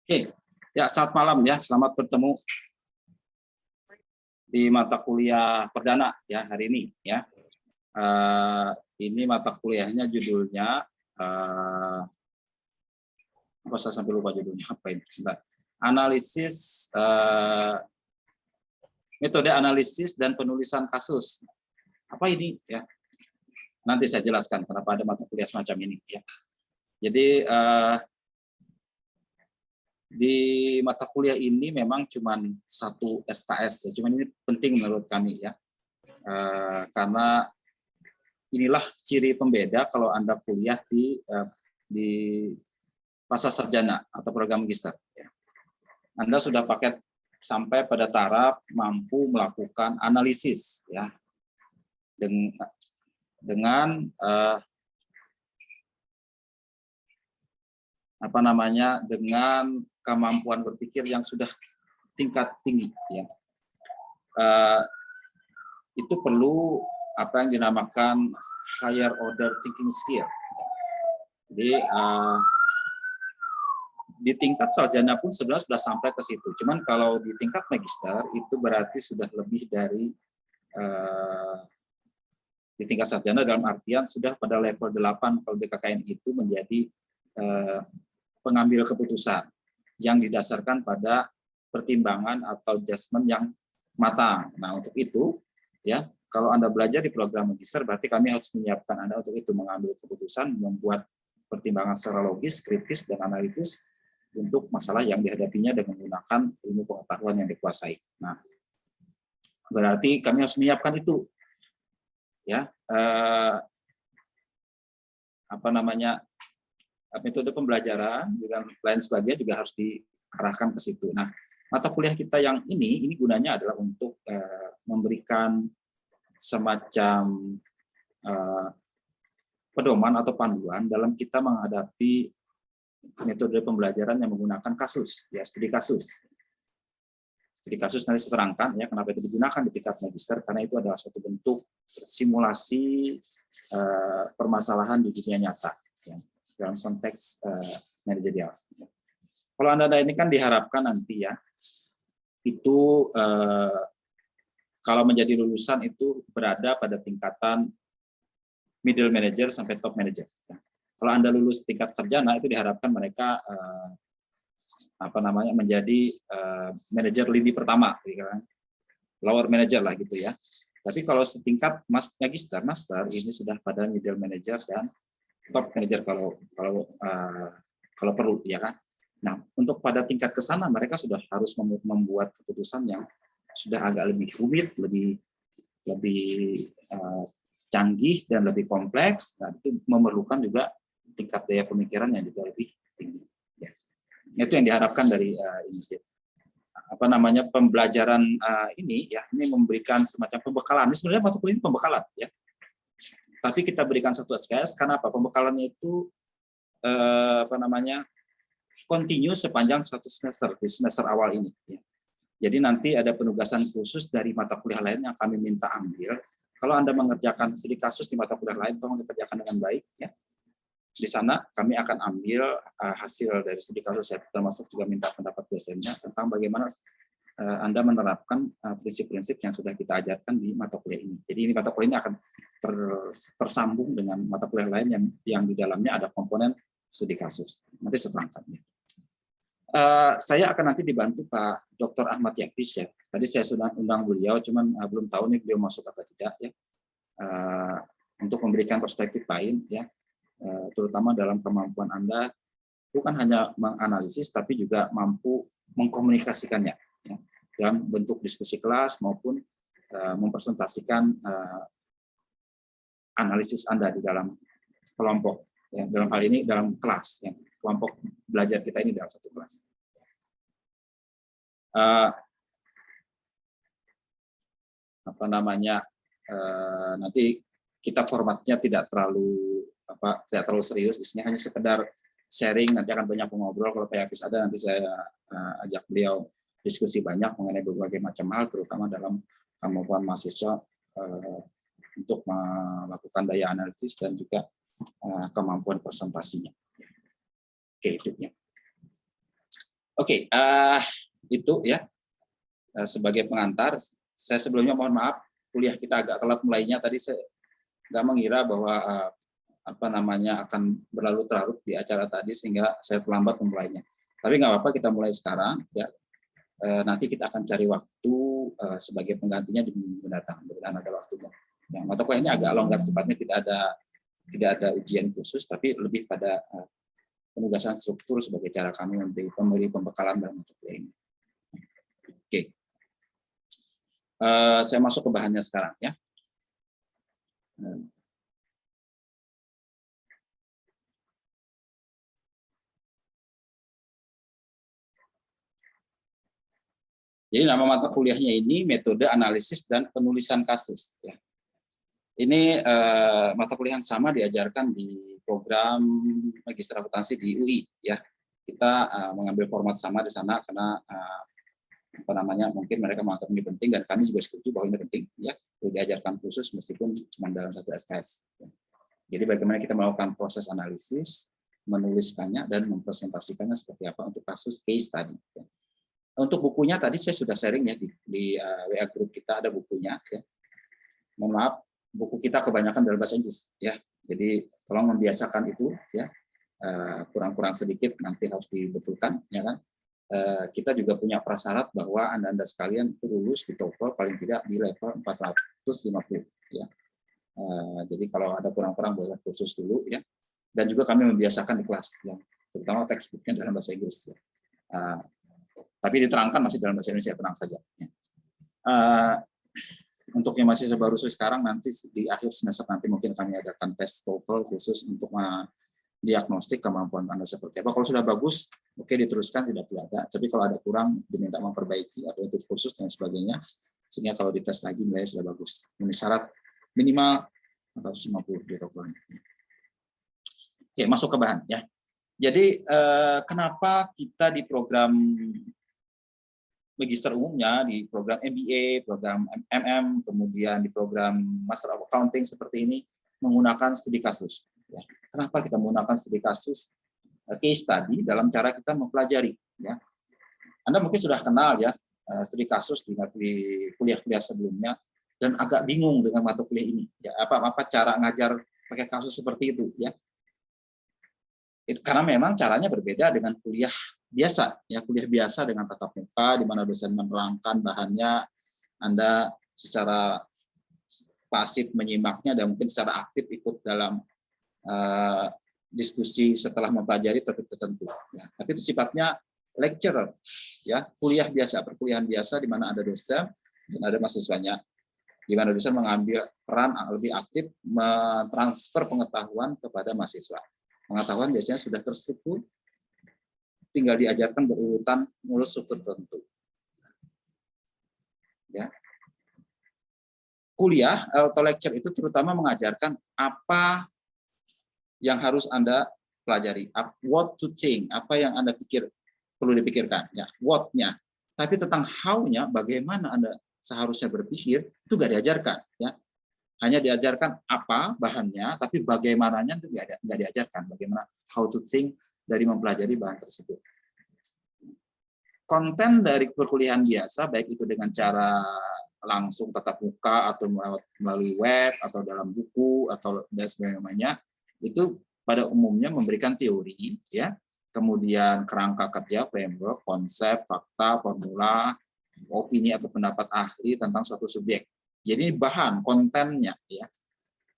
Oke, ya selamat malam ya, selamat bertemu di mata kuliah perdana ya hari ini ya. Ini mata kuliahnya judulnya apa saya sampai lupa judulnya apa ini? Bentar. Analisis metode analisis dan penulisan kasus. Apa ini ya? Nanti saya jelaskan kenapa ada mata kuliah semacam ini ya. Jadi di mata kuliah ini memang cuma satu SKS, ya. Cuman ini penting menurut kami ya, karena inilah ciri pembeda kalau Anda kuliah di pasca sarjana atau program magister. Ya. Anda sudah paket sampai pada taraf mampu melakukan analisis, ya, dengan dengan kemampuan berpikir yang sudah tingkat tinggi, ya. Itu perlu apa yang dinamakan higher order thinking skill. Jadi di tingkat sarjana pun sebenarnya sudah sampai ke situ. Cuman kalau di tingkat magister itu berarti sudah lebih dari di tingkat sarjana dalam artian sudah pada level 8 kalau BKKN itu menjadi pengambil keputusan yang didasarkan pada pertimbangan atau adjustment yang matang. Nah, untuk itu ya, kalau Anda belajar di program magister berarti kami harus menyiapkan Anda untuk itu, mengambil keputusan, membuat pertimbangan secara logis, kritis dan analitis untuk masalah yang dihadapinya dengan menggunakan ilmu pengetahuan yang dikuasai. Nah, berarti kami harus menyiapkan itu. Ya, metode pembelajaran dan lain sebagainya juga harus diarahkan ke situ. Nah, mata kuliah kita yang ini gunanya adalah untuk memberikan semacam pedoman atau panduan dalam kita menghadapi metode pembelajaran yang menggunakan kasus, ya, studi kasus. Studi kasus nanti saya terangkan ya kenapa itu digunakan di tingkat magister, karena itu adalah suatu bentuk simulasi permasalahan di dunia nyata, ya, dalam konteks manajerial. Kalau Anda ini kan diharapkan nanti ya, itu kalau menjadi lulusan itu berada pada tingkatan middle manager sampai top manager. Ya. Kalau Anda lulus tingkat sarjana itu diharapkan mereka menjadi manajer lini pertama, lower manager lah gitu ya. Tapi kalau setingkat magister, master ini sudah pada middle manager dan top manager kalau perlu ya kan. Nah, untuk pada tingkat ke sana mereka sudah harus membuat keputusan yang sudah agak lebih rumit, lebih canggih dan lebih kompleks. Nah, itu memerlukan juga tingkat daya pemikiran yang juga lebih tinggi. Ya. Itu yang diharapkan dari pembelajaran ini ya, ini memberikan semacam pembekalan. Ini sebenarnya mata kuliah ini pembekalan ya. Tapi kita berikan satu SKS karena apa? Pembekalannya itu continue sepanjang satu semester di semester awal ini. Ya. Jadi nanti ada penugasan khusus dari mata kuliah lain yang kami minta ambil. Kalau Anda mengerjakan studi kasus di mata kuliah lain, tolong dikerjakan dengan baik. Ya. Di sana kami akan ambil hasil dari studi kasus, termasuk juga minta pendapat dosennya tentang bagaimana Anda menerapkan prinsip-prinsip yang sudah kita ajarkan di mata kuliah ini. Jadi ini mata kuliah ini akan tersambung dengan mata kuliah lain yang di dalamnya ada komponen studi kasus. Nanti saya terangkan. Saya akan nanti dibantu Pak Dr. Ahmad Yakis ya. Tadi saya sudah undang beliau, cuman belum tahu nih beliau masuk atau tidak ya. Untuk memberikan perspektif lain ya. Terutama dalam kemampuan Anda bukan hanya menganalisis tapi juga mampu mengkomunikasikannya ya, dalam bentuk diskusi kelas maupun mempresentasikan analisis Anda di dalam kelompok ya, dalam hal ini dalam kelas ya, kelompok belajar kita ini dalam satu kelas. Nanti kita formatnya tidak terlalu serius, di sini hanya sekedar sharing, nanti akan banyak mengobrol. Kalau Pak Yakis ada nanti saya ajak beliau diskusi banyak mengenai berbagai macam hal, terutama dalam kemampuan mahasiswa untuk melakukan daya analisis dan juga kemampuan presentasinya. Oke, itu ya. Oke, itu ya sebagai pengantar. Saya sebelumnya mohon maaf, kuliah kita agak telat mulainya. Tadi saya nggak mengira bahwa apa namanya akan berlarut-larut di acara tadi sehingga saya terlambat memulainya. Tapi nggak apa-apa, kita mulai sekarang ya. Nanti kita akan cari waktu sebagai penggantinya di minggu mendatang, mudah-mudahan ada waktunya. Ya, mata kuliahnya agak longgar cepatnya, tidak ada ujian khusus, tapi lebih pada penugasan struktur sebagai cara kami memberi pembekalan dalam mata kuliah ini. Oke, saya masuk ke bahannya sekarang ya. Jadi nama mata kuliahnya ini metode analisis dan penulisan kasus. Ya. Ini mata kuliah yang sama diajarkan di program Magister Akuntansi di UI. Ya, kita mengambil format sama di sana karena apa namanya mungkin mereka menganggap ini penting dan kami juga setuju bahwa ini penting. Ya, diajarkan khusus meskipun cuma dalam satu SKS. Ya. Jadi bagaimana kita melakukan proses analisis, menuliskannya dan mempresentasikannya seperti apa untuk kasus case tadi. Ya. Untuk bukunya tadi saya sudah sharing ya di WA group kita ada bukunya ya. Mohon maaf, buku kita kebanyakan dalam bahasa Inggris ya. Jadi tolong membiasakan itu ya. Kurang-kurang sedikit nanti harus dibetulkan ya kan. Kita juga punya prasyarat bahwa Anda sekalian itu lulus di TOEFL paling tidak di level 450 ya. Jadi kalau ada kurang-kurang boleh khusus dulu ya. Dan juga kami membiasakan di kelas ya, terutama textbooknya dalam bahasa Inggris ya. Tapi diterangkan masih dalam bahasa Indonesia, tenang saja. Untuk yang masih baru sekarang, nanti di akhir semester nanti mungkin kami adakan tes TOEFL khusus untuk diagnostik kemampuan Anda seperti apa. Kalau sudah bagus, oke diteruskan, tidak perlu ada. Tapi kalau ada kurang, diminta memperbaiki atau ikut kursus dan sebagainya, sehingga kalau dites lagi nilainya sudah bagus. Ini syarat minimal 150 di TOEFL. Oke, masuk ke bahan ya. Jadi kenapa kita di program Magister umumnya, di program MBA, program MM, kemudian di program Master of Accounting seperti ini menggunakan studi kasus. Ya. Kenapa kita menggunakan studi kasus case study dalam cara kita mempelajari? Ya. Anda mungkin sudah kenal ya studi kasus di kuliah-kuliah sebelumnya dan agak bingung dengan mata kuliah ini. Ya, apa cara ngajar pakai kasus seperti itu? Ya. Karena memang caranya berbeda dengan kuliah biasa, ya kuliah biasa dengan tatap muka, di mana dosen menerangkan bahannya, Anda secara pasif menyimaknya dan mungkin secara aktif ikut dalam diskusi setelah mempelajari topik tertentu. Ya. Tapi itu sifatnya lecturer, ya kuliah biasa, perkuliahan biasa di mana ada dosen dan ada mahasiswanya, di mana dosen mengambil peran lebih aktif mentransfer pengetahuan kepada mahasiswa. Pengetahuan biasanya sudah terstruktur, tinggal diajarkan berurutan menurut struktur tertentu. Ya. Kuliah atau lecture itu terutama mengajarkan apa yang harus Anda pelajari, what to think, apa yang Anda pikir perlu dipikirkan, ya, what-nya. Tapi tentang how-nya, bagaimana Anda seharusnya berpikir, itu nggak diajarkan, ya. Hanya diajarkan apa bahannya, tapi bagaimananya itu nggak diajarkan. Bagaimana how to think dari mempelajari bahan tersebut. Konten dari perkuliahan biasa, baik itu dengan cara langsung tatap muka atau melalui web atau dalam buku atau dan sebagainya, itu pada umumnya memberikan teori, ya, kemudian kerangka kerja, framework, konsep, fakta, formula, opini atau pendapat ahli tentang suatu subjek. Jadi bahan kontennya, ya,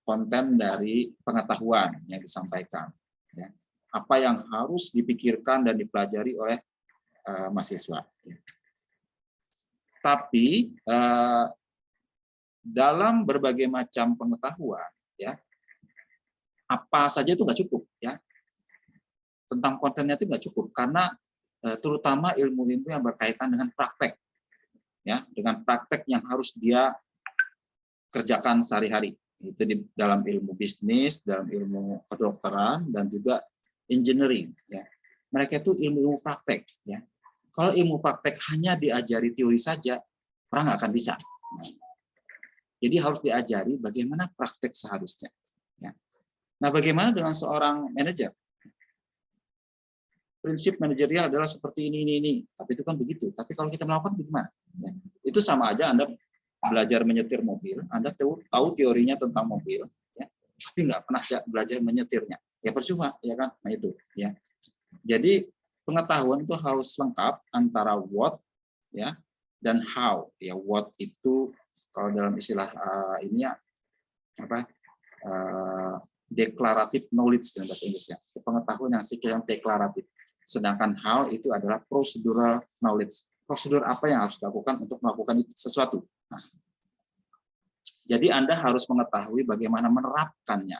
konten dari pengetahuan yang disampaikan, ya, apa yang harus dipikirkan dan dipelajari oleh mahasiswa. Ya. Tapi dalam berbagai macam pengetahuan, ya, apa saja itu nggak cukup, ya. Tentang kontennya itu nggak cukup karena terutama ilmu-ilmu yang berkaitan dengan praktek, ya, dengan praktek yang harus dia kerjakan sehari-hari. Itu di dalam ilmu bisnis, dalam ilmu kedokteran, dan juga engineering. Ya. Mereka itu ilmu praktek. Ya. Kalau ilmu praktek hanya diajari teori saja, orang nggak akan bisa. Jadi harus diajari bagaimana praktek seharusnya. Ya. Nah, bagaimana dengan seorang manajer? prinsip manajerial adalah seperti ini. Tapi itu kan begitu. Tapi kalau kita melakukan bagaimana? Ya. Itu sama aja Anda belajar menyetir mobil, Anda tahu teorinya tentang mobil, ya, tapi nggak pernah belajar menyetirnya. Ya percuma, ya kan? Nah itu, ya. Jadi pengetahuan itu harus lengkap antara what, ya, dan how. Ya, what itu kalau dalam istilah ini ya apa? Declarative knowledge dalam bahasa Inggrisnya, pengetahuan yang sifatnya deklaratif. Sedangkan how itu adalah procedural knowledge. Prosedur apa yang harus dilakukan untuk melakukan itu sesuatu. Nah, jadi Anda harus mengetahui bagaimana menerapkannya,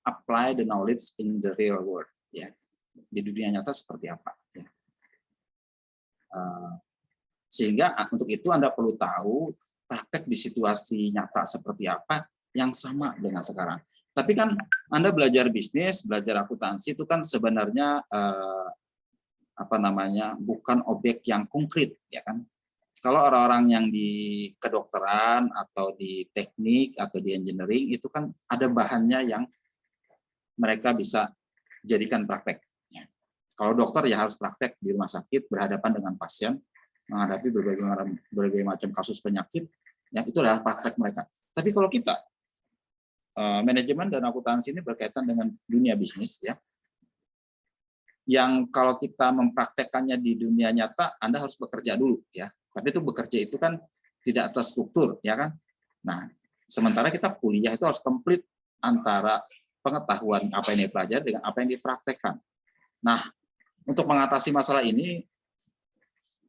apply the knowledge in the real world. Ya, di dunia nyata seperti apa. Ya. Sehingga untuk itu Anda perlu tahu praktek di situasi nyata seperti apa yang sama dengan sekarang. Tapi kan Anda belajar bisnis, belajar akuntansi itu kan sebenarnya bukan objek yang konkret, ya kan? Kalau orang-orang yang di kedokteran atau di teknik atau di engineering itu kan ada bahannya yang mereka bisa jadikan praktek. Ya. Kalau dokter ya harus praktek di rumah sakit berhadapan dengan pasien, menghadapi berbagai macam kasus penyakit, ya itu adalah praktek mereka. Tapi kalau kita manajemen dan akuntansi ini berkaitan dengan dunia bisnis, ya. Yang kalau kita mempraktekkannya di dunia nyata, Anda harus bekerja dulu, ya. Tapi itu bekerja itu kan tidak terstruktur, ya kan? Nah, sementara kita kuliah itu harus komplit antara pengetahuan apa yang dipelajari dengan apa yang dipraktekkan. Nah, untuk mengatasi masalah ini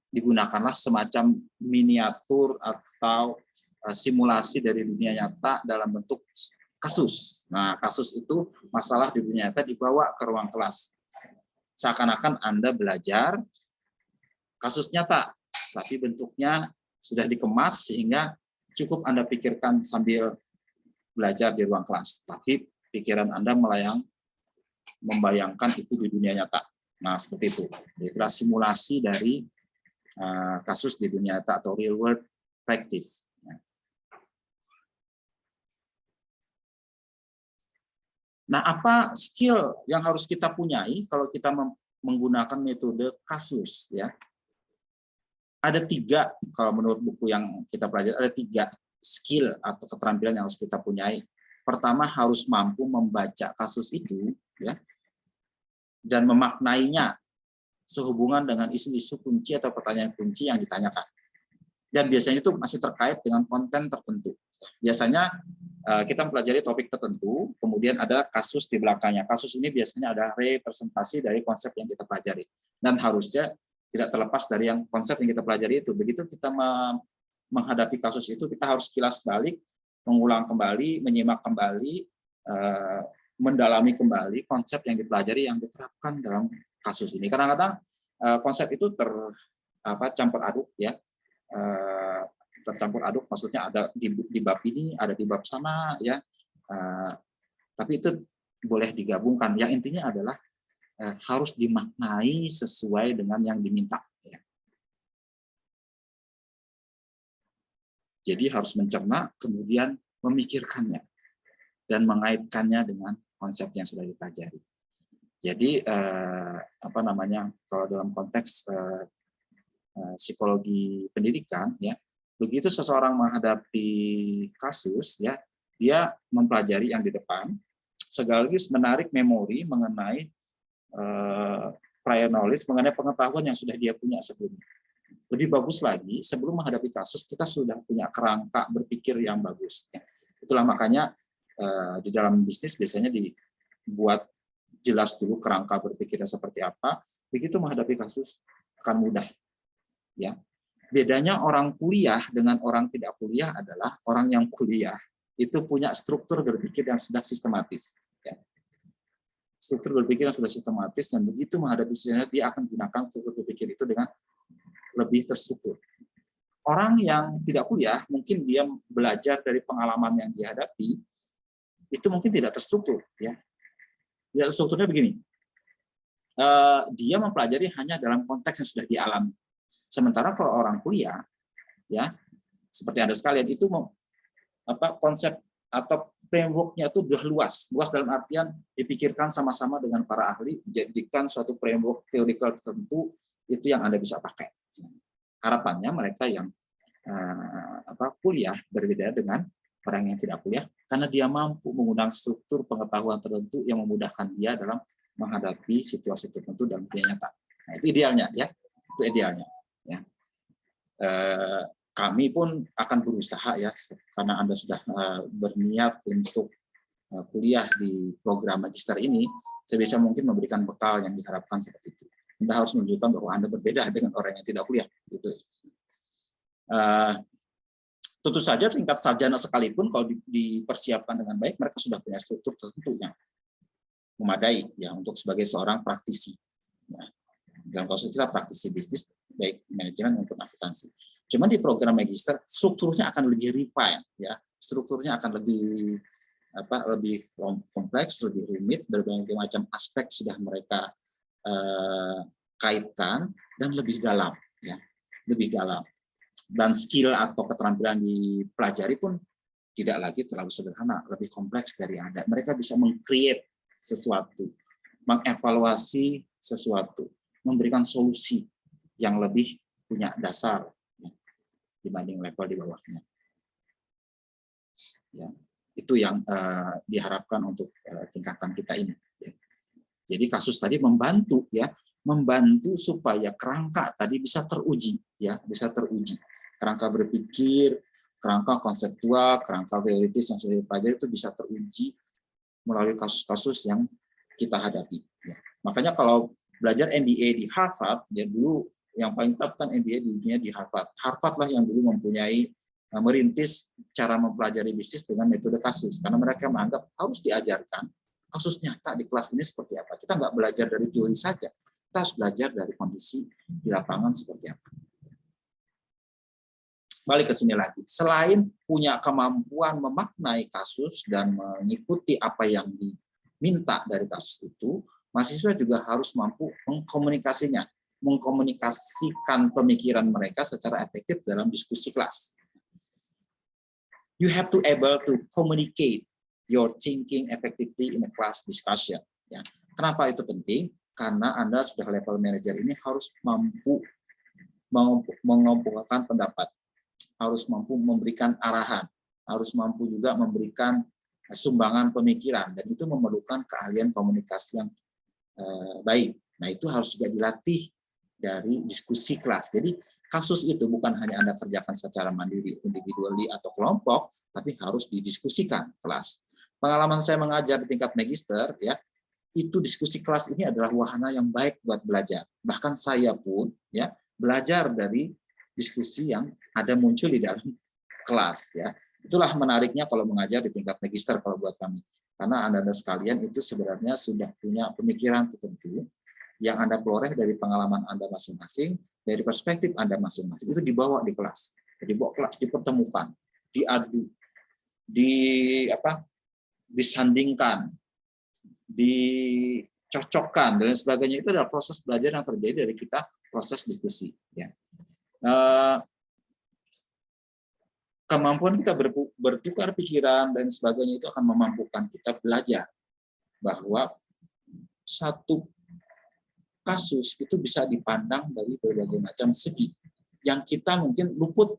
digunakanlah semacam miniatur atau simulasi dari dunia nyata dalam bentuk kasus. Nah, kasus itu masalah di dunia nyata dibawa ke ruang kelas. Seakan-akan Anda belajar kasus nyata, tapi bentuknya sudah dikemas sehingga cukup Anda pikirkan sambil belajar di ruang kelas. Tapi pikiran Anda membayangkan itu di dunia nyata. Nah, seperti itu. Itulah simulasi dari kasus di dunia nyata atau real world practice. Nah, apa skill yang harus kita punyai kalau kita menggunakan metode kasus? Ya, ada 3 kalau menurut buku yang kita pelajari, ada 3 skill atau keterampilan yang harus kita punyai. Pertama, harus mampu membaca kasus itu, ya, dan memaknainya sehubungan dengan isu-isu kunci atau pertanyaan kunci yang ditanyakan. Dan biasanya itu masih terkait dengan konten tertentu. Biasanya kita mempelajari topik tertentu, kemudian ada kasus di belakangnya. Kasus ini biasanya ada representasi dari konsep yang kita pelajari. Dan harusnya tidak terlepas dari yang konsep yang kita pelajari itu. Begitu kita menghadapi kasus itu, kita harus kilas balik, mengulang kembali, menyimak kembali, mendalami kembali konsep yang dipelajari yang diterapkan dalam kasus ini. Kadang-kadang konsep itu campur aduk, ya. Tercampur aduk, maksudnya ada di bab ini, ada di bab sana, ya. Tapi itu boleh digabungkan. Yang intinya adalah harus dimaknai sesuai dengan yang diminta. Ya. Jadi harus mencerna, kemudian memikirkannya dan mengaitkannya dengan konsep yang sudah dipelajari. Jadi kalau dalam konteks psikologi pendidikan, ya, begitu seseorang menghadapi kasus, ya, dia mempelajari yang di depan, sekaligus menarik memori mengenai prior knowledge, mengenai pengetahuan yang sudah dia punya sebelumnya. Lebih bagus lagi, sebelum menghadapi kasus, kita sudah punya kerangka berpikir yang bagus. Ya. Itulah makanya di dalam bisnis biasanya dibuat jelas dulu kerangka berpikirnya seperti apa, begitu menghadapi kasus akan mudah. Ya. Bedanya orang kuliah dengan orang tidak kuliah adalah orang yang kuliah itu punya struktur berpikir yang sudah sistematis. Ya. Struktur berpikir yang sudah sistematis, dan begitu menghadapi situasinya dia akan gunakan struktur berpikir itu dengan lebih terstruktur. Orang yang tidak kuliah mungkin dia belajar dari pengalaman yang dihadapi, itu mungkin tidak terstruktur. Ya. Ya, strukturnya begini, dia mempelajari hanya dalam konteks yang sudah dialami. Sementara kalau orang kuliah, ya, seperti Anda sekalian, itu konsep atau framework-nya itu udah luas dalam artian dipikirkan sama-sama dengan para ahli, dijadikan suatu framework teorikal tertentu itu yang Anda bisa pakai. Harapannya mereka yang kuliah berbeda dengan orang yang tidak kuliah karena dia mampu menggunakan struktur pengetahuan tertentu yang memudahkan dia dalam menghadapi situasi tertentu dalam dunia nyata. Nah, itu idealnya ya, itu idealnya. Ya. Kami pun akan berusaha ya, karena Anda sudah berniat untuk kuliah di program magister ini, sebisa mungkin memberikan bekal yang diharapkan seperti itu. Anda harus menunjukkan bahwa Anda berbeda dengan orang yang tidak kuliah. Gitu. Tentu saja tingkat sarjana sekalipun kalau dipersiapkan dengan baik, mereka sudah punya struktur tertentu yang memadai ya untuk sebagai seorang praktisi. Nah, dalam kasus kita praktisi bisnis baik manajemen maupun akuntansi. Cuma di program magister strukturnya akan lebih refine ya, strukturnya akan lebih kompleks, lebih rumit, berbagai macam aspek sudah mereka kaitkan dan lebih dalam ya, lebih dalam. Dan skill atau keterampilan dipelajari pun tidak lagi terlalu sederhana, lebih kompleks dari Anda. Mereka bisa meng-create sesuatu, mengevaluasi sesuatu, memberikan solusi yang lebih punya dasar ya, dibanding level di bawahnya. Ya, itu yang diharapkan untuk tingkatan kita ini. Ya. Jadi kasus tadi membantu ya, membantu supaya kerangka tadi bisa teruji ya, bisa teruji. Kerangka berpikir, kerangka konseptual, kerangka teoritis yang sudah dipelajari itu bisa teruji melalui kasus-kasus yang kita hadapi. Ya. Makanya kalau belajar MBA di Harvard, ya dulu yang paling top kan MBA di dunia di Harvard. Harvard lah yang dulu mempunyai merintis cara mempelajari bisnis dengan metode kasus, karena mereka menganggap harus diajarkan kasus nyata di kelas ini seperti apa. Kita nggak belajar dari teori saja, kita harus belajar dari kondisi di lapangan seperti apa. Balik ke sini lagi, selain punya kemampuan memaknai kasus dan mengikuti apa yang diminta dari kasus itu, mahasiswa juga harus mampu mengkomunikasikan pemikiran mereka secara efektif dalam diskusi kelas. You have to able to communicate your thinking effectively in a class discussion. Ya. Kenapa itu penting? Karena Anda sudah level manager ini harus mampu mengumpulkan pendapat, harus mampu memberikan arahan, harus mampu juga memberikan sumbangan pemikiran, dan itu memerlukan keahlian komunikasi yang baik. Nah, itu harus juga dilatih dari diskusi kelas. Jadi kasus itu bukan hanya Anda kerjakan secara mandiri, individually atau kelompok, tapi harus didiskusikan kelas. Pengalaman saya mengajar di tingkat magister, ya, itu diskusi kelas ini adalah wahana yang baik buat belajar. Bahkan saya pun ya belajar dari diskusi yang ada muncul di dalam kelas. Ya, itulah menariknya kalau mengajar di tingkat magister kalau buat kami. Karena Anda sekalian itu sebenarnya sudah punya pemikiran tertentu yang Anda peroleh dari pengalaman Anda masing-masing, dari perspektif Anda masing-masing, itu dibawa di kelas. Dibawa kelas, dipertemukan, diadu, disandingkan, dicocokkan, dan sebagainya. Itu adalah proses belajar yang terjadi dari kita, proses diskusi. Ya. Kemampuan kita bertukar pikiran dan sebagainya itu akan memampukan kita belajar bahwa satu kasus itu bisa dipandang dari berbagai macam segi yang kita mungkin luput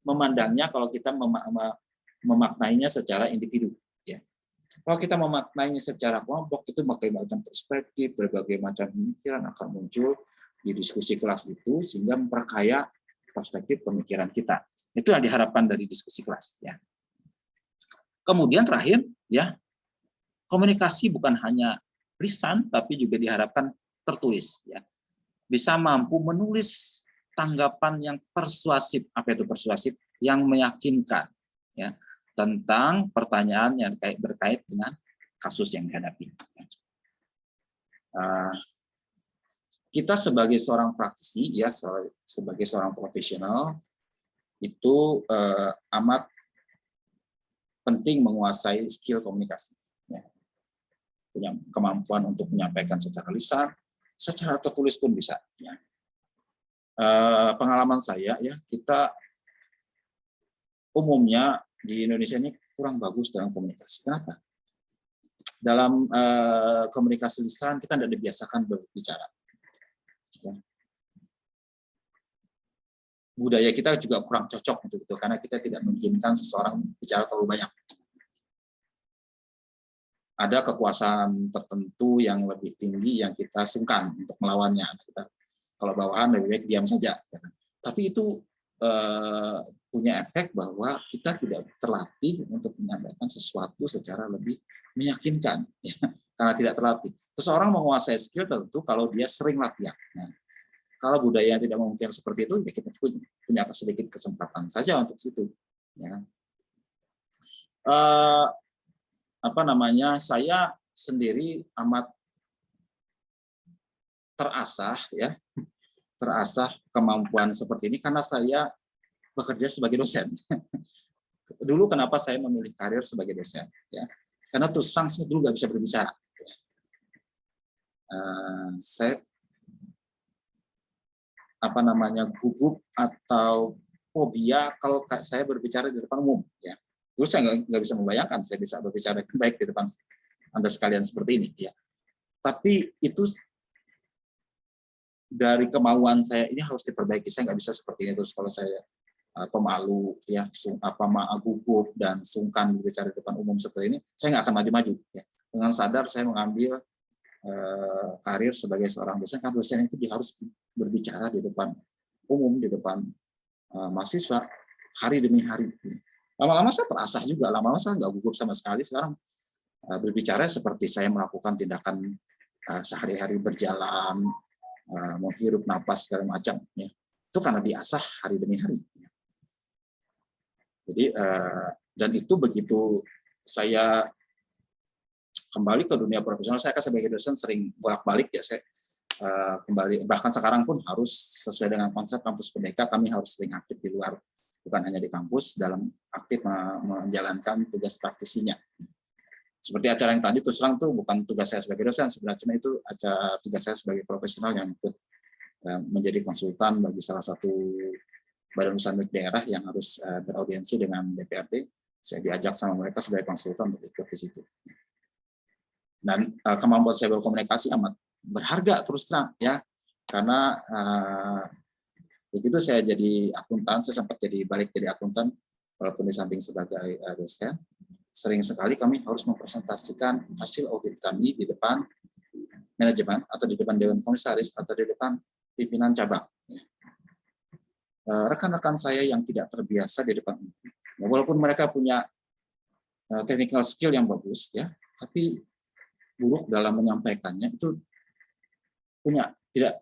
memandangnya kalau kita memaknainya secara individu. Ya. Kalau kita memaknainya secara kelompok, itu berbagai macam perspektif, berbagai macam pemikiran akan muncul di diskusi kelas itu, sehingga memperkaya perspektif pemikiran kita. Itu yang diharapkan dari diskusi kelas. Ya. Kemudian terakhir, ya, komunikasi bukan hanya lisan, tapi juga diharapkan tertulis. Ya. Bisa mampu menulis tanggapan yang persuasif. Apa itu persuasif? Yang meyakinkan. Ya, tentang pertanyaan yang berkait dengan kasus yang dihadapi. Kita sebagai seorang praktisi, ya, sebagai seorang profesional, itu amat penting menguasai skill komunikasi. Ya. Punya kemampuan untuk menyampaikan secara lisan, secara tertulis pun bisa. Ya. Pengalaman saya, ya, kita umumnya di Indonesia ini kurang bagus dalam komunikasi. Kenapa? Dalam komunikasi lisan kita tidak dibiasakan berbicara. Ya. Budaya kita juga kurang cocok untuk itu karena kita tidak mengizinkan seseorang bicara terlalu banyak. Ada kekuasaan tertentu yang lebih tinggi yang kita sungkan untuk melawannya. Kita, kalau bawahan lebih baik diam saja. Tapi itu punya efek bahwa kita tidak terlatih untuk menyampaikan sesuatu secara lebih meyakinkan, ya, karena tidak terlatih. Seseorang menguasai skill tentu kalau dia sering latihan. Nah, kalau budaya yang tidak mungkin seperti itu, ya kita punya sedikit kesempatan saja untuk situ. Ya. Saya sendiri amat terasah kemampuan seperti ini karena saya bekerja sebagai dosen. Dulu kenapa saya memilih karir sebagai dosen? Ya, karena terus terang saya dulu nggak bisa berbicara. Saya gugup atau fobia kalau saya berbicara di depan umum. Ya, dulu saya nggak bisa membayangkan saya bisa berbicara baik di depan Anda sekalian seperti ini. Ya, tapi itu dari kemauan saya ini harus diperbaiki. Saya nggak bisa seperti ini terus kalau saya pemalu, ya, gugup dan sungkan berbicara di depan umum seperti ini, saya nggak akan maju-maju. Ya. Dengan sadar saya mengambil karir sebagai seorang dosen, karena dosen itu dia harus berbicara di depan umum, di depan mahasiswa hari demi hari. Lama-lama saya terasah juga, lama-lama saya nggak gugup sama sekali. Sekarang berbicara seperti saya melakukan tindakan sehari-hari berjalan, menghirup napas segala macam. Ya. Itu karena diasah hari demi hari. Jadi dan itu begitu saya kembali ke dunia profesional, saya kan sebagai dosen sering bolak-balik ya, saya kembali, bahkan sekarang pun harus sesuai dengan konsep kampus Merdeka, kami harus sering aktif di luar, bukan hanya di kampus, dalam aktif menjalankan tugas praktisinya. Seperti acara yang tadi terus terang itu bukan tugas saya sebagai dosen, sebenarnya itu tugas saya sebagai profesional yang ikut menjadi konsultan bagi salah satu badan usaha milik daerah yang harus beraudiensi dengan DPRD. Saya diajak sama mereka sebagai konsultan untuk ikut di situ. Dan kemampuan saya berkomunikasi amat berharga terus terang, ya, karena begitu saya jadi akuntan, saya sempat balik jadi akuntan walaupun di samping sebagai dosen. Sering sekali kami harus mempresentasikan hasil audit kami di depan manajemen atau di depan dewan komisaris atau di depan pimpinan cabang. Rekan-rekan saya yang tidak terbiasa di depan, walaupun mereka punya technical skill yang bagus, ya, tapi buruk dalam menyampaikannya, itu tidak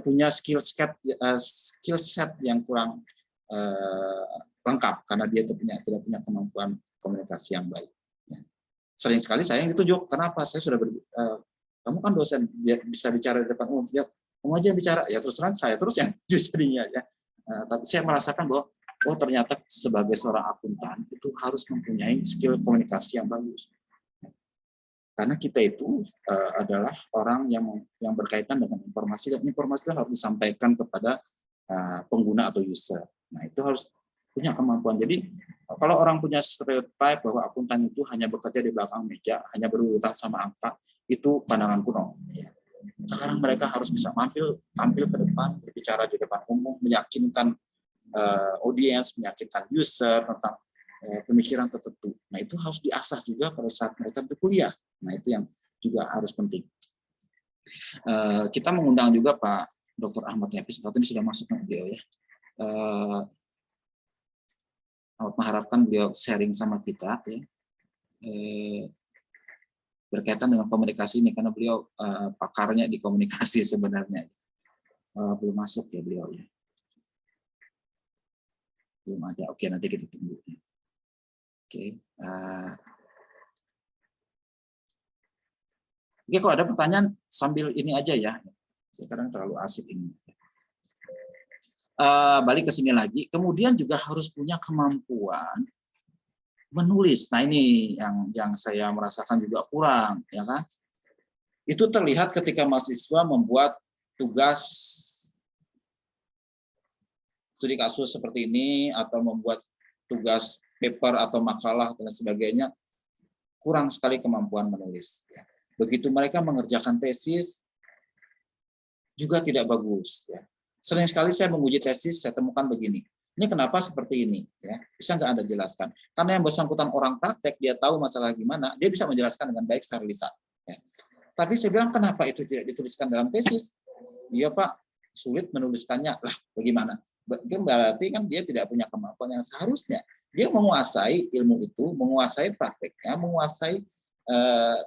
punya skill set yang kurang lengkap karena dia tidak punya kemampuan komunikasi yang baik. Ya. Sering sekali saya yang ditunjuk, kenapa? Saya sudah kamu kan dosen, bisa bicara di depan umum, ya, kamu aja bicara, ya terus terang saya terus yang jadinya, ya. Tapi saya merasakan bahwa ternyata sebagai seorang akuntan itu harus mempunyai skill komunikasi yang bagus. Karena kita itu adalah orang yang berkaitan dengan informasi, dan informasi itu harus disampaikan kepada pengguna atau user. Nah, itu harus punya kemampuan. Jadi kalau orang punya stereotype bahwa akuntan itu hanya bekerja di belakang meja, hanya berurutan sama angka, itu pandangan kuno. Ya. Sekarang mereka harus bisa tampil ke depan, berbicara di depan umum, meyakinkan audiens, meyakinkan user tentang pemikiran tertentu. Nah, itu harus diasah juga pada saat mereka berkuliah. Nah, itu yang juga harus penting. Kita mengundang juga Pak Dr. Ahmad Yafis, saat ini sudah masuk ke beliau, ya. Mengharapkan beliau sharing sama kita, ya, berkaitan dengan komunikasi ini, karena beliau pakarnya di komunikasi sebenarnya. Belum masuk ya beliau, ya. Belum ada. Oke, nanti kita tunggu. Oke. Oke, kalau ada pertanyaan sambil ini aja ya. Sekarang terlalu asik ini. Balik ke sini lagi. Kemudian juga harus punya kemampuan menulis. Nah, ini yang saya merasakan juga kurang, ya kan? Itu terlihat ketika mahasiswa membuat tugas studi kasus seperti ini atau membuat tugas paper atau makalah dan sebagainya, kurang sekali kemampuan menulis. Begitu mereka mengerjakan tesis, juga tidak bagus. Sering sekali saya menguji tesis, saya temukan begini. Ini kenapa seperti ini? Bisa nggak Anda jelaskan? Karena yang bersangkutan orang praktek, dia tahu masalah gimana, dia bisa menjelaskan dengan baik secara lisan. Tapi saya bilang, kenapa itu tidak dituliskan dalam tesis? Iya Pak, sulit menuliskannya. Lah, bagaimana? Berarti kan dia tidak punya kemampuan yang seharusnya. Dia menguasai ilmu itu, menguasai prakteknya, menguasai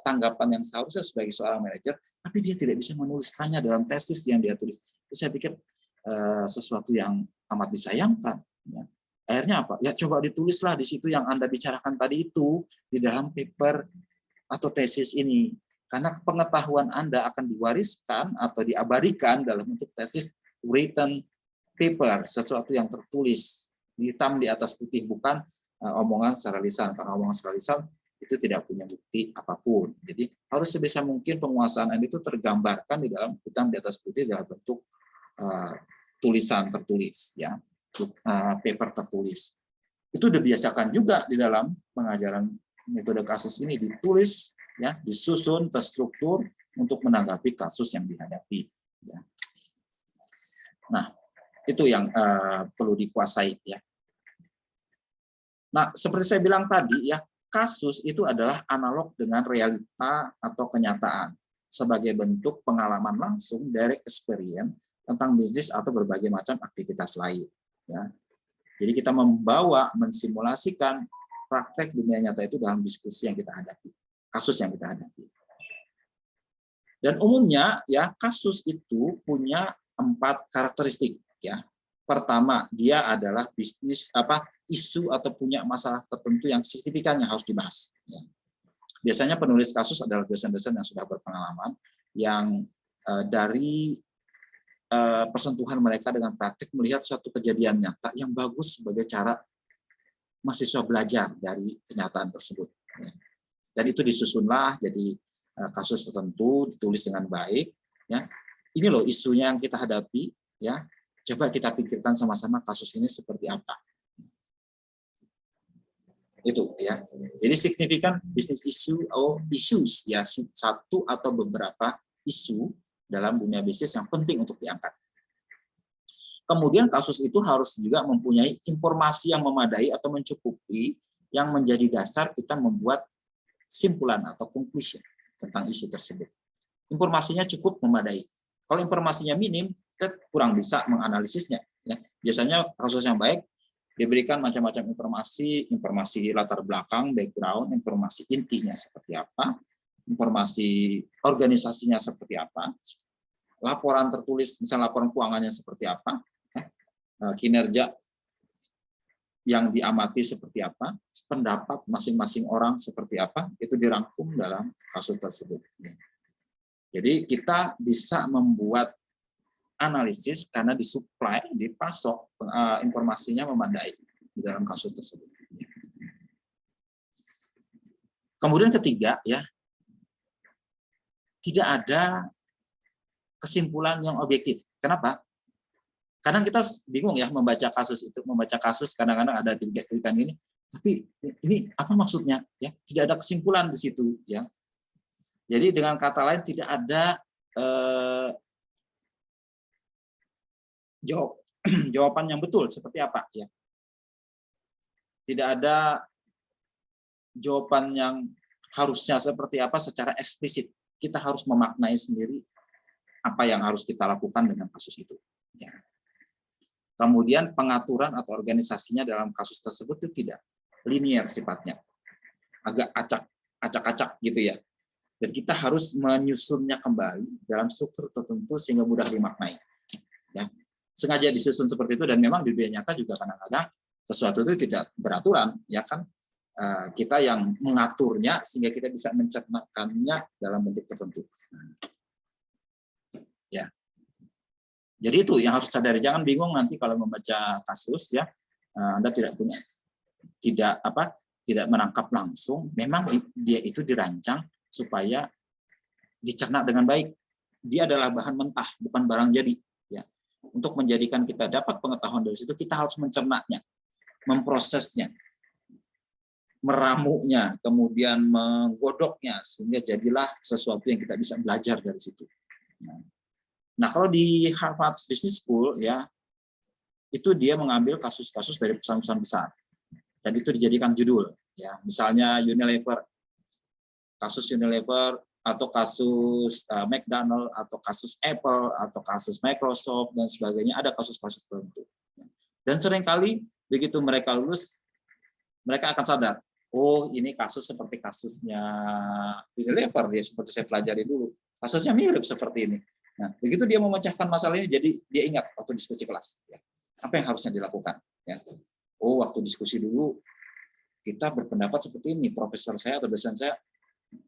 tanggapan yang seharusnya sebagai seorang manajer, tapi dia tidak bisa menuliskannya dalam tesis yang dia tulis. Saya pikir sesuatu yang amat disayangkan. Akhirnya apa? Ya coba ditulislah di situ yang Anda bicarakan tadi itu di dalam paper atau tesis ini. Karena pengetahuan Anda akan diwariskan atau diabadikan dalam bentuk tesis written paper, sesuatu yang tertulis hitam di atas putih, bukan omongan secara lisan. Karena omongan secara lisan itu tidak punya bukti apapun. Jadi harus sebisa mungkin penguasaan Anda itu tergambarkan di dalam hitam di atas putih dalam bentuk tulisan tertulis, ya, paper tertulis. Itu dibiasakan juga di dalam pengajaran metode kasus ini, ditulis, ya, disusun, terstruktur untuk menanggapi kasus yang dihadapi. Ya. Nah, itu yang perlu dikuasai. Ya. Nah, seperti saya bilang tadi, ya, kasus itu adalah analog dengan realita atau kenyataan sebagai bentuk pengalaman langsung, direct experience tentang bisnis atau berbagai macam aktivitas lain. Ya. Jadi kita mensimulasikan praktek dunia nyata itu dalam diskusi yang kita hadapi, kasus yang kita hadapi. Dan umumnya ya kasus itu punya 4 karakteristik. Ya. Pertama, dia adalah bisnis isu atau punya masalah tertentu yang signifikan yang harus dibahas. Ya. Biasanya penulis kasus adalah dosen-dosen yang sudah berpengalaman, yang dari persentuhan mereka dengan praktik melihat suatu kejadian nyata yang bagus sebagai cara mahasiswa belajar dari kenyataan tersebut. Dan itu disusunlah jadi kasus tertentu, ditulis dengan baik. Ya. Ini loh isunya yang kita hadapi. Ya. Coba kita pikirkan sama-sama kasus ini seperti apa. Itu ya. Jadi signifikan bisnis isu atau issues ya, satu atau beberapa isu dalam dunia bisnis yang penting untuk diangkat. Kemudian kasus itu harus juga mempunyai informasi yang memadai atau mencukupi yang menjadi dasar kita membuat simpulan atau conclusion tentang isu tersebut. Informasinya cukup memadai. Kalau informasinya minim, kita kurang bisa menganalisisnya. Ya. Biasanya kasus yang baik diberikan macam-macam informasi, informasi latar belakang, background, informasi intinya seperti apa, informasi organisasinya seperti apa, laporan tertulis, misalnya laporan keuangannya seperti apa, kinerja yang diamati seperti apa, pendapat masing-masing orang seperti apa, itu dirangkum dalam kasus tersebut. Jadi kita bisa membuat analisis karena disuplai, dipasok informasinya memadai di dalam kasus tersebut. Kemudian ketiga, ya, tidak ada kesimpulan yang objektif. Kenapa? Kadang kita bingung ya membaca kasus itu, kadang-kadang ada kritikan ini, tapi ini apa maksudnya? Ya, tidak ada kesimpulan di situ. Ya, jadi dengan kata lain tidak ada jawaban yang betul seperti apa. Ya, tidak ada jawaban yang harusnya seperti apa secara eksplisit. Kita harus memaknai sendiri apa yang harus kita lakukan dengan kasus itu. Ya. Kemudian pengaturan atau organisasinya dalam kasus tersebut itu tidak linear sifatnya, agak acak-acak gitu ya. Dan kita harus menyusunnya kembali dalam struktur tertentu sehingga mudah dimaknai. Ya. Sengaja disusun seperti itu dan memang di dunia nyata juga kadang-kadang sesuatu itu tidak beraturan, ya kan? Kita yang mengaturnya sehingga kita bisa mencernanya dalam bentuk tertentu. Ya. Jadi itu yang harus sadari, jangan bingung nanti kalau membaca kasus ya, Anda tidak menangkap langsung. Memang dia itu dirancang supaya dicerna dengan baik. Dia adalah bahan mentah, bukan barang jadi. Ya. Untuk menjadikan kita dapat pengetahuan dari situ, kita harus mencernanya, memprosesnya. meramunya, kemudian menggodoknya, sehingga jadilah sesuatu yang kita bisa belajar dari situ. Nah, kalau di Harvard Business School ya, itu dia mengambil kasus-kasus dari perusahaan-perusahaan besar, dan itu dijadikan judul. Ya, misalnya Unilever, kasus Unilever, atau kasus McDonald, atau kasus Apple, atau kasus Microsoft, dan sebagainya, ada kasus-kasus tertentu. Dan seringkali begitu mereka lulus, mereka akan sadar, oh ini kasus seperti kasusnya Unilever, ya seperti saya pelajari dulu. Kasusnya mirip seperti ini. Nah, begitu dia memecahkan masalah ini, jadi dia ingat waktu diskusi kelas, ya, apa yang harusnya dilakukan. Ya. Oh, waktu diskusi dulu, kita berpendapat seperti ini, profesor saya atau dosen saya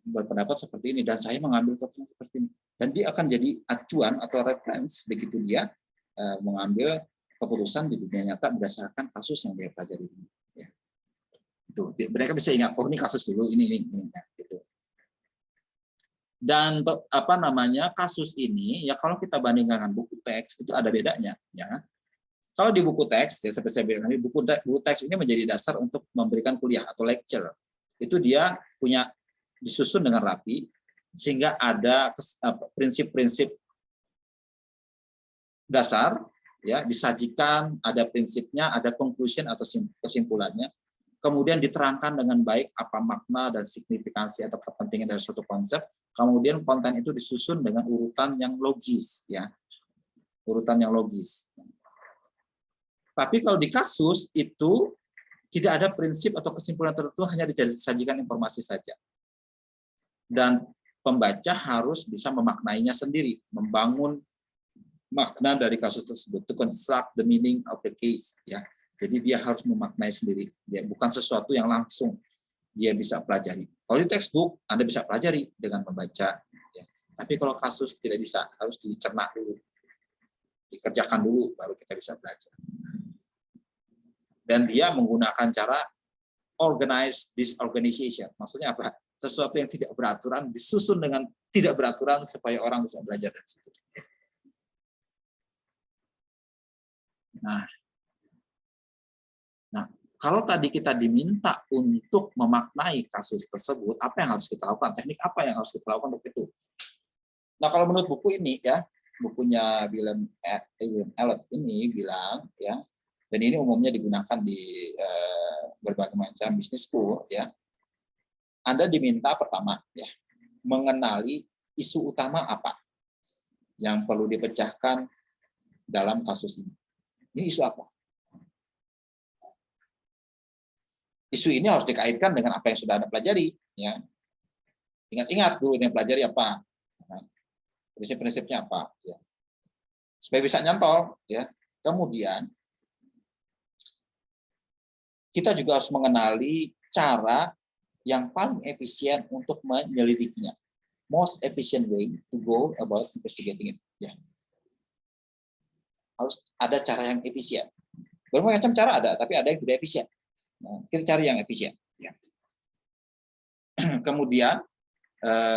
berpendapat seperti ini, dan saya mengambil keputusan seperti ini. Dan dia akan jadi acuan atau reference begitu dia mengambil keputusan di dunia nyata berdasarkan kasus yang dia pelajari. Ya. Itu mereka bisa ingat, oh ini kasus dulu, ini ya, gitu. Dan apa namanya, kasus ini ya kalau kita bandingkan dengan buku teks itu ada bedanya. Ya. Kalau di buku teks, ya seperti saya bilang, buku teks ini menjadi dasar untuk memberikan kuliah atau lecture. Itu dia punya disusun dengan rapi sehingga ada prinsip-prinsip dasar ya disajikan, ada prinsipnya, ada conclusion atau kesimpulannya, kemudian diterangkan dengan baik apa makna dan signifikansi atau kepentingan dari suatu konsep, kemudian konten itu disusun dengan urutan yang logis ya, urutan yang logis. Tapi kalau di kasus itu tidak ada prinsip atau kesimpulan tertentu, hanya disajikan informasi saja. Dan pembaca harus bisa memaknainya sendiri, membangun makna dari kasus tersebut, to construct the meaning of the case. Ya, jadi dia harus memaknai sendiri. Dia bukan sesuatu yang langsung dia bisa pelajari. Kalau di textbook Anda bisa pelajari dengan membaca. Ya. Tapi kalau kasus tidak bisa, harus dicerna dulu, dikerjakan dulu, baru kita bisa belajar. Dan dia menggunakan cara organize disorganization. Maksudnya apa? Sesuatu yang tidak beraturan disusun dengan tidak beraturan supaya orang bisa belajar dari situ. Nah, kalau tadi kita diminta untuk memaknai kasus tersebut, apa yang harus kita lakukan? Teknik apa yang harus kita lakukan untuk itu? Nah, kalau menurut buku ini ya, bukunya William Elliot ini bilang ya, dan ini umumnya digunakan di berbagai macam business school ya. Anda diminta pertama ya, mengenali isu utama apa yang perlu dipecahkan dalam kasus ini. Ini isu apa? Isu ini harus dikaitkan dengan apa yang sudah Anda pelajari. Ya. Ingat-ingat dulu yang pelajari apa. Prinsip-prinsipnya apa. Ya. Supaya bisa nyantol. Ya. Kemudian, kita juga harus mengenali cara yang paling efisien untuk menyelidikinya. Most efficient way to go about investigating it. Ya. Harus ada cara yang efisien. Berbagai macam cara ada, tapi ada yang tidak efisien. Nah, kita cari yang efisien. Ya. Kemudian,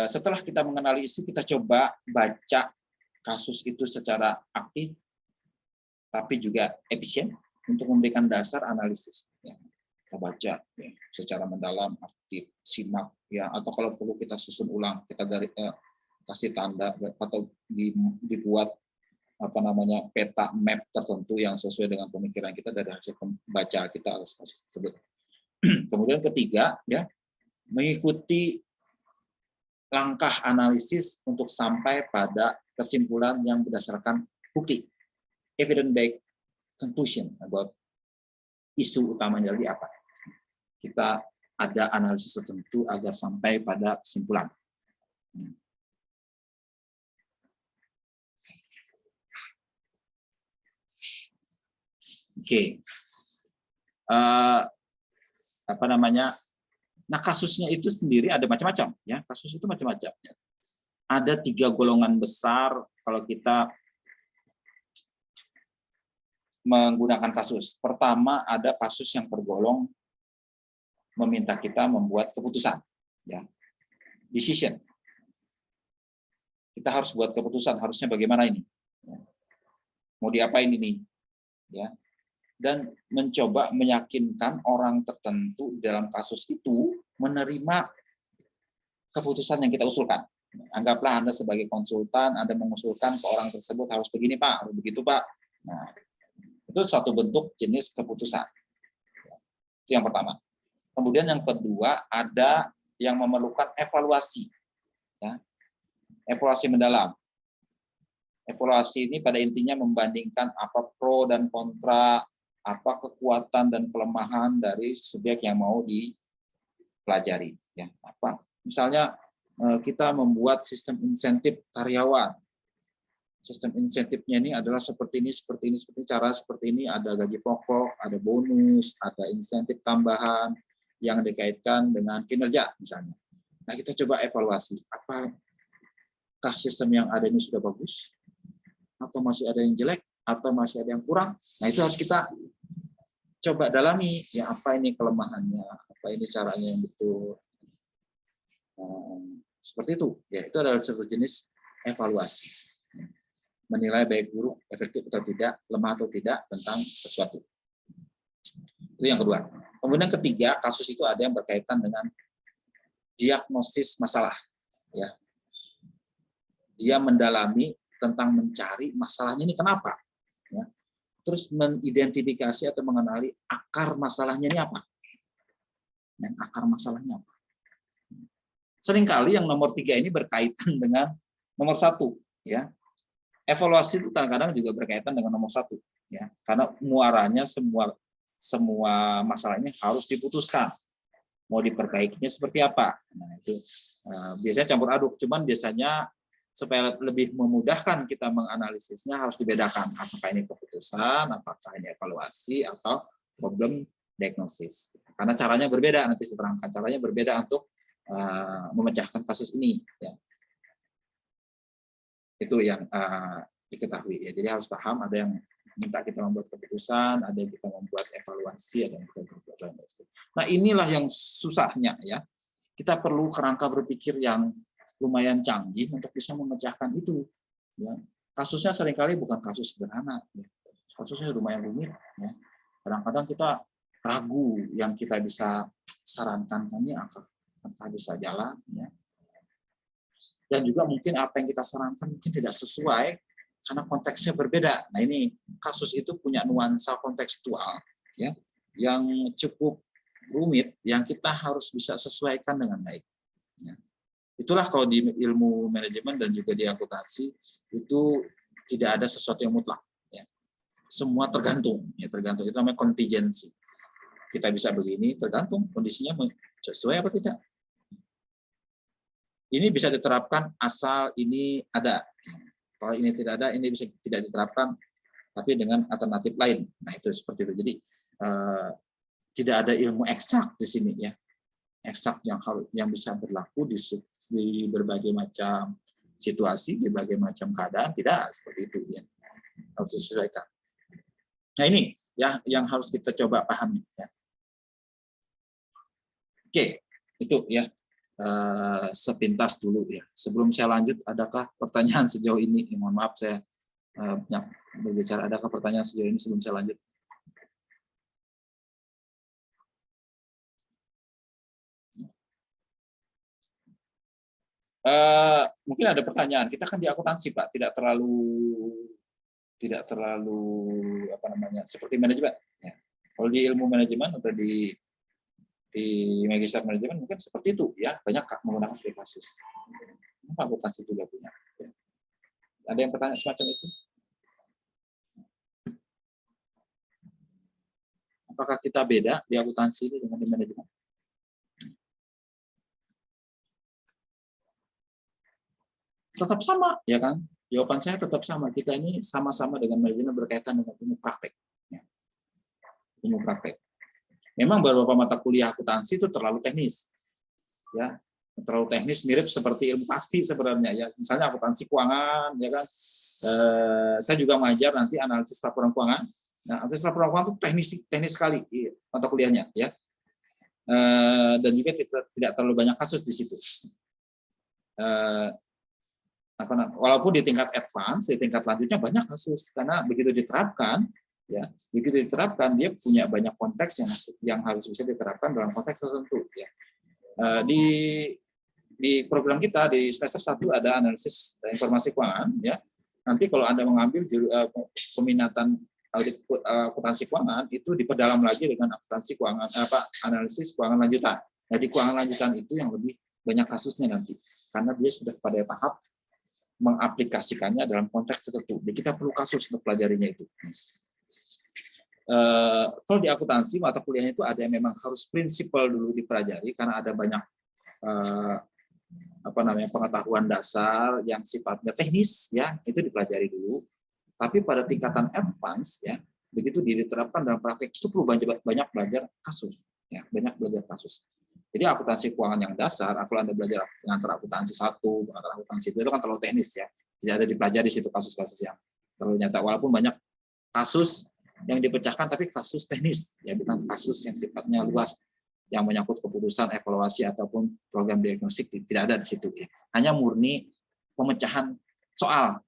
setelah kita mengenali isu, kita coba baca kasus itu secara aktif, tapi juga efisien untuk memberikan dasar analisis. Ya. Kita baca ya, secara mendalam, aktif, simak, ya. Atau kalau perlu kita susun ulang, kita kasih tanda atau dibuat apa namanya peta map tertentu yang sesuai dengan pemikiran kita dari hasil pembaca kita atas kasus tersebut. Kemudian ketiga ya, mengikuti langkah analisis untuk sampai pada kesimpulan yang berdasarkan bukti, evidence-based conclusion about isu utamanya dari apa. Kita ada analisis tertentu agar sampai pada kesimpulan. Oke, apa namanya? Nah, kasusnya itu sendiri ada macam-macam, ya. Kasus itu macam-macam. Ya. Ada 3 golongan besar kalau kita menggunakan kasus. Pertama, ada kasus yang tergolong meminta kita membuat keputusan, ya. Decision. Kita harus buat keputusan. Harusnya bagaimana ini? Ya. Mau diapain ini? Ya. dan mencoba meyakinkan orang tertentu dalam kasus itu menerima keputusan yang kita usulkan. Anggaplah Anda sebagai konsultan, Anda mengusulkan ke orang tersebut harus begini Pak, harus begitu Pak. Nah, itu satu bentuk jenis keputusan. Itu yang pertama. Kemudian yang kedua, ada yang memerlukan evaluasi. Ya. Evaluasi mendalam. Evaluasi ini pada intinya membandingkan apa pro dan kontra, apa kekuatan dan kelemahan dari subjek yang mau dipelajari. Ya, apa? Misalnya kita membuat sistem insentif karyawan. Sistem insentifnya ini adalah seperti ini, cara seperti ini, ada gaji pokok, ada bonus, ada insentif tambahan yang dikaitkan dengan kinerja misalnya. Nah, kita coba evaluasi, apakah sistem yang ada ini sudah bagus, atau masih ada yang jelek, atau masih ada yang kurang. Nah, itu harus kita coba dalami, ya apa ini kelemahannya, apa ini caranya yang betul. Seperti itu, ya itu adalah satu jenis evaluasi. Menilai baik buruk, efektif atau tidak, lemah atau tidak tentang sesuatu. Itu yang kedua. Kemudian ketiga, kasus itu ada yang berkaitan dengan diagnosis masalah. Ya. Dia mendalami tentang mencari masalahnya ini kenapa. Ya. Terus mengidentifikasi atau mengenali akar masalahnya ini apa. Dan akar masalahnya apa. Seringkali yang nomor 3 ini berkaitan dengan nomor 1. Ya. Evaluasi itu kadang-kadang juga berkaitan dengan nomor 1. Ya. Karena muaranya semua masalah ini harus diputuskan. Mau diperbaikinya seperti apa. Nah, itu biasanya campur aduk. Cuman biasanya supaya lebih memudahkan kita menganalisisnya harus dibedakan. Apakah ini keputusan, apakah ini evaluasi, atau problem diagnosis. Karena caranya berbeda, nanti saya terangkan. Caranya berbeda untuk memecahkan kasus ini. Ya. Itu yang diketahui. Ya. Jadi harus paham, ada yang minta kita membuat keputusan, ada yang kita membuat evaluasi, ada yang kita membuat diagnosis. Nah, inilah yang susahnya. Ya. Kita perlu kerangka berpikir yang lumayan canggih untuk bisa memecahkan itu. Ya. Kasusnya seringkali bukan kasus sederhana. Ya. Kasusnya lumayan rumit. Ya. Kadang-kadang kita ragu yang kita bisa sarankan ini apakah bisa jalan, ya. Dan juga mungkin apa yang kita sarankan mungkin tidak sesuai karena konteksnya berbeda. Nah, ini kasus itu punya nuansa kontekstual, ya, yang cukup rumit, yang kita harus bisa sesuaikan dengan baik. Ya. Itulah kalau di ilmu manajemen dan juga di akuntansi itu tidak ada sesuatu yang mutlak. Ya. Semua tergantung, ya tergantung, itu namanya kontingensi. Kita bisa begini, tergantung kondisinya sesuai apa tidak. Ini bisa diterapkan asal ini ada. Kalau ini tidak ada, ini bisa tidak diterapkan, tapi dengan alternatif lain. Nah, itu seperti itu. Jadi tidak ada ilmu eksak di sini, ya. Eksak yang bisa berlaku di berbagai macam situasi, di berbagai macam keadaan, tidak seperti itu, ya. Harus disesuaikan. Nah, ini ya yang harus kita coba pahami, ya. Oke, itu ya. Sepintas dulu ya. Sebelum saya lanjut, adakah pertanyaan sejauh ini? Mohon maaf saya berbicara. Adakah pertanyaan sejauh ini sebelum saya lanjut? Mungkin ada pertanyaan. Kita kan di akuntansi, Pak, tidak terlalu apa namanya seperti manajemen. Ya. Kalau di ilmu manajemen atau di magister manajemen mungkin seperti itu, ya, banyak menggunakan studi kasus. Akuntansi juga punya. Ya. Ada yang bertanya semacam itu? Apakah kita beda di akuntansi ini dengan di manajemen? Tetap sama, ya kan? Jawaban saya tetap sama. Kita ini sama-sama dengan manajemen berkaitan dengan ilmu praktek. Ya. Ilmu praktek. Memang beberapa mata kuliah akuntansi itu terlalu teknis, ya, terlalu teknis, mirip seperti ilmu pasti sebenarnya, ya. Misalnya akuntansi keuangan, ya kan. Saya juga mengajar nanti analisis laporan keuangan. Nah, analisis laporan keuangan itu teknis sekali mata kuliahnya, ya. Dan juga tidak terlalu banyak kasus di situ. Walaupun di tingkat advance, di tingkat lanjutnya banyak kasus, karena begitu diterapkan Ya, begitu diterapkan dia punya banyak konteks yang harus bisa diterapkan dalam konteks tertentu. Ya. Di program kita di semester 1 ada analisis informasi keuangan. Ya. Nanti kalau Anda mengambil peminatan audit akuntansi keuangan itu diperdalam lagi dengan akuntansi keuangan analisis keuangan lanjutan. Jadi keuangan lanjutan itu yang lebih banyak kasusnya nanti karena dia sudah pada tahap mengaplikasikannya dalam konteks tertentu. Jadi kita perlu kasus untuk pelajarinya itu. Kalau di akuntansi mata kuliahnya itu ada yang memang harus prinsipal dulu dipelajari karena ada banyak pengetahuan dasar yang sifatnya teknis ya itu dipelajari dulu. Tapi pada tingkatan advance ya begitu diterapkan dalam praktek itu perlu banyak belajar kasus ya banyak belajar kasus. Jadi akuntansi keuangan yang dasar, kalau Anda belajar pengantar akuntansi 1, pengantar akuntansi 2 itu kan terlalu teknis ya. Tidak ada dipelajari situ kasus-kasus yang terlalu nyata. Walaupun banyak kasus yang dipecahkan, tapi kasus teknis, ya bukan kasus yang sifatnya luas, yang menyangkut keputusan, evaluasi, ataupun program diagnostik, tidak ada di situ. Ya. Hanya murni pemecahan soal,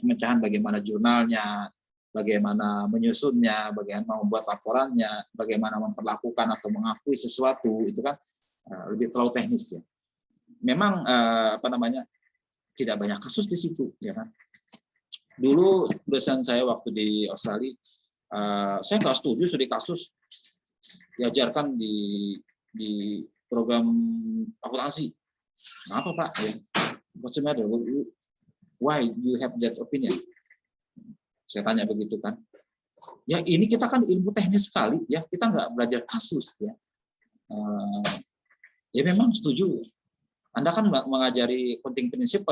pemecahan bagaimana jurnalnya, bagaimana menyusunnya, bagaimana membuat laporannya, bagaimana memperlakukan atau mengakui sesuatu, itu kan lebih terlalu teknis ya. Memang tidak banyak kasus di situ, ya kan. Dulu dosen saya waktu di Australia, saya nggak setuju studi kasus diajarkan di program akuntansi. Kenapa Pak? Ya. What's the matter? Why you have that opinion? Saya tanya begitu kan. Ya ini kita kan ilmu teknis sekali ya, kita nggak belajar kasus ya. Ya memang setuju. Anda kan mengajari penting prinsip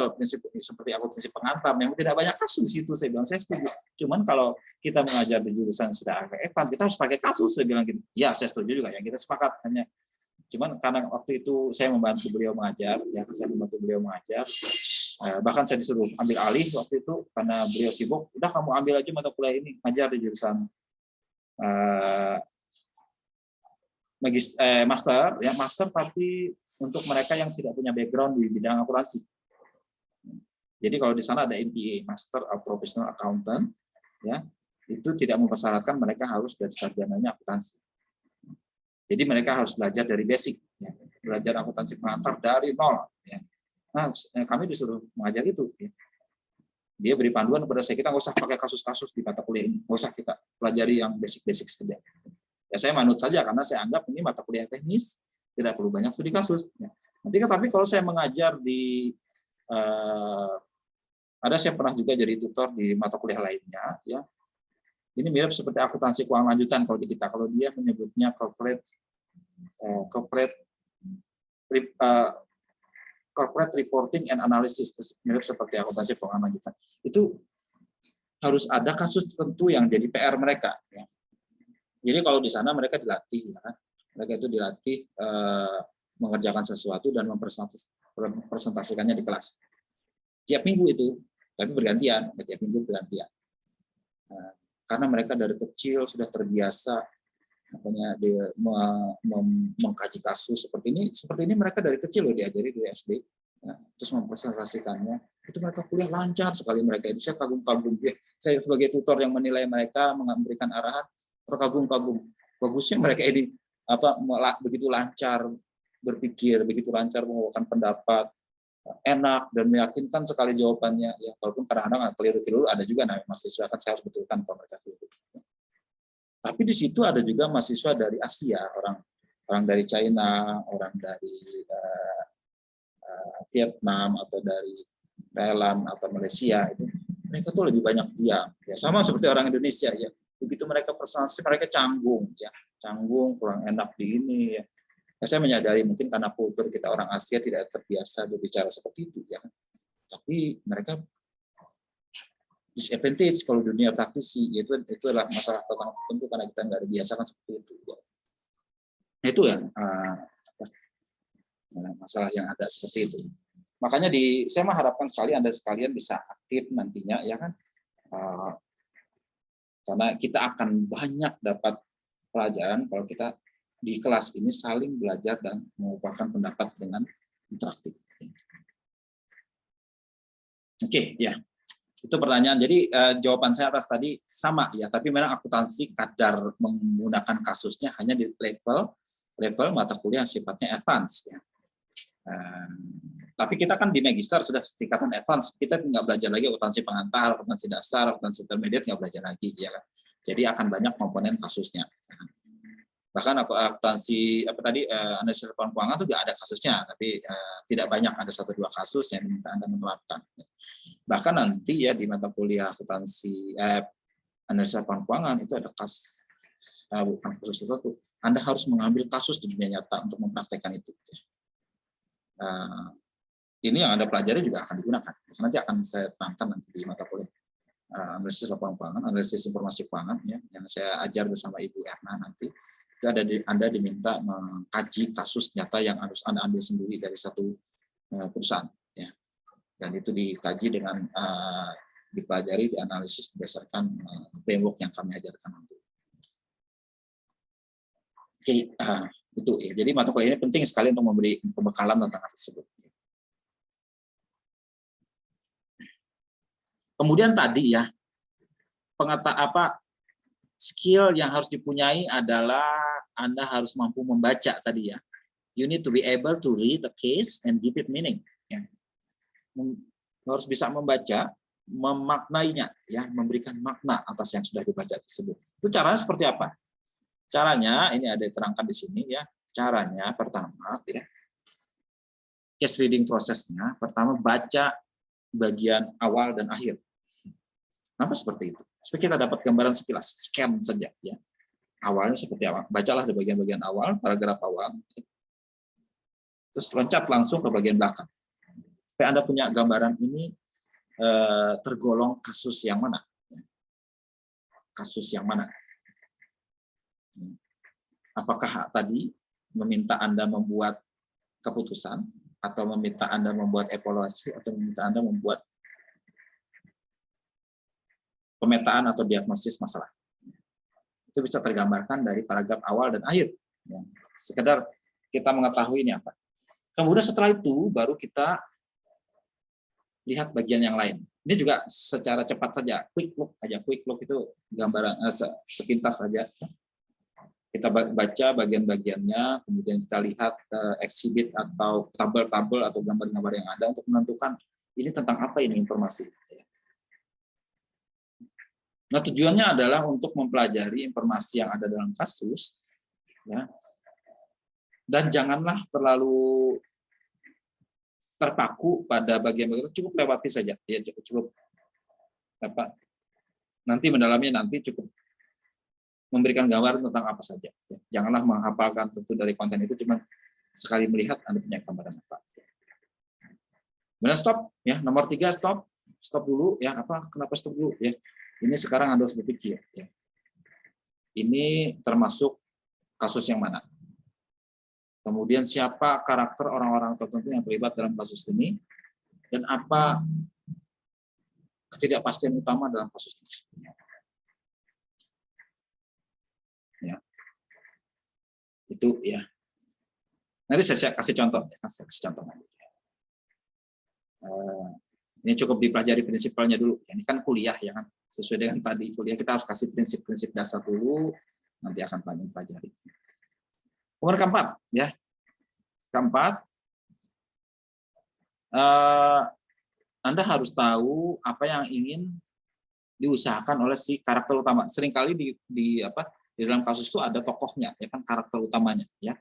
seperti akuntansi pengantar, memang tidak banyak kasus di situ. Saya bilang saya setuju. Cuman kalau kita mengajar di jurusan sudah advance, kita harus pakai kasus. Saya bilang gitu. Ya saya setuju juga. Ya kita sepakat hanya. Cuman karena waktu itu saya membantu beliau mengajar, ya saya membantu beliau mengajar. Bahkan saya disuruh ambil alih waktu itu karena beliau sibuk. Udah kamu ambil aja mata kuliah ini, ngajar di jurusan master, ya master tapi untuk mereka yang tidak punya background di bidang akuntansi. Jadi kalau di sana ada MPA, Master of Professional Accountant, ya itu tidak mempersyaratkan mereka harus dari sarjananya akuntansi. Jadi mereka harus belajar dari basic, ya. Belajar akuntansi pengantar dari nol. Ya. Nah, kami disuruh mengajar itu. Ya. Dia beri panduan kepada saya, kita nggak usah pakai kasus-kasus di mata kuliah ini, nggak usah kita pelajari yang basic-basic saja. Ya saya manut saja karena saya anggap ini mata kuliah teknis, tidak perlu banyak studi kasus. Ya. Nanti tapi kalau saya mengajar di saya pernah juga jadi tutor di mata kuliah lainnya, ya ini mirip seperti akuntansi keuangan lanjutan kalau di kita. Kalau dia menyebutnya corporate reporting and analysis, mirip seperti akuntansi keuangan lanjutan. Itu harus ada kasus tertentu yang jadi PR mereka. Ya. Jadi kalau di sana mereka dilatih, ya, mereka itu dilatih mengerjakan sesuatu dan mempresentasikannya di kelas. Tiap minggu itu, tapi bergantian, tiap minggu bergantian. Karena mereka dari kecil sudah terbiasa mengkaji kasus seperti ini mereka dari kecil loh diajari dari SD, ya, terus mempresentasikannya. Itu mereka kuliah lancar sekali mereka itu. Saya kagum-kagum ya. Saya sebagai tutor yang menilai mereka, memberikan arahan, terkagum-kagum. Bagusnya mereka ini begitu lancar berpikir, begitu lancar mengeluarkan pendapat, enak dan meyakinkan sekali jawabannya. Ya, walaupun kadang-kadang keliru-keliru ada juga mahasiswa kan saya harus betulkan kalau mereka keliru. Tapi di situ ada juga mahasiswa dari Asia, orang dari China, orang dari Vietnam atau dari Thailand atau Malaysia itu mereka tuh lebih banyak diam. Ya, sama seperti orang Indonesia ya. Begitu mereka presentasi mereka canggung ya, canggung kurang enak di ini ya. Saya menyadari mungkin karena kultur kita orang Asia tidak terbiasa berbicara seperti itu ya. Tapi mereka disadvantage kalau dunia praktisi, itu adalah masalah tertentu karena kita nggak dibiasakan seperti itu. Itu ya masalah yang ada seperti itu. Makanya saya mengharapkan sekali Anda sekalian bisa aktif nantinya ya kan, karena kita akan banyak dapat pelajaran kalau kita di kelas ini saling belajar dan mengubahkan pendapat dengan interaktif. Oke, ya. Itu pertanyaan. Jadi jawaban saya atas tadi sama ya, tapi memang akuntansi kadar menggunakan kasusnya hanya di level mata kuliah yang sifatnya advance ya. Tapi kita kan di magister sudah tingkatan advance, kita nggak belajar lagi akuntansi pengantar, akuntansi dasar, akuntansi intermediate nggak belajar lagi ya kan. Jadi akan banyak komponen kasusnya. Bahkan akuntansi analisis laporan keuangan itu juga ada kasusnya, tapi tidak banyak, ada 1-2 kasus yang diminta Anda menerapkan. Bahkan nanti ya di mata kuliah akuntansi analisis laporan keuangan itu ada bukan kasus tertentu, Anda harus mengambil kasus di dunia nyata untuk mempraktekkan itu. Ini yang Anda pelajari juga akan digunakan. Nanti akan saya terangkan nanti di mata kuliah analisis laporan keuangan, analisis informasi keuangan ya, yang saya ajar bersama Ibu Erna nanti. Itu Anda diminta mengkaji kasus nyata yang harus Anda ambil sendiri dari satu perusahaan ya. Dan itu dikaji dengan dipelajari, dianalisis berdasarkan framework yang kami ajarkan nanti. Oke, itu ya. Jadi mata kuliah ini penting sekali untuk memberi pembekalan tentang hal tersebut. Kemudian tadi ya, skill yang harus dipunyai adalah Anda harus mampu membaca tadi ya. You need to be able to read the case and give it meaning. Ya. Harus bisa membaca, memaknainya, ya, memberikan makna atas yang sudah dibaca tersebut. Itu caranya seperti apa? Caranya ini ada diterangkan di sini ya. Caranya pertama, ya, case reading prosesnya pertama baca bagian awal dan akhir. Kenapa seperti itu? Supaya kita dapat gambaran sekilas, scan saja ya. Awalnya seperti apa? Bacalah di bagian-bagian awal, paragraf awal. Terus loncat langsung ke bagian belakang. Supaya Anda punya gambaran ini tergolong kasus yang mana? Kasus yang mana? Apakah tadi meminta Anda membuat keputusan, atau meminta Anda membuat evaluasi, atau meminta Anda membuat pemetaan atau diagnosis masalah. Itu bisa tergambarkan dari paragraf awal dan akhir. Ya. Sekedar kita mengetahui ini apa. Kemudian setelah itu baru kita lihat bagian yang lain. Ini juga secara cepat saja, quick look aja. Quick look itu gambaran sepintas saja. Kita baca bagian-bagiannya, kemudian kita lihat exhibit atau tabel-tabel atau gambar-gambar yang ada untuk menentukan ini tentang apa ini informasi. Nah, tujuannya adalah untuk mempelajari informasi yang ada dalam kasus, ya, dan janganlah terlalu terpaku pada bagian-bagian, cukup lewati saja, ya, cukup apa, nanti mendalaminya nanti cukup memberikan gambaran tentang apa saja. Ya. Janganlah menghafalkan tentu dari konten itu, cuma sekali melihat Anda punya gambaran apa. Kemudian stop, ya, nomor 3 stop dulu, ya, kenapa stop dulu, ya. Ini sekarang Anda harus berpikir, ya. Ini termasuk kasus yang mana? Kemudian siapa karakter orang-orang tertentu yang terlibat dalam kasus ini, dan apa ketidakpastian utama dalam kasus ini. Ya. Itu ya. Nanti saya kasih contoh, ya. Saya kasih contoh. Ini cukup dipelajari prinsipalnya dulu. Ini kan kuliah ya kan. Sesuai dengan tadi kuliah kita harus kasih prinsip-prinsip dasar dulu, nanti akan pelajari. Nomor keempat, ya. Keempat, Anda harus tahu apa yang ingin diusahakan oleh si karakter utama. Seringkali di dalam kasus itu ada tokohnya, ya kan, karakter utamanya, ya.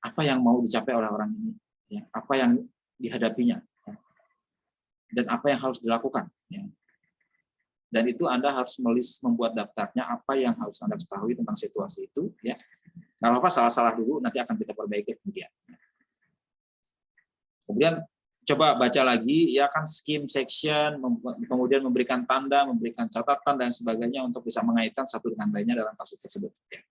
Apa yang mau dicapai oleh orang ini, ya. Apa yang dihadapinya, ya. Dan apa yang harus dilakukan, ya. Dan itu Anda harus membuat daftarnya apa yang harus Anda ketahui tentang situasi itu, ya. Nggak apa-apa salah-salah dulu, nanti akan kita perbaiki kemudian. Kemudian coba baca lagi, ya kan, skim section, kemudian memberikan tanda, memberikan catatan dan sebagainya untuk bisa mengaitkan satu dengan lainnya dalam kasus tersebut. Ya.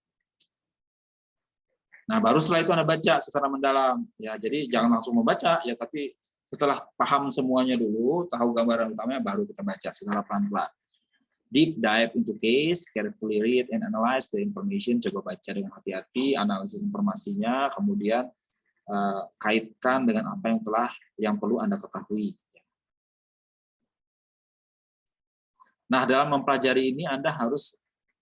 Nah, baru setelah itu Anda baca secara mendalam, ya. Jadi jangan langsung membaca, ya, tapi setelah paham semuanya dulu, tahu gambaran utamanya, baru kita baca secara pelan-pelan. Deep dive into case, carefully read and analyze the information. Coba baca dengan hati-hati, analisis informasinya, kemudian kaitkan dengan apa yang perlu Anda ketahui. Nah, dalam mempelajari ini Anda harus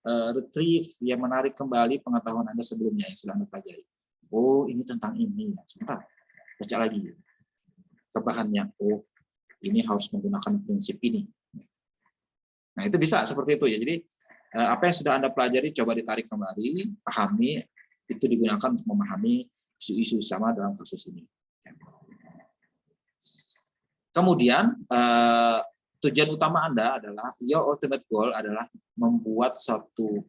retrieve, ya, menarik kembali pengetahuan Anda sebelumnya yang sudah Anda pelajari. Oh, ini tentang ini. Sebentar, baca lagi ke bahannya. Oh, ini harus menggunakan prinsip ini. Nah, itu bisa seperti itu ya. Jadi apa yang sudah Anda pelajari coba ditarik kembali, pahami, itu digunakan untuk memahami isu-isu sama dalam kasus ini. Kemudian tujuan utama Anda adalah, your ultimate goal adalah membuat satu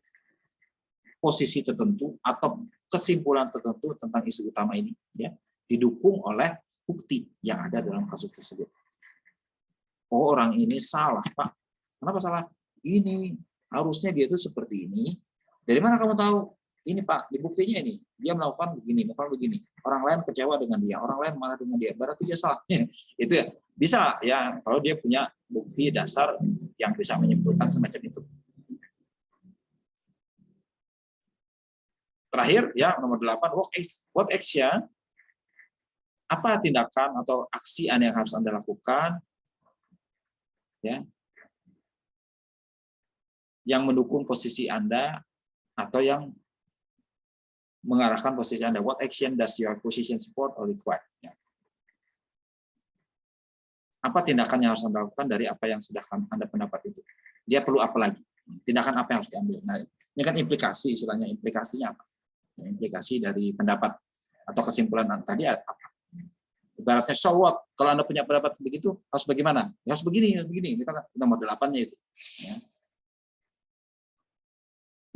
posisi tertentu atau kesimpulan tertentu tentang isu utama ini, ya, didukung oleh bukti yang ada dalam kasus tersebut. Oh, orang ini salah, Pak. Kenapa salah? Ini harusnya dia itu seperti ini. Dari mana kamu tahu? Ini, Pak, di buktinya ini. Dia melakukan begini. Orang lain kecewa dengan dia, orang lain marah dengan dia. Berarti dia salah. Itu ya. Bisa ya kalau dia punya bukti dasar yang bisa menyimpulkan semacam itu. Terakhir ya, nomor 8, what action? Apa tindakan atau aksi yang harus Anda lakukan, ya, yang mendukung posisi Anda atau yang mengarahkan posisi Anda. What action does your position support or require? Ya. Apa tindakan yang harus Anda lakukan dari apa yang sudah Anda pendapat itu? Dia perlu apa lagi? Tindakan apa yang harus diambil? Nah, ini kan implikasi, istilahnya implikasinya apa? Implikasi dari pendapat atau kesimpulan tadi apa? Ibaratnya so what? Kalau Anda punya pendapat begitu, harus bagaimana? Ya, harus begini, harus begini. Ini kan nomor 8-nya itu. Ya.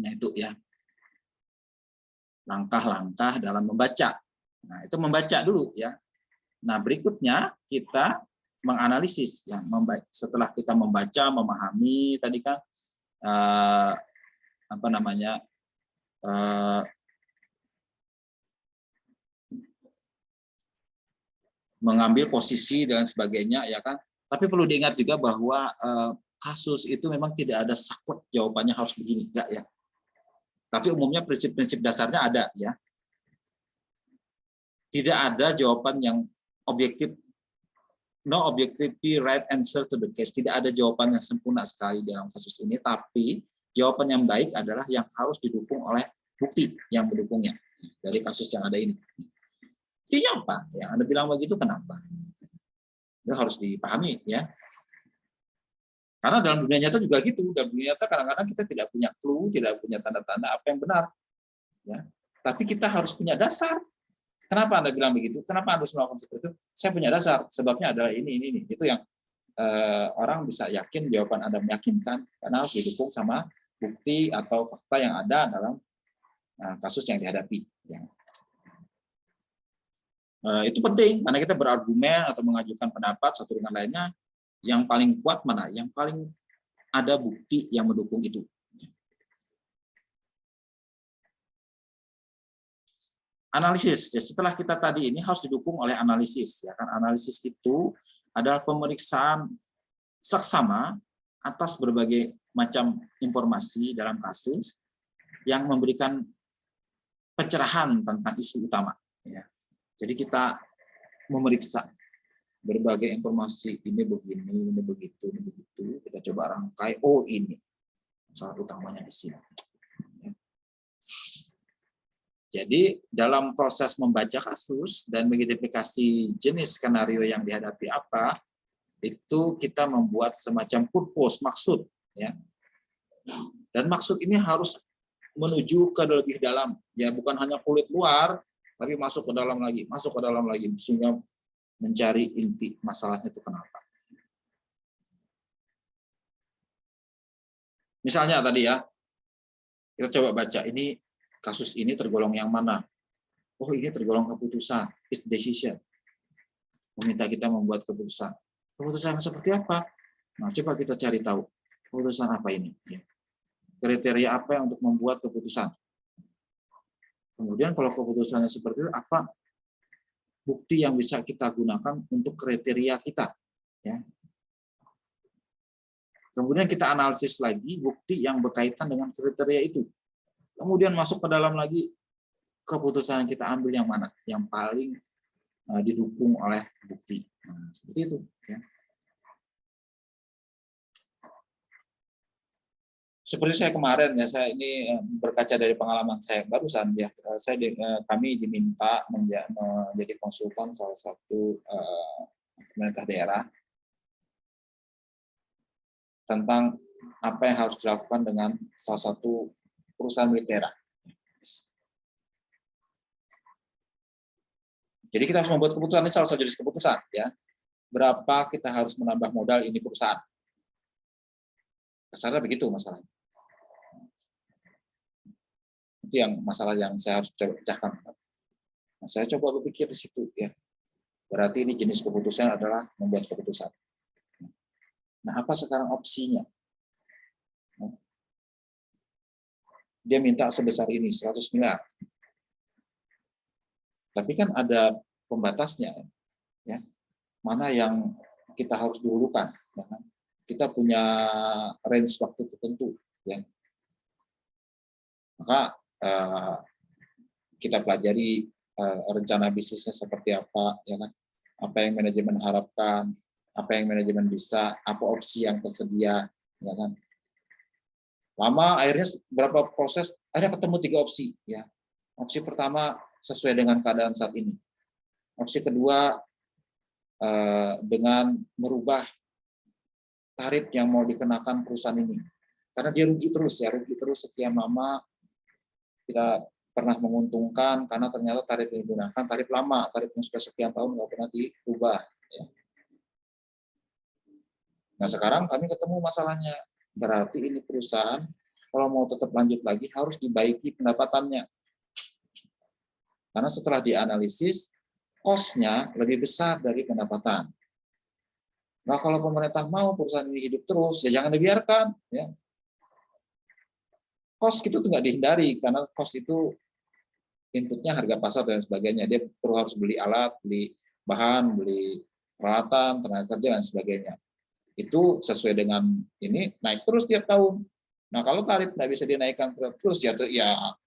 Nah, itu ya. Langkah-langkah dalam membaca. Nah, itu membaca dulu ya. Nah, berikutnya kita menganalisis ya. Setelah kita membaca, memahami tadi kan apa namanya? Mengambil posisi dan sebagainya ya kan. Tapi perlu diingat juga bahwa kasus itu memang tidak ada saklek jawabannya harus begini, enggak ya. Tapi umumnya prinsip-prinsip dasarnya ada ya. Tidak ada jawaban yang objektif, no objectively right answer to the case. Tidak ada jawaban yang sempurna sekali dalam kasus ini, tapi jawaban yang baik adalah yang harus didukung oleh bukti yang mendukungnya dari kasus yang ada ini. Artinya apa? Yang Anda bilang begitu kenapa? Itu harus dipahami ya. Karena dalam dunia nyata juga gitu. Dalam dunia nyata kadang-kadang kita tidak punya clue, tidak punya tanda-tanda apa yang benar. Ya. Tapi kita harus punya dasar. Kenapa Anda bilang begitu? Kenapa Anda harus melakukan seperti itu? Saya punya dasar. Sebabnya adalah ini. Itu yang orang bisa yakin jawaban Anda meyakinkan. Karena harus didukung sama bukti atau fakta yang ada dalam kasus yang dihadapi. Ya. Itu penting karena kita berargumen atau mengajukan pendapat satu dengan lainnya, yang paling kuat mana? Yang paling ada bukti yang mendukung itu. Analisis. Setelah kita tadi ini harus didukung oleh analisis. Ya kan? Analisis itu adalah pemeriksaan seksama atas berbagai macam informasi dalam kasus yang memberikan pencerahan tentang isu utama. Ya. Jadi kita memeriksa berbagai informasi, ini begini, ini begitu, kita coba rangkai, oh ini masalah utamanya di sini. Jadi dalam proses membaca kasus dan mengidentifikasi jenis skenario yang dihadapi apa, itu kita membuat semacam purpose, maksud. Ya. Dan maksud ini harus menuju ke lebih dalam, ya bukan hanya kulit luar, tapi masuk ke dalam lagi, sehingga mencari inti masalahnya itu kenapa. Misalnya tadi ya, kita coba baca, ini kasus ini tergolong yang mana? Oh, ini tergolong keputusan, it's decision. Meminta kita membuat keputusan. Keputusan seperti apa? Nah, coba kita cari tahu, keputusan apa ini? Kriteria apa yang untuk membuat keputusan? Kemudian kalau keputusannya seperti itu, apa bukti yang bisa kita gunakan untuk kriteria kita? Ya. Kemudian kita analisis lagi bukti yang berkaitan dengan kriteria itu. Kemudian masuk ke dalam lagi, keputusan yang kita ambil yang mana? Yang paling didukung oleh bukti. Nah, seperti itu. Ya. Seperti saya kemarin ya, saya ini berkaca dari pengalaman saya barusan ya, kami diminta menjadi konsultan salah satu pemerintah daerah tentang apa yang harus dilakukan dengan salah satu perusahaan milik daerah. Jadi kita harus membuat keputusan, ini salah satu jenis keputusan ya. Berapa kita harus menambah modal ini perusahaan. Kasarnya begitu masalahnya. Itu yang masalah yang saya harus coba pecahkan. Nah, saya coba berpikir di situ ya. Berarti ini jenis keputusan adalah membuat keputusan. Nah, apa sekarang opsinya? Dia minta sebesar ini, 100 miliar. Tapi kan ada pembatasnya, ya. Mana yang kita harus dihulukan, ya kan? Kita punya range waktu tertentu, ya. Maka kita pelajari rencana bisnisnya seperti apa, ya kan? Apa yang manajemen harapkan, apa yang manajemen bisa, apa opsi yang tersedia, ya kan? Lama, akhirnya berapa proses, akhirnya ketemu 3 opsi, ya. Opsi pertama sesuai dengan keadaan saat ini. Opsi kedua dengan merubah tarif yang mau dikenakan perusahaan ini, karena dia rugi terus sekian lama, tidak pernah menguntungkan karena ternyata tarif yang digunakan tarif lama, tarif yang sudah sekian tahun nggak pernah diubah. Ya. Nah sekarang kami ketemu masalahnya, berarti ini perusahaan kalau mau tetap lanjut lagi harus dibaiki pendapatannya. Karena setelah dianalisis, cost-nya lebih besar dari pendapatan. Nah, kalau pemerintah mau perusahaan ini hidup terus, ya jangan dibiarkan. Ya. Cost itu nggak dihindari, karena cost itu inputnya harga pasar dan sebagainya. Dia perlu harus beli alat, beli bahan, beli peralatan, tenaga kerja, dan sebagainya. Itu sesuai dengan ini, naik terus tiap tahun. Nah, kalau tarif nggak bisa dinaikkan terus, ya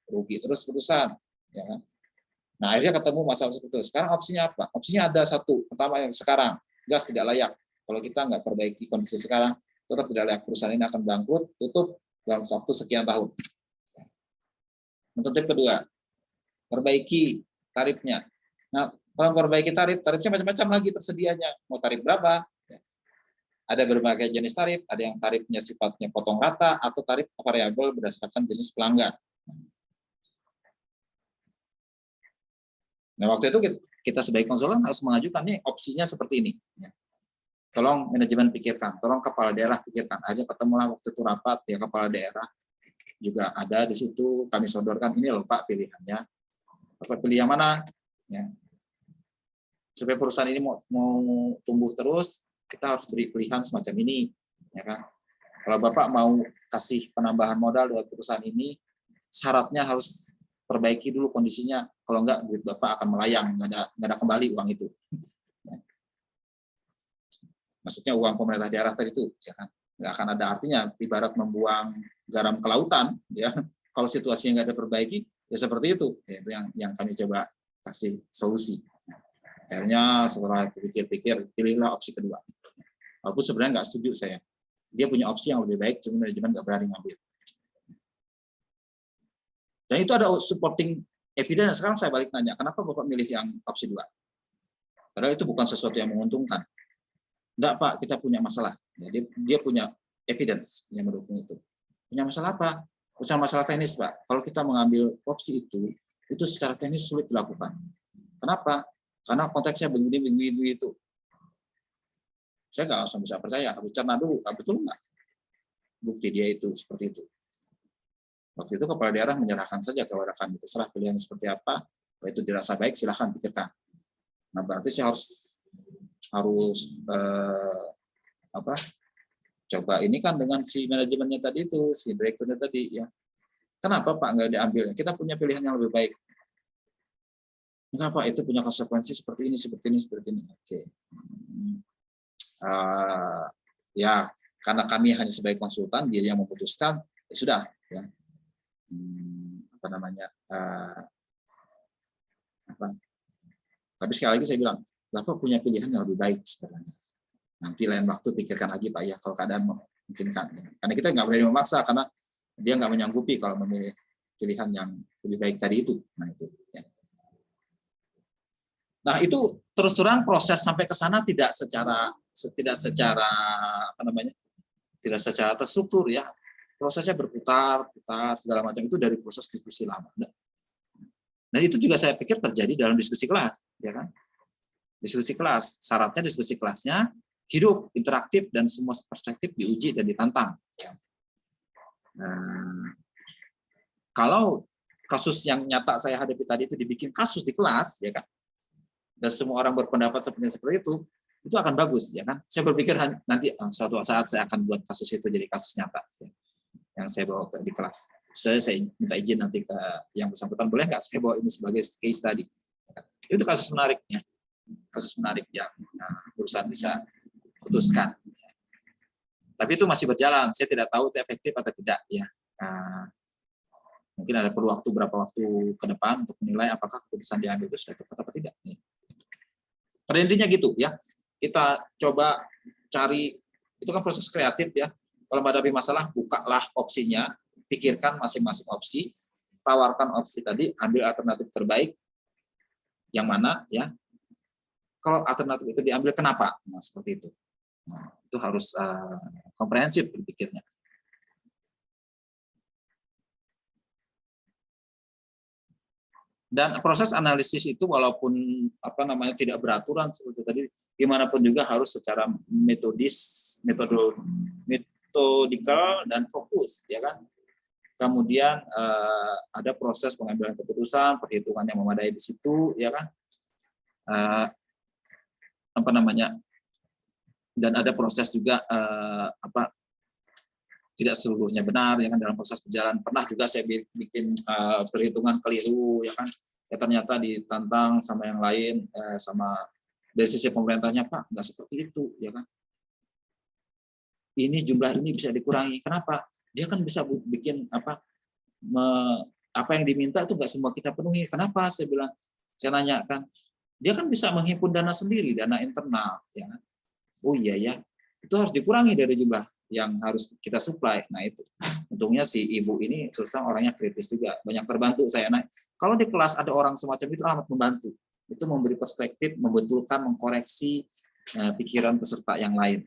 rugi terus perusahaan. Ya kan? Nah, akhirnya ketemu masalah seperti itu. Sekarang opsinya apa? Opsinya ada satu. Pertama yang sekarang, gas tidak layak. Kalau kita nggak perbaiki kondisi sekarang, tetap tidak layak. Perusahaan ini akan bangkrut, tutup dalam waktu sekian tahun. Untuk kedua, perbaiki tarifnya. Nah, kalau perbaiki tarifnya macam-macam lagi tersedianya. Mau tarif berapa? Ada berbagai jenis tarif. Ada yang tarifnya sifatnya potong rata, atau tarif variabel berdasarkan jenis pelanggan. Nah, waktu itu kita sebagai konsultan harus mengajukan nih opsinya seperti ini. Tolong manajemen pikirkan, tolong kepala daerah pikirkan. Aja ketemulah waktu itu rapat, ya kepala daerah juga ada di situ. Kami sodorkan ini loh Pak pilihannya. Bapak pilih yang mana? Ya. Supaya perusahaan ini mau tumbuh terus, kita harus beri pilihan semacam ini. Ya kan? Kalau Bapak mau kasih penambahan modal dari perusahaan ini, syaratnya harus perbaiki dulu kondisinya, kalau enggak duit Bapak akan melayang, nggak ada kembali uang itu. Maksudnya uang pemerintah daerah tadi itu, ya kan, nggak akan ada artinya. Ibarat membuang garam ke lautan, ya. Kalau situasinya nggak ada perbaiki, ya seperti itu. Ya, itu yang kami coba kasih solusi. Akhirnya setelah pikir-pikir, pilihlah opsi kedua. Walaupun sebenarnya nggak setuju saya. Dia punya opsi yang lebih baik, cuma manajemen nggak berani ngambil. Dan itu ada supporting evidence. Sekarang saya balik nanya, kenapa Bapak milih yang opsi 2? Padahal itu bukan sesuatu yang menguntungkan. Enggak Pak, kita punya masalah. Ya, dia punya evidence yang mendukung itu. Punya masalah apa? Punya masalah teknis Pak. Kalau kita mengambil opsi itu secara teknis sulit dilakukan. Kenapa? Karena konteksnya begini itu. Saya nggak langsung bisa percaya, harus cerna dulu. Betul nggak? Bukti dia itu seperti itu. Waktu itu kepala daerah menyerahkan saja kepada kami, terserah pilihan seperti apa, kalau itu dirasa baik silahkan pikirkan. Nah berarti saya harus coba ini kan dengan si manajemennya tadi itu, si direkturnya tadi ya. Kenapa Pak nggak diambil? Kita punya pilihan yang lebih baik. Kenapa itu punya konsekuensi seperti ini. Oke. Ya karena kami hanya sebagai konsultan, dia yang memutuskan, ya sudah ya. Tapi sekali lagi saya bilang, Bapak punya pilihan yang lebih baik sebenarnya. Nanti lain waktu pikirkan lagi Pak ya, kalau keadaan memungkinkan. Karena kita nggak berani memaksa, karena Dia nggak menyanggupi kalau memilih pilihan yang lebih baik tadi itu. Nah itu. Ya. Nah itu terus terang proses sampai ke sana tidak secara apa namanya, tidak secara terstruktur ya. Prosesnya berputar-putar segala macam itu dari proses diskusi lama. Nah itu juga saya pikir terjadi dalam diskusi kelas, ya kan? Diskusi kelas, syaratnya diskusi kelasnya hidup, interaktif, dan semua perspektif diuji dan ditantang. Nah, kalau kasus yang nyata saya hadapi tadi itu dibikin kasus di kelas, ya kan, dan semua orang berpendapat seperti itu akan bagus, ya kan? Saya berpikir nanti suatu saat saya akan buat kasus itu jadi kasus nyata, ya, yang saya bawa di kelas. Saya minta izin nanti ke yang bersangkutan, boleh nggak saya bawa ini sebagai case study? Itu kasus menariknya. Kasus menarik yang perusahaan bisa putuskan. Tapi itu masih berjalan. Saya tidak tahu itu efektif atau tidak. Ya, mungkin ada perlu berapa waktu ke depan untuk menilai apakah keputusan diambil itu sudah tepat atau tidak. Pada intinya gitu ya. Kita coba cari, itu kan proses kreatif ya. Kalau menghadapi masalah, bukalah opsinya, pikirkan masing-masing opsi, tawarkan opsi tadi, ambil alternatif terbaik yang mana ya. Kalau alternatif itu diambil, kenapa? Nah, seperti itu. Nah, itu harus komprehensif berpikirnya. Dan proses analisis itu walaupun apa namanya tidak beraturan seperti tadi, gimana pun juga harus secara metodikal dan fokus, ya kan. Kemudian ada proses pengambilan keputusan, perhitungan yang memadai di situ, ya kan. Apa namanya, dan ada proses juga tidak seluruhnya benar, ya kan, dalam proses berjalan. Pernah juga saya bikin perhitungan keliru, ya kan, ya ternyata ditantang sama yang lain, sama dari sisi pemerintahnya, Pak nggak seperti itu, ya kan, ini jumlah ini bisa dikurangi. Kenapa? Dia kan bisa bikin apa yang diminta itu nggak semua kita penuhi. Kenapa? Saya bilang, saya nanya kan, dia kan bisa menghimpun dana sendiri, dana internal, ya kan? Oh iya ya, itu harus dikurangi dari jumlah yang harus kita supply. Nah itu, untungnya si ibu ini terus terang orangnya kritis juga, banyak terbantu saya. Nah kalau di kelas ada orang semacam itu amat membantu, itu memberi perspektif, membetulkan, mengkoreksi pikiran peserta yang lain.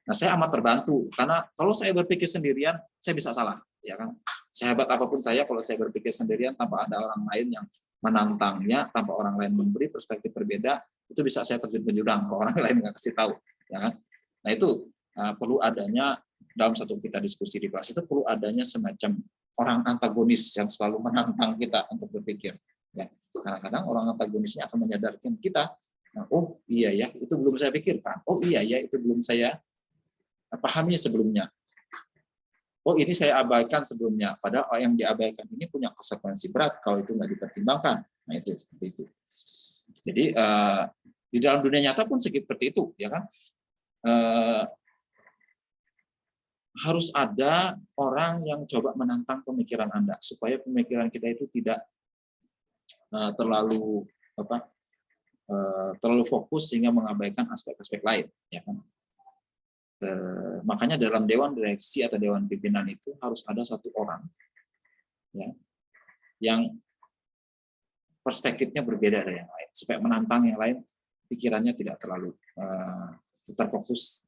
Nah saya amat terbantu, karena kalau saya berpikir sendirian, saya bisa salah, ya kan. Sehebat apapun saya, kalau saya berpikir sendirian tanpa ada orang lain yang menantangnya, tanpa orang lain memberi perspektif berbeda, itu bisa saya terjun ke jurang kalau orang lain nggak kasih tahu, ya kan. Nah itu perlu adanya dalam satu kita diskusi di kelas itu perlu adanya semacam orang antagonis yang selalu menantang kita untuk berpikir. Ya, kadang-kadang orang antagonisnya akan menyadarkan kita, oh iya ya itu belum saya pikirkan, oh iya ya itu belum saya pahami sebelumnya. Oh ini saya abaikan sebelumnya, padahal yang diabaikan ini punya konsekuensi berat kalau itu nggak dipertimbangkan. Nah itu seperti itu. Jadi di dalam dunia nyata pun seperti itu, ya kan. Harus ada orang yang coba menantang pemikiran Anda supaya pemikiran kita itu tidak terlalu fokus sehingga mengabaikan aspek-aspek lain, ya kan. Makanya dalam dewan direksi atau dewan pimpinan itu harus ada satu orang ya yang perspektifnya berbeda dari yang lain supaya menantang yang lain, pikirannya tidak terlalu terfokus,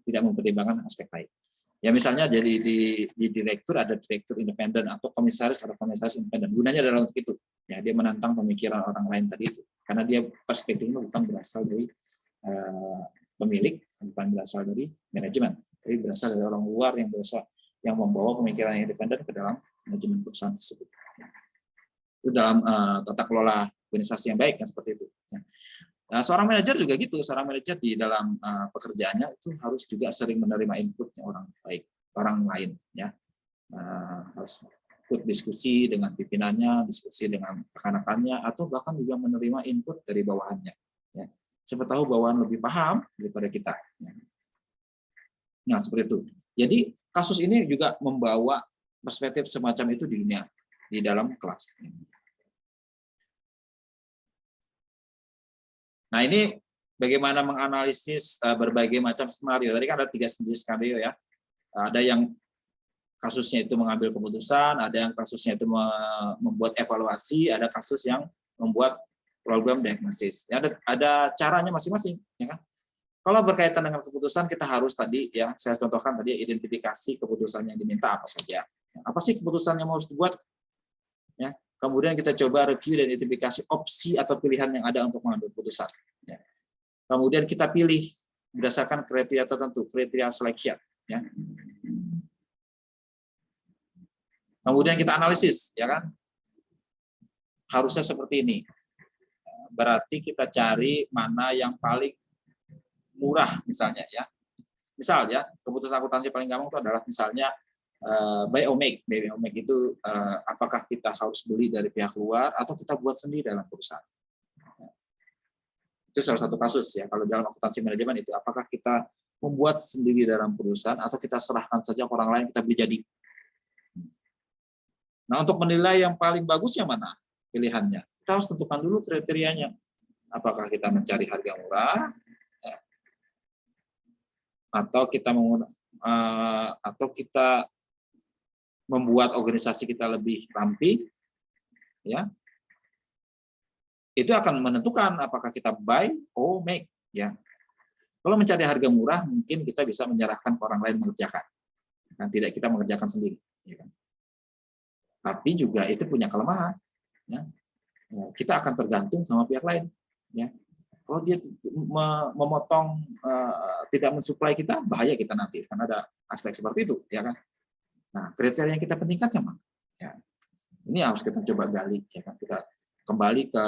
tidak mempertimbangkan aspek lain. Ya misalnya jadi di direktur ada direktur independen atau komisaris ada komisaris independen. Gunanya adalah untuk itu. Ya dia menantang pemikiran orang lain tadi itu. Karena dia perspektifnya bukan berasal dari pemilik, bukan berasal dari manajemen, tapi berasal dari orang luar yang membawa pemikiran yang independen ke dalam manajemen perusahaan tersebut. Itu dalam tata kelola organisasi yang baik yang seperti itu. Nah, seorang manajer juga gitu, seorang manajer di dalam pekerjaannya itu harus juga sering menerima inputnya orang lain, ya. Harus ikut diskusi dengan pimpinannya, diskusi dengan rekan-rekannya, atau bahkan juga menerima input dari bawahannya. Ya. Siapa tahu bawahan lebih paham daripada kita. Ya. Nah, seperti itu. Jadi kasus ini juga membawa perspektif semacam itu di dalam kelas. Nah, ini bagaimana menganalisis berbagai macam skenario. Tadi kan ada 3 jenis skenario ya. Ada yang kasusnya itu mengambil keputusan, ada yang kasusnya itu membuat evaluasi, ada kasus yang membuat program diagnosis. Ya, ada caranya masing-masing, ya kan? Kalau berkaitan dengan keputusan, kita harus tadi yang saya contohkan tadi identifikasi keputusan yang diminta apa saja. Apa sih keputusan yang harus dibuat? Ya. Kemudian kita coba review dan identifikasi opsi atau pilihan yang ada untuk mengambil keputusan. Ya. Kemudian kita pilih berdasarkan kriteria tertentu, kriteria selection. Ya. Kemudian kita analisis, ya kan? Harusnya seperti ini. Berarti kita cari mana yang paling murah, misalnya ya. Misal ya, keputusan akuntansi paling gampang itu adalah misalnya buy or make. Buy or make itu apakah kita harus beli dari pihak luar atau kita buat sendiri dalam perusahaan. Itu salah satu kasus ya. Kalau dalam akuntansi manajemen itu apakah kita membuat sendiri dalam perusahaan atau kita serahkan saja ke orang lain, kita beli jadi. Nah, untuk menilai yang paling bagus yang mana pilihannya, kita harus tentukan dulu kriterianya. Apakah kita mencari harga murah, atau kita membuat organisasi kita lebih ramping, ya. Itu akan menentukan apakah kita buy or make, ya. Kalau mencari harga murah, mungkin kita bisa menyerahkan ke orang lain mengerjakan, dan tidak kita mengerjakan sendiri, ya kan? Tapi juga itu punya kelemahan, ya. Kita akan tergantung sama pihak lain, ya. Kalau dia memotong, tidak mensuplai kita, bahaya kita nanti, karena ada aspek seperti itu, ya kan. Nah, kriteria yang kita pentingkan mana? Ya, ini harus kita coba gali, ya kan. Kita kembali ke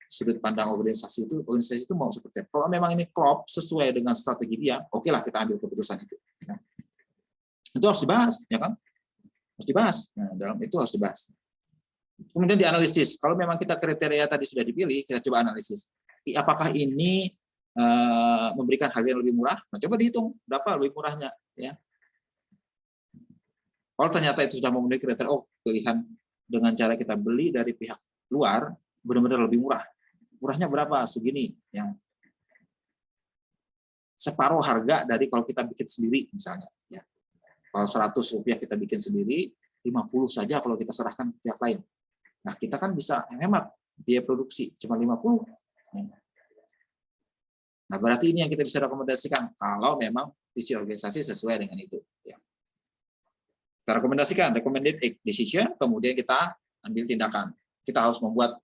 sudut pandang organisasi itu mau seperti apa. Kalau memang ini klop sesuai dengan strategi dia, oke lah kita ambil keputusan itu. Ya. Itu harus dibahas, ya kan. Harus dibahas. Nah, dalam itu harus dibahas. Kemudian dianalisis. Kalau memang kita kriteria tadi sudah dipilih, kita coba analisis. Apakah ini memberikan harga yang lebih murah? Nah, coba dihitung berapa lebih murahnya, ya. Kalau ternyata itu sudah memenuhi kriteria, oh pilihan dengan cara kita beli dari pihak luar benar-benar lebih murah. Murahnya berapa? Segini, ya. Separuh harga dari kalau kita bikin sendiri misalnya, ya. Kalau 100 rupiah kita bikin sendiri, 50 saja kalau kita serahkan ke pihak lain. Nah, kita kan bisa hemat biaya produksi cuma 50. Nah, berarti ini yang kita bisa rekomendasikan kalau memang visi organisasi sesuai dengan itu, ya. Kita rekomendasikan, recommended decision, kemudian kita ambil tindakan. Kita harus membuat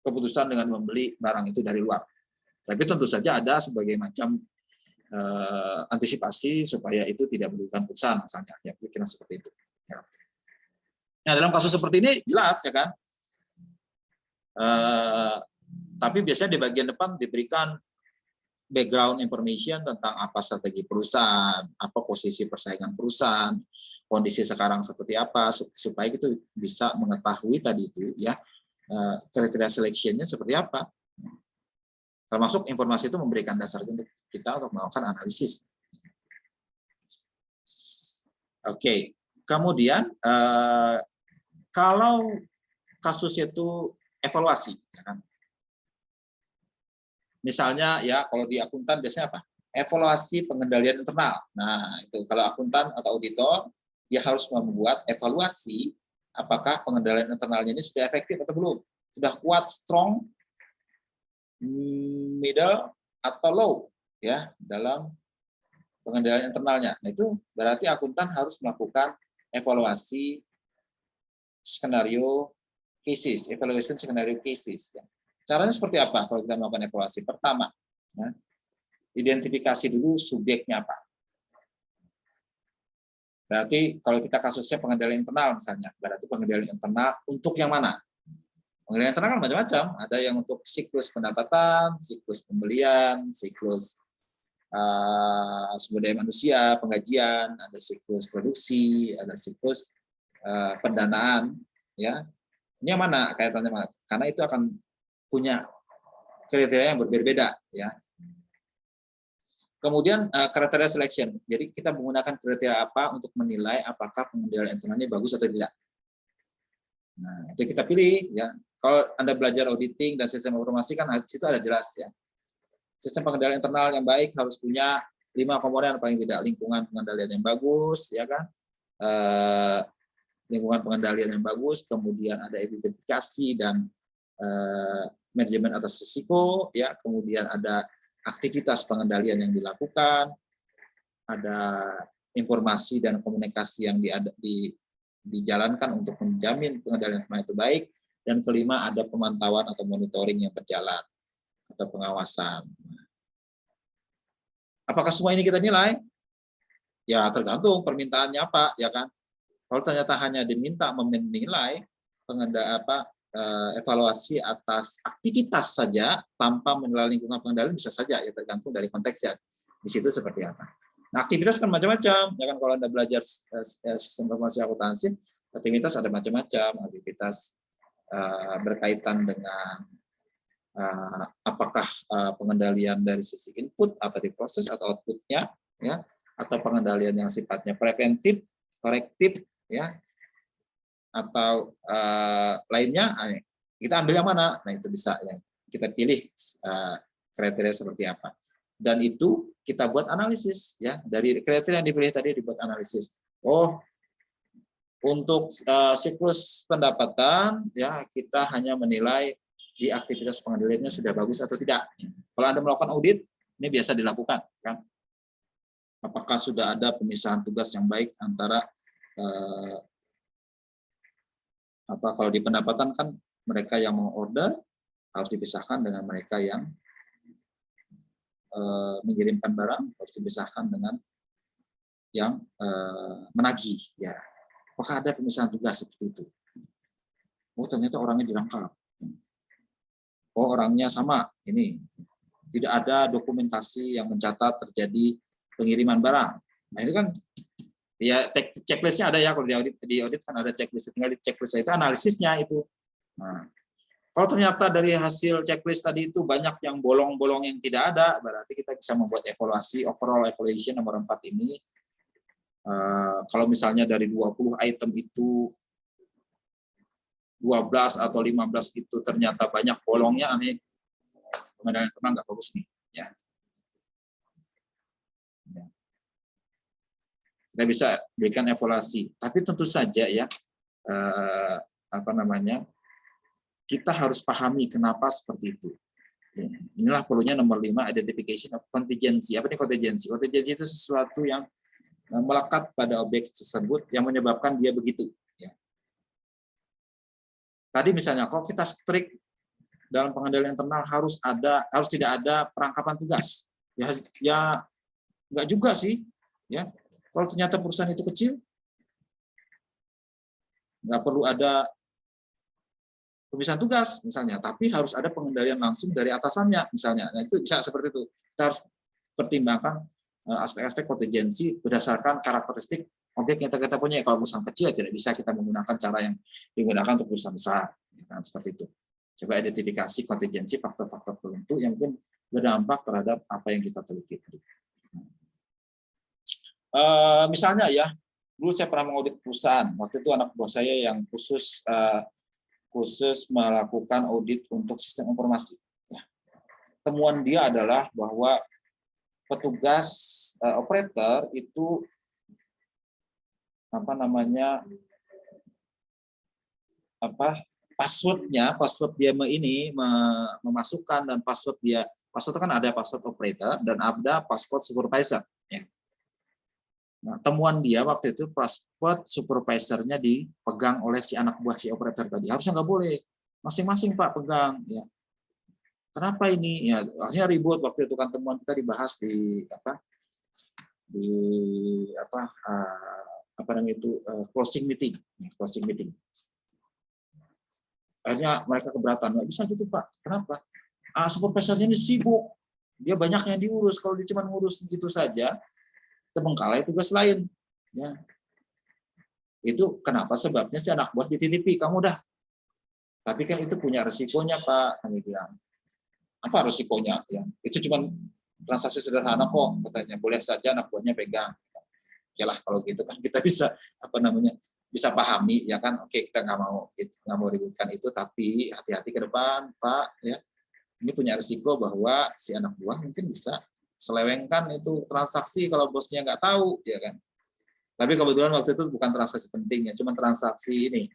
keputusan dengan membeli barang itu dari luar. Tapi tentu saja ada sebagai macam antisipasi supaya itu tidak merugikan perusahaan, misalnya. Ya, kira seperti itu. Ya. Nah, dalam kasus seperti ini jelas, ya kan. Tapi biasanya di bagian depan diberikan background information tentang apa strategi perusahaan, apa posisi persaingan perusahaan, kondisi sekarang seperti apa, supaya itu bisa mengetahui tadi itu, ya, kriteria selection-nya seperti apa. Termasuk informasi itu memberikan dasar untuk kita untuk melakukan analisis. Oke, kemudian kalau kasus itu evaluasi, ya kan? Misalnya ya kalau di akuntan biasanya apa? Evaluasi pengendalian internal. Nah, itu kalau akuntan atau auditor dia harus membuat evaluasi apakah pengendalian internalnya ini sudah efektif atau belum. Sudah kuat, strong, middle atau low, ya, dalam pengendalian internalnya. Nah, itu berarti akuntan harus melakukan evaluasi skenario cases, evaluation skenario cases. Ya. Caranya seperti apa kalau kita melakukan evaluasi? Pertama, ya, identifikasi dulu subjeknya apa. Berarti kalau kita kasusnya pengendalian internal misalnya, berarti pengendalian internal untuk yang mana? Pengendalian internal kan macam-macam. Ada yang untuk siklus pendapatan, siklus pembelian, siklus sumber daya manusia, penggajian, ada siklus produksi, ada siklus pendanaan, ya. Ini yang mana kaitannya mana? Karena itu akan punya kriteria yang berbeda, ya. Kemudian kriteria selection. Jadi kita menggunakan kriteria apa untuk menilai apakah pengendalian internalnya bagus atau tidak. Nah, itu kita pilih, ya. Kalau Anda belajar auditing dan sistem informasi kan di situ ada jelas, ya. Sistem pengendalian internal yang baik harus punya 5 komponen paling tidak. Lingkungan pengendalian yang bagus, ya kan? lingkungan pengendalian yang bagus, kemudian ada identifikasi dan manajemen atas risiko, ya, kemudian ada aktivitas pengendalian yang dilakukan, ada informasi dan komunikasi yang dijalankan untuk menjamin pengendalian kemana itu baik, dan kelima ada pemantauan atau monitoring yang berjalan atau pengawasan. Apakah semua ini kita nilai? Ya tergantung permintaannya apa, ya kan? Kalau ternyata hanya diminta menilai evaluasi atas aktivitas saja tanpa menilai lingkungan pengendalian, bisa saja, ya tergantung dari konteksnya. Di situ seperti apa. Nah, aktivitas kan macam-macam, ya kan? Kalau Anda belajar sistem informasi akuntansi, aktivitas ada macam-macam, aktivitas berkaitan dengan apakah pengendalian dari sisi input atau di proses atau outputnya, ya, atau pengendalian yang sifatnya preventif, korektif, ya, atau lainnya, kita ambil yang mana? Nah itu bisa, ya, kita pilih kriteria seperti apa, dan itu kita buat analisis, ya, dari kriteria yang dipilih tadi dibuat analisis. Oh, untuk siklus pendapatan, ya, kita hanya menilai di aktivitas pengendaliannya sudah bagus atau tidak. Kalau Anda melakukan audit, ini biasa dilakukan, kan? Apakah sudah ada pemisahan tugas yang baik antara kalau di pendapatan kan mereka yang mengorder harus dipisahkan dengan mereka yang mengirimkan barang, harus dipisahkan dengan yang menagih, ya. Apakah ada pemisahan tugas seperti itu? Oh, ternyata orangnya dirangkap. Oh, orangnya sama, ini tidak ada dokumentasi yang mencatat terjadi pengiriman barang. Nah itu kan, ya, checklistnya ada, ya, kalau di audit kan ada checklist, tinggal di checklist itu analisisnya itu. Nah, kalau ternyata dari hasil checklist tadi itu banyak yang bolong-bolong yang tidak ada, berarti kita bisa membuat evaluasi, overall evaluation nomor 4 ini. Kalau misalnya dari 20 item itu 12 atau 15 itu ternyata banyak bolongnya, aneh, pengendalian internal nggak bagus nih, ya. Kita bisa berikan evaluasi, tapi tentu saja, ya, kita harus pahami kenapa seperti itu. Inilah perlunya nomor 5, identification of contingency. Apa ini contingency? Contingency itu sesuatu yang melekat pada objek tersebut yang menyebabkan dia begitu. Ya. Tadi misalnya, kalau kita strict dalam pengendalian internal harus tidak ada perangkapan tugas. Ya nggak juga sih. Ya, kalau ternyata perusahaan itu kecil, nggak perlu ada pemisahan tugas misalnya, tapi harus ada pengendalian langsung dari atasannya misalnya. Nah itu bisa seperti itu. Kita harus pertimbangkan aspek-aspek kontingensi berdasarkan karakteristik objek yang kita punya. Kalau perusahaan kecil, tidak bisa kita menggunakan cara yang digunakan untuk perusahaan besar, ya, seperti itu. Coba identifikasi kontingensi faktor-faktor tertentu yang mungkin berdampak terhadap apa yang kita teliti. Misalnya, ya, dulu saya pernah mengaudit perusahaan. Waktu itu anak buah saya yang khusus melakukan audit untuk sistem informasi. Ya. Temuan dia adalah bahwa petugas operator itu password dia memasukkan, dan password kan ada password operator dan ada password supervisor. Ya. Nah, temuan dia waktu itu password supervisornya dipegang oleh si anak buah si operator tadi. Harusnya nggak boleh, masing-masing Pak pegang. Ya. Kenapa ini? Ya, akhirnya ribut waktu itu kan, temuan kita dibahas di closing meeting. Akhirnya mereka keberatan, nggak bisa gitu Pak. Kenapa? Supervisornya ini sibuk, dia banyak yang diurus. Kalau dia cuma ngurus gitu saja, terbengkalai tugas lain. Ya. Itu kenapa sebabnya si anak buah dititipi, kamu dah. Tapi kan itu punya resikonya Pak, kami bilang. Apa resikonya? Ya, itu cuma transaksi sederhana kok, katanya. Boleh saja anak buahnya pegang. Yalah kalau gitu kan kita bisa bisa pahami, ya kan. Oke, kita nggak mau ributkan itu, tapi hati-hati ke depan Pak. Ya, ini punya risiko bahwa si anak buah mungkin bisa selewengkan itu transaksi kalau bosnya nggak tahu, ya kan. Tapi kebetulan waktu itu bukan transaksi penting ya, cuma transaksi ini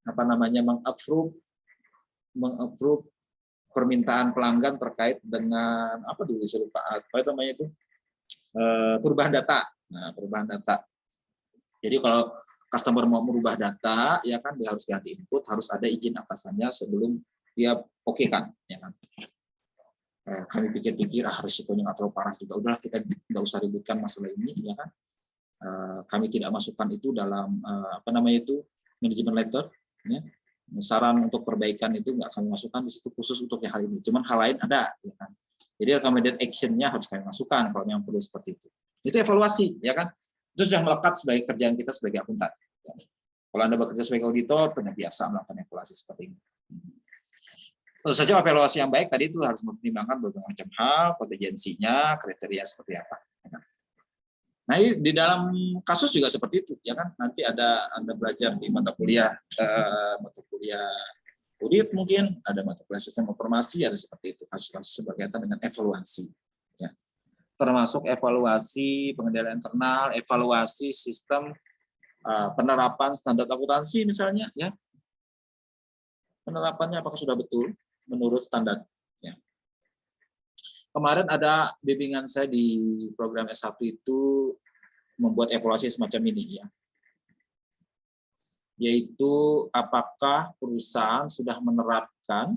apa namanya mengapprove permintaan pelanggan terkait dengan apa dulu saya lupa apa namanya itu perubahan data. Nah, perubahan data. Jadi kalau customer mau merubah data, ya kan dia harus ganti input, harus ada izin atasannya sebelum dia oke kan, ya kan. Kami pikir-pikir risikonya nggak terlalu parah juga, udahlah kita nggak usah ributkan masalah ini, ya kan. Kami tidak masukkan itu dalam apa namanya itu manajemen letter, ya. Saran untuk perbaikan itu nggak kami masukkan di situ khusus untuk hal ini. Cuman hal lain ada, ya kan. Jadi recommended action-nya harus kami masukkan kalau yang perlu seperti itu. Itu evaluasi, ya kan. Itu sudah melekat sebagai kerjaan kita sebagai akuntan. Ya. Kalau Anda bekerja sebagai auditor, sudah biasa melakukan evaluasi seperti ini. Tentu saja evaluasi yang baik tadi itu harus mempertimbangkan berbagai macam hal, kontingensinya, kriteria seperti apa. Nah, di dalam kasus juga seperti itu, ya kan. Nanti Anda belajar di mata kuliah audit mungkin, ada mata kuliah sistem informasi, ada seperti itu, kasus-kasus berkaitan dengan evaluasi. Ya. Termasuk evaluasi pengendalian internal, evaluasi sistem penerapan standar akuntansi misalnya, ya. Penerapannya apakah sudah betul menurut standar. Ya. Kemarin ada bimbingan saya di program S1 itu membuat evaluasi semacam ini, ya. Yaitu apakah perusahaan sudah menerapkan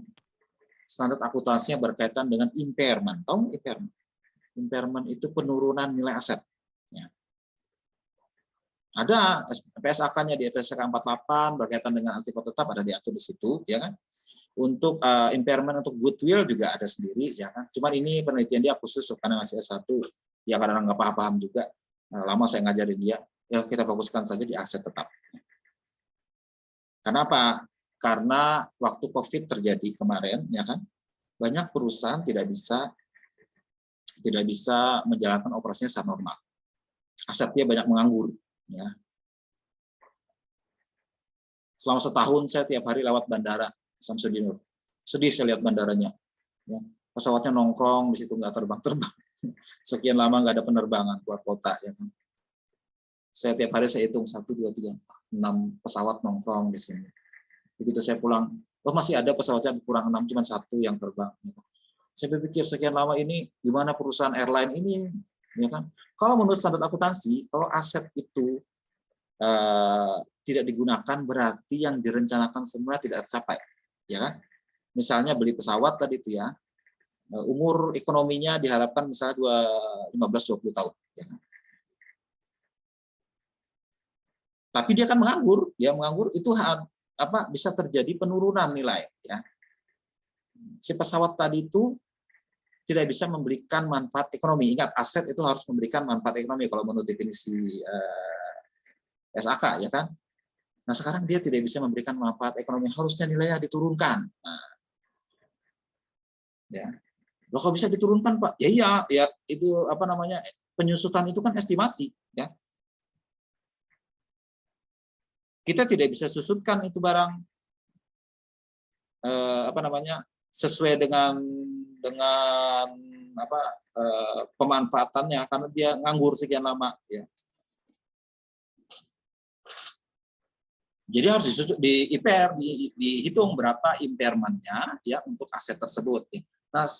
standar akuntansi yang berkaitan dengan impairment. Tahu impairment? Impairment itu penurunan nilai aset. Ya. Ada PSAK-nya di PSAK 48 berkaitan dengan aktiva tetap ada diatur di situ, ya kan? Untuk impairment untuk goodwill juga ada sendiri, ya kan? Cuman ini penelitian dia khusus karena masih S1, ya karena nggak paham juga. Lama saya ngajarin dia, ya kita fokuskan saja di aset tetap. Kenapa? Karena waktu COVID terjadi kemarin, ya kan, banyak perusahaan tidak bisa menjalankan operasinya secara normal. Asetnya banyak menganggur. Ya. Selama setahun saya tiap hari lewat bandara Samsudinur. Sedih saya lihat bandaranya. Ya. Pesawatnya nongkrong di situ nggak terbang-terbang. Sekian lama nggak ada penerbangan keluar kota. Ya kan. Saya tiap hari saya hitung 1, 2, 3, 6 pesawat nongkrong di sini. Begitu saya pulang, masih ada pesawatnya kurang 6, cuma 1 yang terbang. Saya berpikir sekian lama ini gimana perusahaan airline ini, ya kan? Kalau menurut standar akuntansi, kalau aset itu tidak digunakan berarti yang direncanakan semula tidak tercapai, ya kan? Misalnya beli pesawat tadi itu ya, umur ekonominya diharapkan misalnya 15-20 tahun, ya kan? Tapi dia kan menganggur, itu bisa terjadi penurunan nilai, ya. Si pesawat tadi itu tidak bisa memberikan manfaat ekonomi. Ingat, aset itu harus memberikan manfaat ekonomi kalau menurut definisi SAK, ya kan. Nah, sekarang dia tidak bisa memberikan manfaat ekonomi, harusnya nilainya diturunkan. Nah, ya. Loh, kok bisa diturunkan, Pak? Ya iya, ya itu apa namanya, penyusutan itu kan estimasi, ya. Kita tidak bisa susutkan itu barang sesuai dengan pemanfaatannya karena dia nganggur sekian lama, ya. Jadi harus dihitung berapa impairment-nya, ya, untuk aset tersebut. Ya. Nah,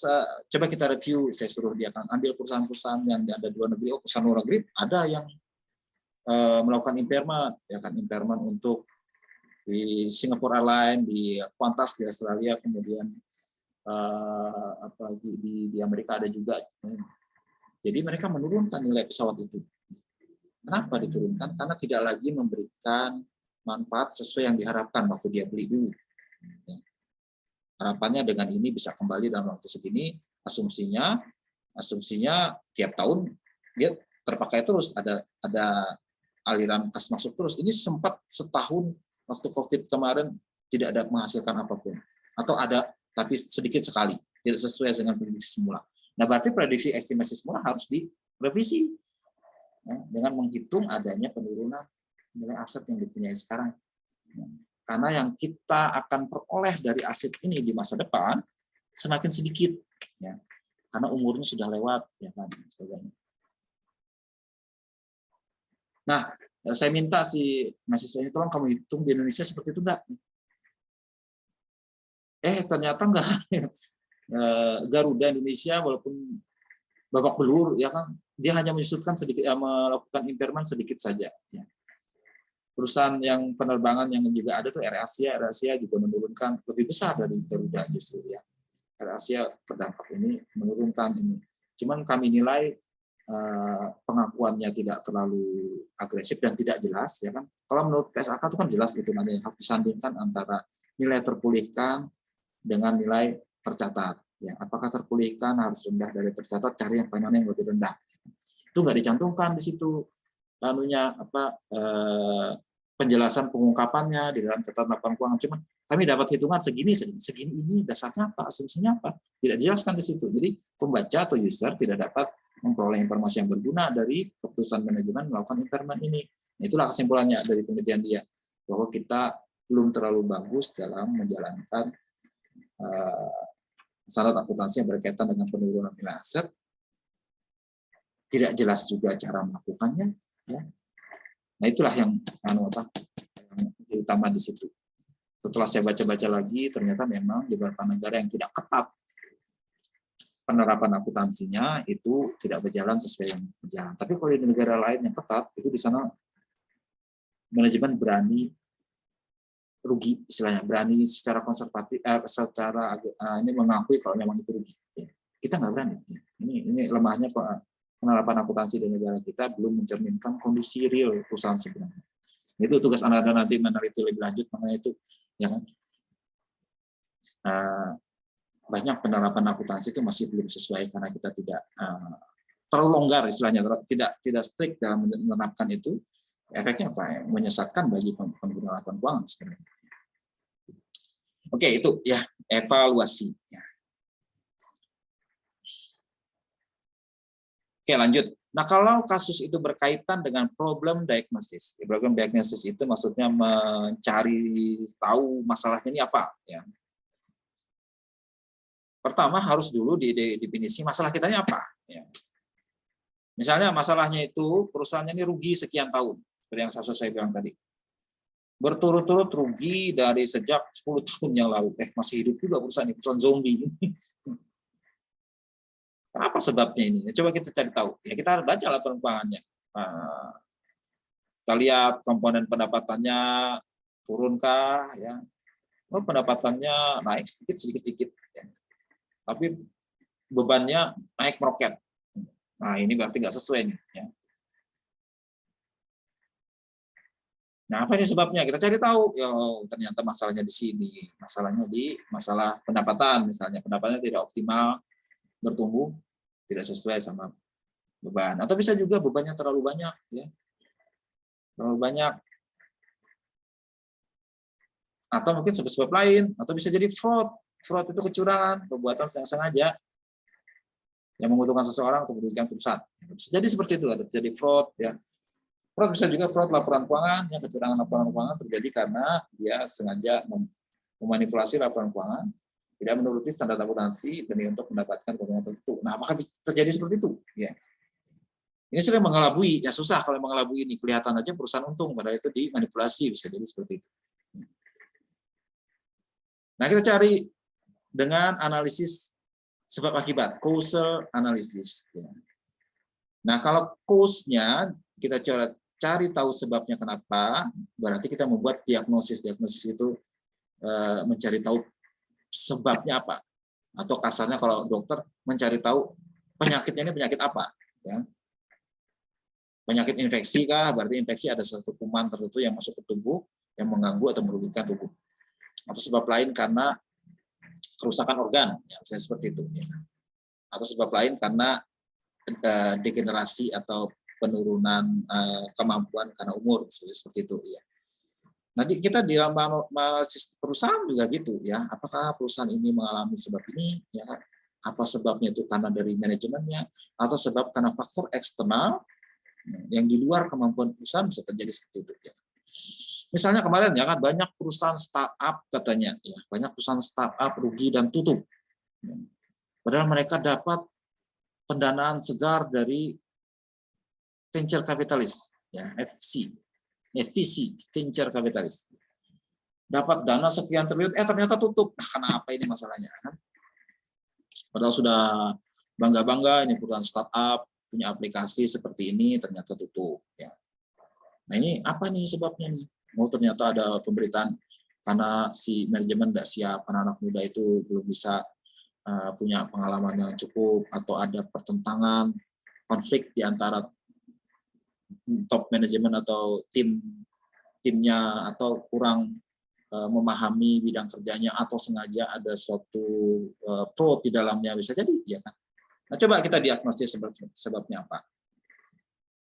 coba kita review, saya suruh dia kan ambil perusahaan-perusahaan yang ada di luar negeri, perusahaan luar negeri ada yang melakukan impairment, ya kan, impairment untuk di Singapore Airlines, di Qantas di Australia, kemudian di Amerika ada juga. Jadi mereka menurunkan nilai pesawat itu. Kenapa diturunkan? Karena tidak lagi memberikan manfaat sesuai yang diharapkan waktu dia beli dulu. Harapannya dengan ini bisa kembali dalam waktu segini, asumsinya tiap tahun dia terpakai terus, ada aliran kas masuk terus. Ini sempat setahun waktu COVID kemarin tidak ada menghasilkan apapun, atau ada tapi sedikit sekali, tidak sesuai dengan prediksi semula. Nah, berarti prediksi estimasi semula harus direvisi, ya, dengan menghitung adanya penurunan nilai aset yang dipunyai sekarang. Karena yang kita akan peroleh dari aset ini di masa depan semakin sedikit, ya, karena umurnya sudah lewat, ya kan, sebagainya. Nah, Saya minta si mahasiswa ini, tolong kamu hitung di Indonesia seperti itu enggak? Ternyata enggak. Garuda Indonesia walaupun babak belur, ya kan, dia hanya menyusutkan sedikit, melakukan impairment sedikit saja. Ya. Perusahaan yang penerbangan yang juga ada tuh AirAsia juga menurunkan lebih besar dari Garuda justru ya. AirAsia terdampak ini menurunkan ini. Cuman kami nilai pengakuannya tidak terlalu agresif dan tidak jelas, ya kan. Kalau menurut PSAK itu kan jelas hitungannya, harus disandingkan antara nilai terpulihkan dengan nilai tercatat. Ya, apakah terpulihkan harus rendah dari tercatat, cari yang mana yang lebih rendah. Itu nggak dicantumkan di situ. Lalunya penjelasan pengungkapannya di dalam catatan laporan keuangan. Cuman kami dapat hitungan segini ini dasarnya apa, asumsinya apa, tidak dijelaskan di situ. Jadi pembaca atau user tidak dapat memperoleh informasi yang berguna dari keputusan manajemen melakukan impairment ini. Nah, itulah kesimpulannya dari penelitian dia, bahwa kita belum terlalu bagus dalam menjalankan syarat akuntansi yang berkaitan dengan penurunan nilai aset. Tidak jelas juga cara melakukannya. Ya. Nah, itulah yang utama di situ. Setelah saya baca-baca lagi, ternyata memang di beberapa negara yang tidak ketat penerapan akuntansinya itu tidak berjalan sesuai yang berjalan. Tapi kalau di negara lain yang ketat, itu di sana manajemen berani rugi, istilahnya berani secara konservatif, secara ini mengakui kalau memang itu rugi. Ya. Kita nggak berani. Ya. Ini lemahnya penerapan akuntansi di negara kita belum mencerminkan kondisi real perusahaan sebenarnya. Itu tugas Anda nanti meneliti lebih lanjut mengenai itu. Ya kan? Banyak penerapan akuntansi itu masih belum sesuai karena kita tidak terlalu longgar istilahnya, tidak strict dalam menerapkan itu. Efeknya apa? Menyesatkan bagi pengguna laporan keuangan sebenarnya. Oke, itu ya evaluasi. Oke, lanjut. Nah, kalau kasus itu berkaitan dengan problem diagnosis. Problem diagnosis itu maksudnya mencari tahu masalahnya ini apa. Ya. Pertama harus dulu didefinisi masalah kita ini apa. Ya. Misalnya masalahnya itu perusahaannya ini rugi sekian tahun, seperti yang saya bilang tadi. Berturut-turut rugi dari sejak 10 tahun yang lalu. Masih hidup juga perusahaan ini, perusahaan zombie. Apa sebabnya ini? Coba kita cari tahu. Ya, kita harus baca laporan keuangannya. Kita lihat komponen pendapatannya turunkah, ya. Pendapatannya naik sedikit. Ya. Tapi bebannya naik meroket. Nah, ini berarti nggak sesuai nih. Ya. Nah, apa ini sebabnya? Kita cari tahu. Ya, ternyata masalahnya di sini. Masalahnya di masalah pendapatan, misalnya. Pendapatannya tidak optimal, bertumbuh, tidak sesuai sama beban. Atau bisa juga bebannya terlalu banyak. Ya. Terlalu banyak. Atau mungkin sebab-sebab lain. Atau bisa jadi fraud. Fraud itu kecurangan, perbuatan yang sengaja yang menguntungkan seseorang untuk merugikan perusahaan. Bisa jadi seperti itu, ada terjadi fraud. Ya. Fraud bisa juga fraud laporan keuangan, yang kecurangan laporan keuangan terjadi karena dia sengaja memanipulasi laporan keuangan, tidak menuruti standar akuntansi demi untuk mendapatkan keuntungan tertentu. Nah, apakah bisa terjadi seperti itu? Ya. Ini sering mengelabui, ya susah kalau mengelabui ini, kelihatan aja perusahaan untung, padahal itu dimanipulasi, bisa jadi seperti itu. Nah, kita cari dengan analisis sebab akibat, causal analysis. Nah, kalau cause-nya kita cari tahu sebabnya kenapa, berarti kita membuat diagnosis. Diagnosis itu mencari tahu sebabnya apa. Atau kasarnya kalau dokter mencari tahu penyakitnya ini penyakit apa. Ya. Penyakit infeksi kah, berarti infeksi ada satu kuman tertentu yang masuk ke tubuh, yang mengganggu atau merugikan tubuh. Atau sebab lain karena kerusakan organ, ya, misalnya seperti itu. Ya. Atau sebab lain karena degenerasi atau penurunan kemampuan karena umur, seperti itu. Ya. Nah, kita di dalam perusahaan juga gitu, ya. Apakah perusahaan ini mengalami sebab ini? Ya, apa sebabnya itu karena dari manajemennya, atau sebab karena faktor eksternal yang di luar kemampuan perusahaan, bisa terjadi seperti itu. Ya. Misalnya kemarin ya kan banyak perusahaan startup katanya, ya banyak perusahaan startup rugi dan tutup. Padahal mereka dapat pendanaan segar dari venture capitalist, ya FVC. VC, venture kapitalis. Dapat dana sekian triliun, ternyata tutup. Nah, kenapa ini masalahnya? Padahal sudah bangga-bangga ini perusahaan startup punya aplikasi seperti ini, ternyata tutup. Ya. Nah ini apa nih sebabnya nih? Oh ternyata ada pemberitaan karena si manajemen tidak siap, anak-anak muda itu belum bisa punya pengalaman yang cukup, atau ada pertentangan, konflik di antara top manajemen atau timnya, atau kurang memahami bidang kerjanya, atau sengaja ada suatu fraud di dalamnya, bisa jadi ya kan. Nah, coba kita diagnosis sebabnya apa.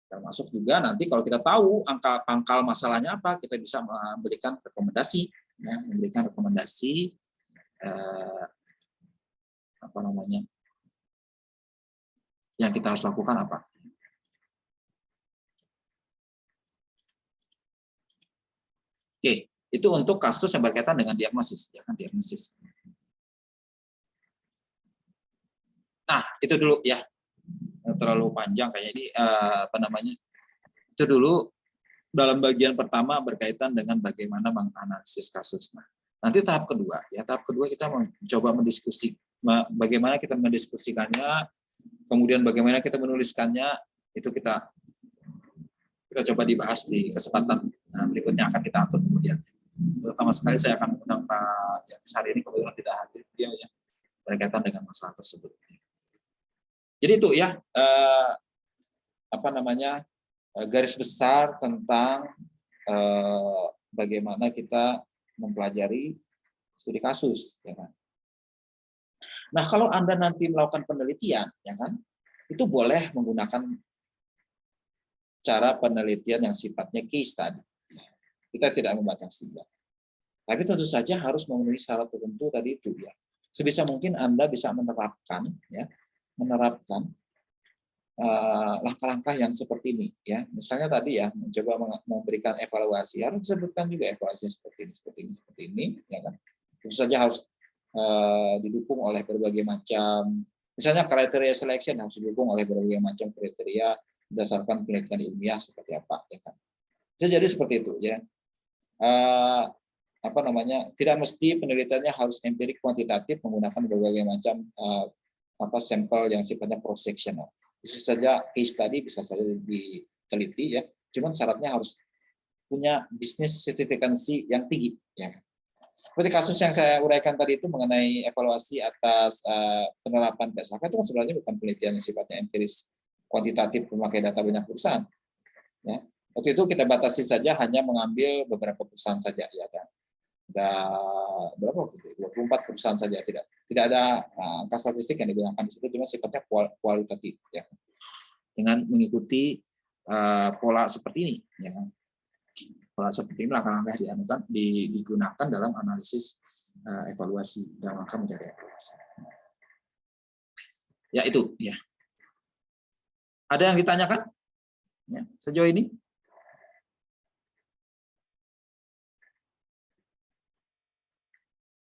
Termasuk juga nanti kalau kita tahu angka pangkal masalahnya apa, kita bisa memberikan rekomendasi, ya, memberikan rekomendasi apa namanya yang kita harus lakukan apa. Oke, itu untuk kasus yang berkaitan dengan diagnosis, ya kan, diagnosis. Nah, itu dulu ya. Terlalu panjang kayaknya ini apa namanya? Itu dulu dalam bagian pertama berkaitan dengan bagaimana menganalisis kasus. Nah, nanti tahap kedua, ya tahap kedua kita mencoba mendiskusi bagaimana kita mendiskusikannya, kemudian bagaimana kita menuliskannya, itu kita coba dibahas di kesempatan berikutnya akan kita atur kemudian. Pertama sekali saya akan mengundang Pak Yanis hari ini, kebetulan tidak hadir dia ya, berkaitan dengan masalah tersebut. Jadi itu ya apa namanya garis besar tentang bagaimana kita mempelajari studi kasus, ya kan. Nah kalau Anda nanti melakukan penelitian, ya kan, itu boleh menggunakan cara penelitian yang sifatnya case study. Kita tidak membatasi ya. Tapi tentu saja harus memenuhi syarat tertentu tadi itu ya. Sebisa mungkin Anda bisa menerapkan ya, langkah-langkah yang seperti ini ya. Misalnya tadi ya mencoba memberikan evaluasi, harus disebutkan juga evaluasi seperti ini ya kan. Tentu saja harus didukung oleh berbagai macam, misalnya kriteria selection harus didukung oleh berbagai macam kriteria berdasarkan penelitian ilmiah seperti apa ya kan. Jadi seperti itu ya. Apa namanya, tidak mesti penelitiannya harus empirik kuantitatif menggunakan berbagai macam sampel yang sifatnya cross sectional. Bisa saja case study, bisa saja diteliti ya. Cuman syaratnya harus punya bisnis sertifikansi yang tinggi ya. Seperti kasus yang saya uraikan tadi itu mengenai evaluasi atas penerapan PSHK itu kan sebenarnya bukan penelitian yang sifatnya empiris kuantitatif memakai data banyak perusahaan. Ya. Waktu itu kita batasi saja hanya mengambil beberapa perusahaan saja ya kan. Berapa? 24 perusahaan saja, tidak ada angka statistik yang digunakan di situ, cuma sifatnya kualitatif ya. Dengan mengikuti pola seperti ini ya. Pola seperti ini langkah-langkah digunakan dalam analisis evaluasi dalam rangka mencari evaluasi. Ya itu ya. Ada yang ditanyakan? Ya, sejauh ini?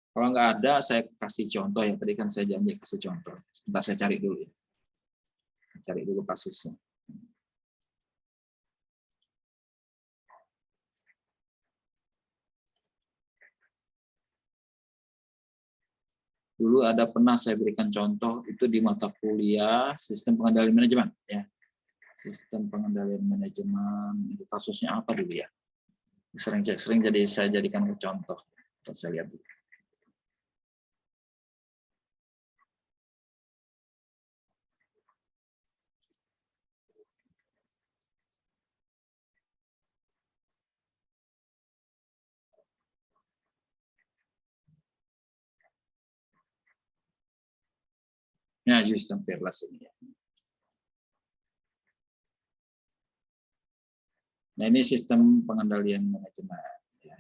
Kalau nggak ada, saya kasih contoh ya. Tadi kan saya janji kasih contoh. Sebentar saya cari dulu ya. Cari dulu kasusnya. Dulu ada pernah saya berikan contoh itu di mata kuliah sistem pengendalian manajemen ya. Sistem pengendalian manajemen itu kasusnya apa dulu ya? Sering jadi saya jadikan contoh. Saya lihat dulu. Nah, sistem Fairless ini ya. Nah, ini sistem pengendalian manajemen. Ya.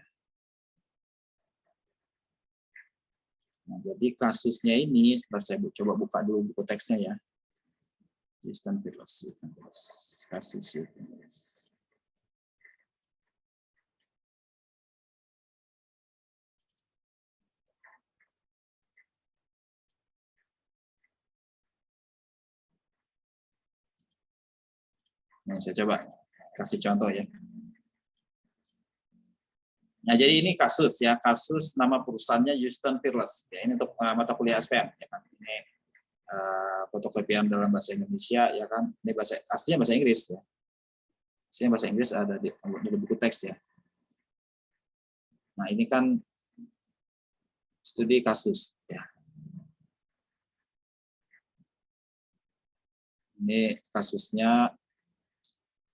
Nah, jadi kasusnya ini, saya coba buka dulu buku teksnya ya. Sistem Fairless, kasus Fairless. Nah, saya coba kasih contoh ya. Nah, jadi ini kasus ya, kasus nama perusahaannya Houston Peerless. Ya, ini untuk mata kuliah SPM ya kan. Ini fotokopian dalam bahasa Indonesia ya kan. Ini bahasa aslinya bahasa Inggris ya. Aslinya bahasa Inggris ada di buku teks ya. Nah, ini kan studi kasus ya. Ini kasusnya,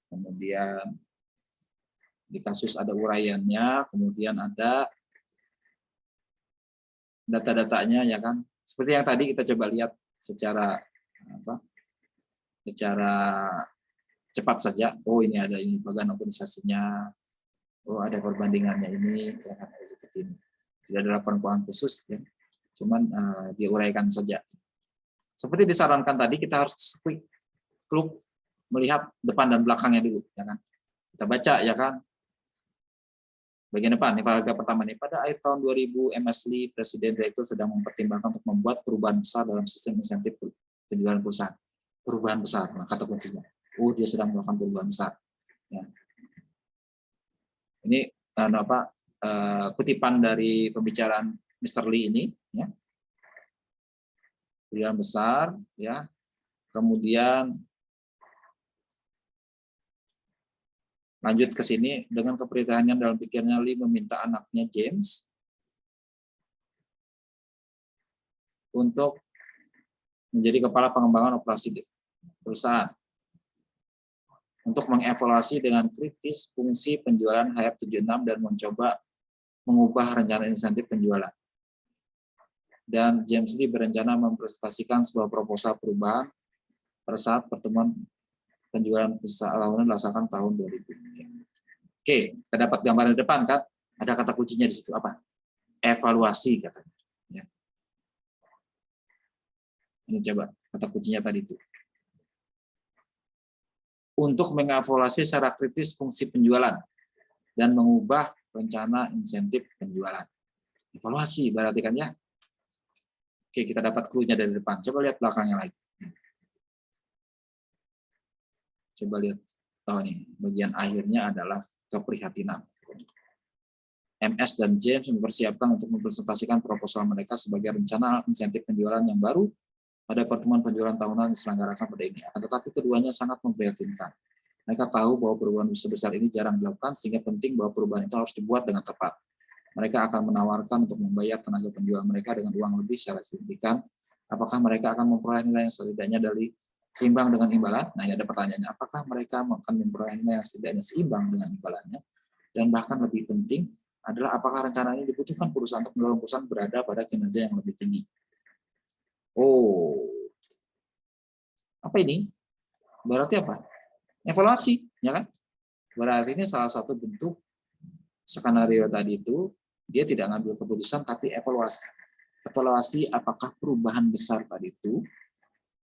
kemudian di kasus ada uraiannya, kemudian ada data-datanya ya kan. Seperti yang tadi kita coba lihat secara cepat saja. Oh, ini ada ini bagian organisasinya. Oh, ada perbandingannya ini ya kan, seperti ini. Tidak ada laporan khusus ya. Cuman diuraikan saja. Seperti disarankan tadi, kita harus quick look, melihat depan dan belakangnya dulu ya kan. Kita baca ya kan. Bagian depan, nih paragraf pertama nih, pada akhir tahun 2000 MS Lee, Presiden Direktur sedang mempertimbangkan untuk membuat perubahan besar dalam sistem insentif penjualan perusahaan. Perubahan besar, nah kata kuncinya. Oh, dia sedang melakukan perubahan besar. Ya. Ini kutipan dari pembicaraan Mr. Lee ini, ya. Perubahan besar, ya. Kemudian lanjut ke sini, dengan kepribadiannya dalam pikirnya, Lee meminta anaknya James untuk menjadi kepala pengembangan operasi perusahaan untuk mengevaluasi dengan kritis fungsi penjualan HF76 dan mencoba mengubah rencana insentif penjualan. Dan James Lee berencana mempresentasikan sebuah proposal perubahan pada saat pertemuan penjualan perusahaan tahunan dilaksanakan tahun 2000. Oke, kita dapat gambaran di depan kan? Ada kata kuncinya di situ apa? Evaluasi katanya. Ya. Ini coba kata kuncinya tadi itu. Untuk mengevaluasi secara kritis fungsi penjualan dan mengubah rencana insentif penjualan. Evaluasi berarti kan ya. Oke, kita dapat clue-nya dari depan. Coba lihat belakangnya lagi. Coba lihat. Oh nih, bagian akhirnya adalah keprihatinan. MS dan James mempersiapkan untuk mempresentasikan proposal mereka sebagai rencana insentif penjualan yang baru pada pertemuan penjualan tahunan diselenggarakan pada ini. Tetapi keduanya sangat memprihatinkan. Mereka tahu bahwa perubahan sebesar ini jarang dilakukan, sehingga penting bahwa perubahan itu harus dibuat dengan tepat. Mereka akan menawarkan untuk membayar tenaga penjual mereka dengan uang lebih secara signifikan. Apakah mereka akan memperoleh nilai yang setidaknya dari seimbang dengan imbalan? Nah, ini ada pertanyaannya. Apakah mereka akan memperoleh nilai yang setidaknya seimbang dengan imbalannya? Dan bahkan lebih penting adalah apakah rencana ini dibutuhkan perusahaan untuk mendorong perusahaan berada pada kinerja yang lebih tinggi. Oh, apa ini? Berarti apa? Evaluasi, ya kan? Berarti ini salah satu bentuk skenario tadi itu, dia tidak ngambil keputusan, tapi evaluasi. Evaluasi apakah perubahan besar tadi itu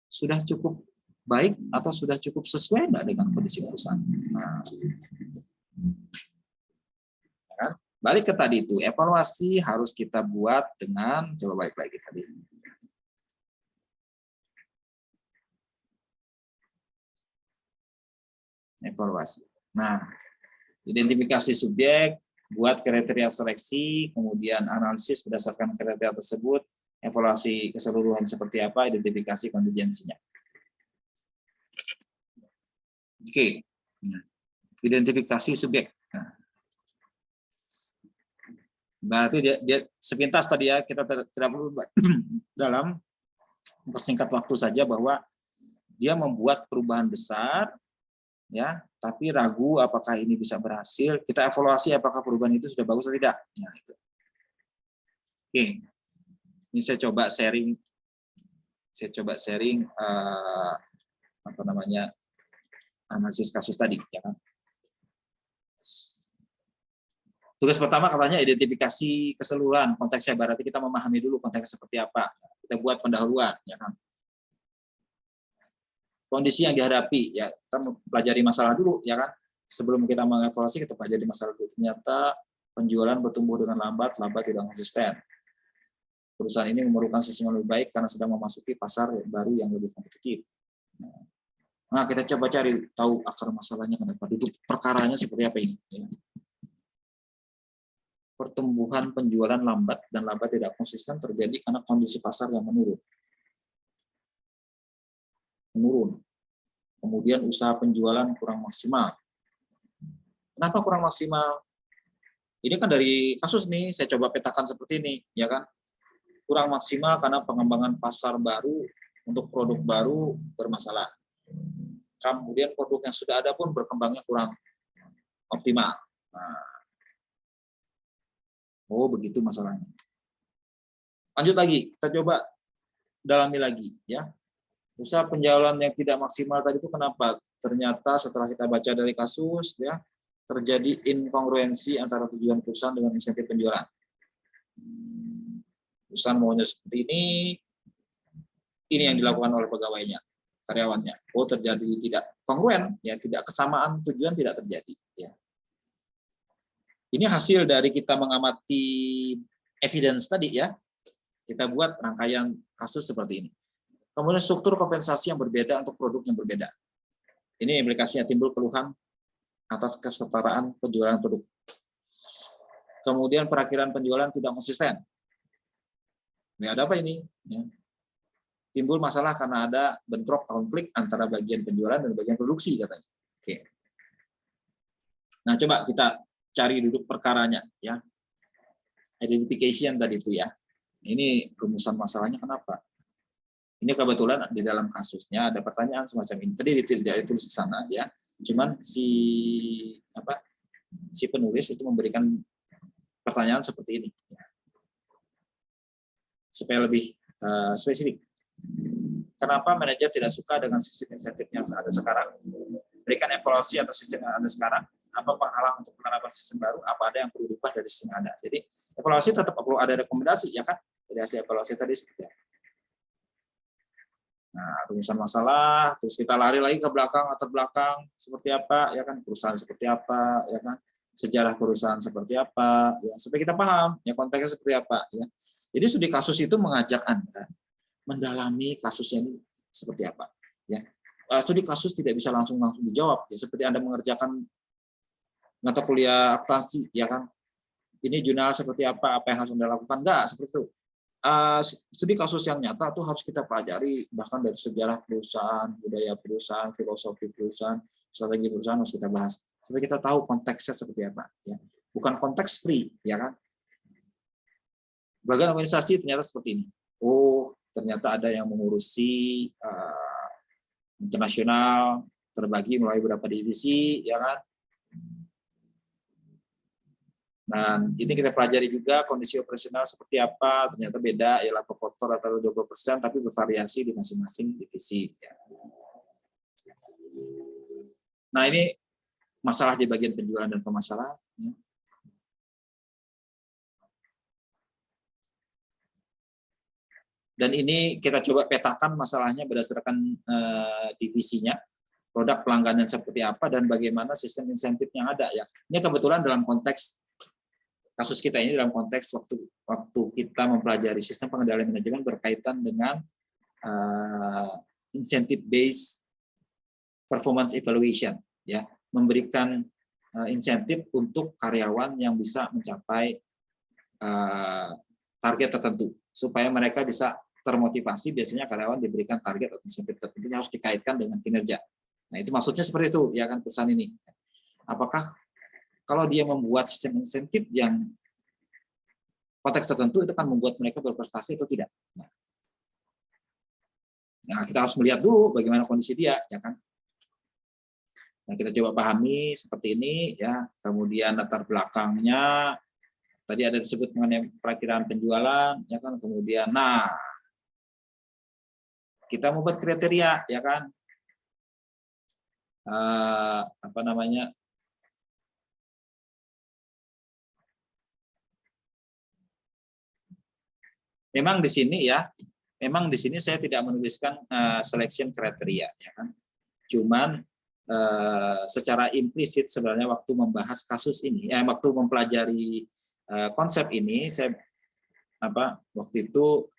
sudah cukup baik atau sudah cukup sesuai enggak dengan kondisi perusahaan. Nah, ya kan? Balik ke tadi itu, evaluasi harus kita buat dengan, coba balik lagi tadi. Evaluasi. Nah, identifikasi subjek, buat kriteria seleksi, kemudian analisis berdasarkan kriteria tersebut, evaluasi keseluruhan seperti apa, identifikasi kontingensinya. Oke, identifikasi subjek. Nah, berarti dia sepintas tadi ya, kita tidak perlu dalam mempersingkat waktu saja bahwa dia membuat perubahan besar, ya, tapi ragu apakah ini bisa berhasil. Kita evaluasi apakah perubahan itu sudah bagus atau tidak. Ya, itu. Oke, ini saya coba sharing apa namanya, analisis kasus tadi, ya kan. Tugas pertama katanya identifikasi keseluruhan konteksnya, berarti kita memahami dulu konteksnya seperti apa. Kita buat pendahuluan, ya kan. Kondisi yang dihadapi, ya kita mempelajari masalah dulu, ya kan. Sebelum kita mengevaluasi, kita pelajari masalah dulu. Ternyata penjualan bertumbuh dengan lambat, laba tidak konsisten. Perusahaan ini memerlukan sesuatu yang lebih baik karena sedang memasuki pasar baru yang lebih kompetitif. Nah, kita coba cari tahu akar masalahnya kenapa, duduk perkaranya seperti apa ini. Ya. pertumbuhan penjualan lambat dan laba tidak konsisten terjadi karena kondisi pasar yang menurun. Kemudian usaha penjualan kurang maksimal. Kenapa kurang maksimal? Ini kan dari kasus nih, saya coba petakan seperti ini, ya kan? Kurang maksimal karena pengembangan pasar baru untuk produk baru bermasalah. Kemudian produk yang sudah ada pun berkembangnya kurang optimal. Nah, oh begitu masalahnya. Lanjut lagi, kita coba dalami lagi, ya. Usaha penjualan yang tidak maksimal tadi itu kenapa? Ternyata setelah kita baca dari kasus, ya, terjadi inkongruensi antara tujuan perusahaan dengan insentif penjualan. Perusahaan maunya seperti ini yang dilakukan oleh pegawainya, karyawannya. Oh, terjadi tidak kongruen, ya, tidak kesamaan tujuan tidak terjadi. Ya. Ini hasil dari kita mengamati evidence tadi, ya. Kita buat rangkaian kasus seperti ini. Kemudian struktur kompensasi yang berbeda untuk produk yang berbeda. Ini implikasinya timbul keluhan atas kesetaraan penjualan produk. Kemudian perakhiran penjualan tidak konsisten. Ya, ada apa ini? Ya. Timbul masalah karena ada bentrok konflik antara bagian penjualan dan bagian produksi katanya. Oke. Nah, coba kita cari duduk perkaranya, ya. Identification tadi itu, ya. Ini rumusan masalahnya kenapa? Ini kebetulan di dalam kasusnya ada pertanyaan semacam ini. Tadi tidak ditulis di sana, ya. Cuman si penulis itu memberikan pertanyaan seperti ini, ya. Supaya lebih spesifik. Kenapa manajer tidak suka dengan sistem insentif yang ada sekarang? Berikan evaluasi atas sistem yang ada sekarang. Apa penghalang untuk penerapan sistem baru? Apa ada yang perlu diubah dari sistem yang ada? Jadi evaluasi tetap perlu ada rekomendasi, ya kan? Dari hasil evaluasi tadi seperti apa? Nah, rumusan masalah, terus kita lari lagi ke belakang, latar belakang seperti apa, ya kan, perusahaan seperti apa, ya kan, sejarah perusahaan seperti apa, ya, supaya kita paham, ya, konteksnya seperti apa, ya. Jadi studi kasus itu mengajak Anda mendalami kasusnya ini seperti apa, ya. Studi kasus tidak bisa langsung dijawab, ya, seperti Anda mengerjakan mata kuliah akuntansi, ya kan, ini jurnal seperti apa yang harus Anda lakukan, enggak, seperti itu. Studi kasus yang nyata itu harus kita pelajari, bahkan dari sejarah perusahaan, budaya perusahaan, filosofi perusahaan, strategi perusahaan harus kita bahas supaya kita tahu konteksnya seperti apa, ya. Bukan konteks free, ya kan. Bagian organisasi ternyata seperti ini. Oh, ternyata ada yang mengurusi internasional, terbagi melalui beberapa divisi, ya kan. Dan ini kita pelajari juga kondisi operasional seperti apa, ternyata beda, ya, laba kotor atau 20%, tapi bervariasi di masing-masing divisi. Ya. Nah, ini masalah di bagian penjualan dan pemasaran. Ya. Dan ini kita coba petakan masalahnya berdasarkan divisinya, produk pelanggan seperti apa, dan bagaimana sistem insentif yang ada. Ya. Ini kebetulan dalam konteks kasus kita ini dalam konteks waktu kita mempelajari sistem pengendalian manajemen berkaitan dengan incentive based performance evaluation, ya, memberikan insentif untuk karyawan yang bisa mencapai target tertentu supaya mereka bisa termotivasi. Biasanya karyawan diberikan target atau insentif tertentu yang harus dikaitkan dengan kinerja. Nah, itu maksudnya seperti itu, ya kan, perusahaan ini. Apakah kalau dia membuat sistem insentif yang konteks tertentu itu kan membuat mereka berprestasi atau tidak? Nah, kita harus melihat dulu bagaimana kondisi dia, ya kan? Nah, kita coba pahami seperti ini, ya. Kemudian latar belakangnya tadi ada disebut mengenai perakhiran penjualan, ya kan? Kemudian, nah, kita membuat kriteria, ya kan? Apa namanya? Memang di sini, ya, memang di sini saya tidak menuliskan selection kriteria, ya kan. Cuman secara implisit sebenarnya waktu membahas kasus ini, waktu mempelajari konsep ini, saya waktu itu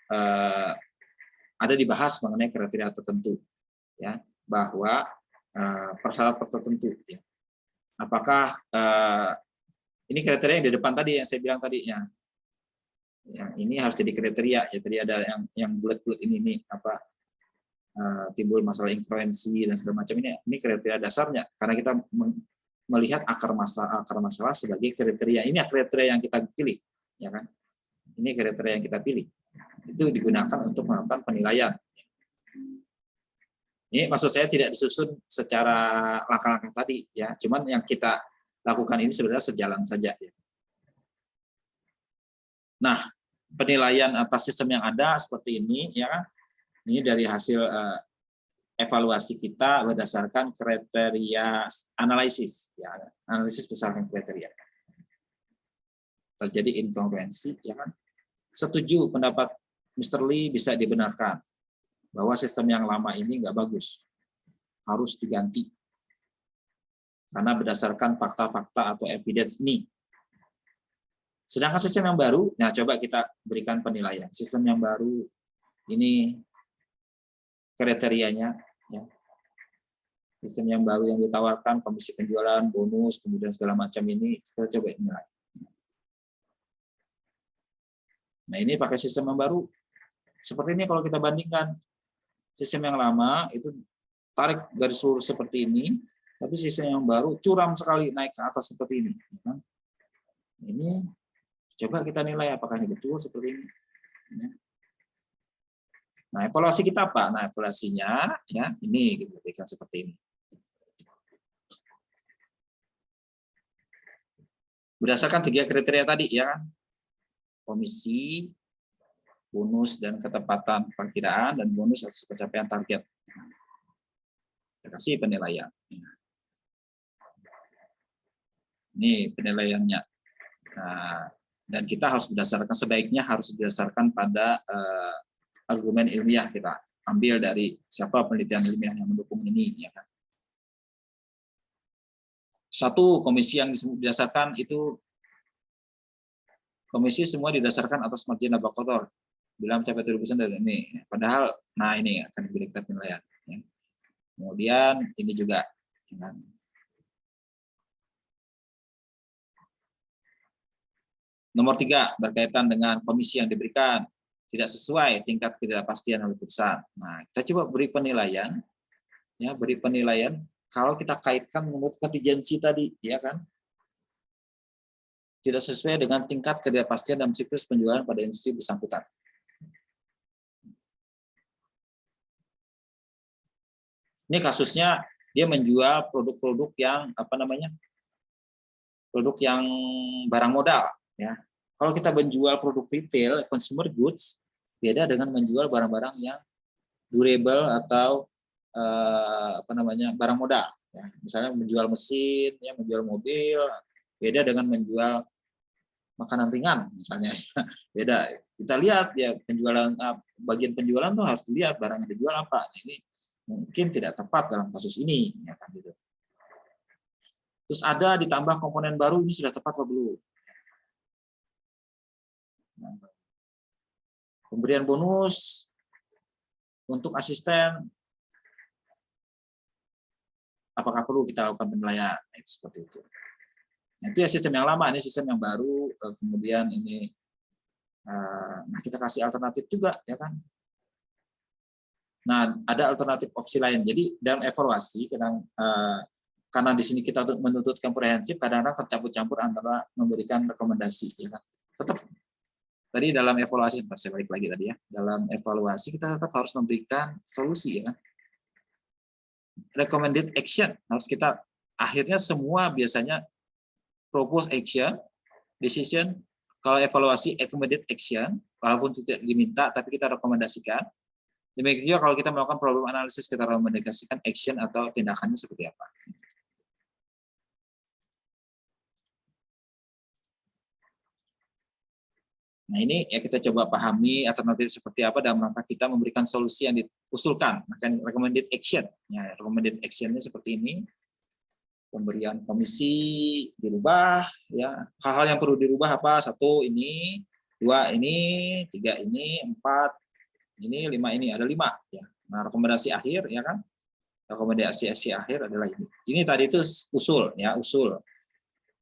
ada dibahas mengenai kriteria tertentu, ya, bahwa persyaratan tertentu, ya. Apakah Ini kriteria yang di depan tadi yang saya bilang tadi ya. Yang ini harus jadi kriteria ya. Tadi ada yang bulat-bulat ini apa timbul masalah influensi dan segala macam ini kriteria dasarnya karena kita melihat akar masalah sebagai kriteria. Ini kriteria yang kita pilih, ya kan? Ini kriteria yang kita pilih. Itu digunakan untuk melakukan penilaian. Ini maksud saya tidak disusun secara langkah-langkah tadi, ya. Cuman yang kita lakukan ini sebenarnya sejalan saja. Ya. Nah, penilaian atas sistem yang ada seperti ini, ya kan? Ini dari hasil evaluasi kita berdasarkan kriteria analisis, ya, analisis berdasarkan kriteria. Terjadi inkongruensi, ya kan? Setuju pendapat Mr. Lee bisa dibenarkan bahwa sistem yang lama ini nggak bagus, harus diganti. Karena berdasarkan fakta-fakta atau evidence ini. Sedangkan sistem yang baru, nah coba kita berikan penilaian. Sistem yang baru ini kriterianya, ya. Sistem yang baru yang ditawarkan, komisi penjualan, bonus, kemudian segala macam ini, kita coba nilai. Nah ini pakai sistem yang baru, seperti ini kalau kita bandingkan, sistem yang lama itu tarik garis lurus seperti ini, tapi sistem yang baru curam sekali naik ke atas seperti ini. Ini coba kita nilai apakah ini betul seperti ini. Nah, evaluasi kita apa? Nah, evaluasinya ya ini kita berikan seperti ini. Berdasarkan 3 kriteria tadi ya kan. Komisi, bonus dan ketepatan perkiraan dan bonus atas pencapaian target. Kita kasih penilaian. Ini penilaiannya. Nah, dan kita harus berdasarkan sebaiknya harus berdasarkan pada argumen ilmiah kita ambil dari siapa penelitian ilmiah yang mendukung ini ya kan. Satu komisi yang didasarkan itu komisi semua didasarkan atas margin laba kotor bila mencapai 7% dari ini. Padahal nah ini akan diberikan penilaian ya. Kemudian ini juga ya kan. Nomor 3 berkaitan dengan komisi yang diberikan tidak sesuai tingkat ketidakpastian oleh putusan. Nah, kita coba beri penilaian, ya beri penilaian kalau kita kaitkan menurut contingency tadi, ya kan? Tidak sesuai dengan tingkat ketidakpastian dalam siklus penjualan pada industri bersangkutan. Ini kasusnya dia menjual produk-produk yang apa namanya? Produk yang barang modal, ya. Kalau kita menjual produk retail, consumer goods, beda dengan menjual barang-barang yang durable atau apa namanya barang modal. Ya. Misalnya menjual mesin, ya, menjual mobil, beda dengan menjual makanan ringan, misalnya. Beda. Kita lihat ya penjualan bagian penjualan tuh harus dilihat barang yang dijual apa. Ini mungkin tidak tepat dalam kasus ini, ya kan gitu. Terus ada ditambah komponen baru, ini sudah tepat atau belum? Pemberian bonus untuk asisten, apakah perlu kita lakukan penilaian? Itu seperti itu. Nah, itu ya sistem yang lama, ini sistem yang baru. Kemudian ini, nah kita kasih alternatif juga, ya kan? Nah, ada alternatif opsi lain. Jadi dalam evaluasi, karena di sini kita menuntut komprehensif, kadang-kadang tercampur-campur antara memberikan rekomendasi, ya kan? Tetap tadi dalam evaluasi, saya balik lagi tadi ya, dalam evaluasi kita tetap harus memberikan solusi ya. Recommended action harus kita akhirnya semua biasanya propose action, decision. Kalau evaluasi recommended action, walaupun tidak diminta tapi kita rekomendasikan. Demikian juga kalau kita melakukan problem analysis kita rekomendasikan action atau tindakannya seperti apa. Nah ini ya kita coba pahami alternatif seperti apa dalam rangka kita memberikan solusi yang diusulkan. Maka recommended action, ya recommended actionnya seperti ini. Pemberian komisi dirubah, ya hal-hal yang perlu dirubah apa? 1 ini, 2 ini, 3 ini, 4 ini, 5 ini, ada 5 ya. Nah rekomendasi akhir ya kan? Rekomendasi akhir adalah ini. Ini tadi itu usul ya usul.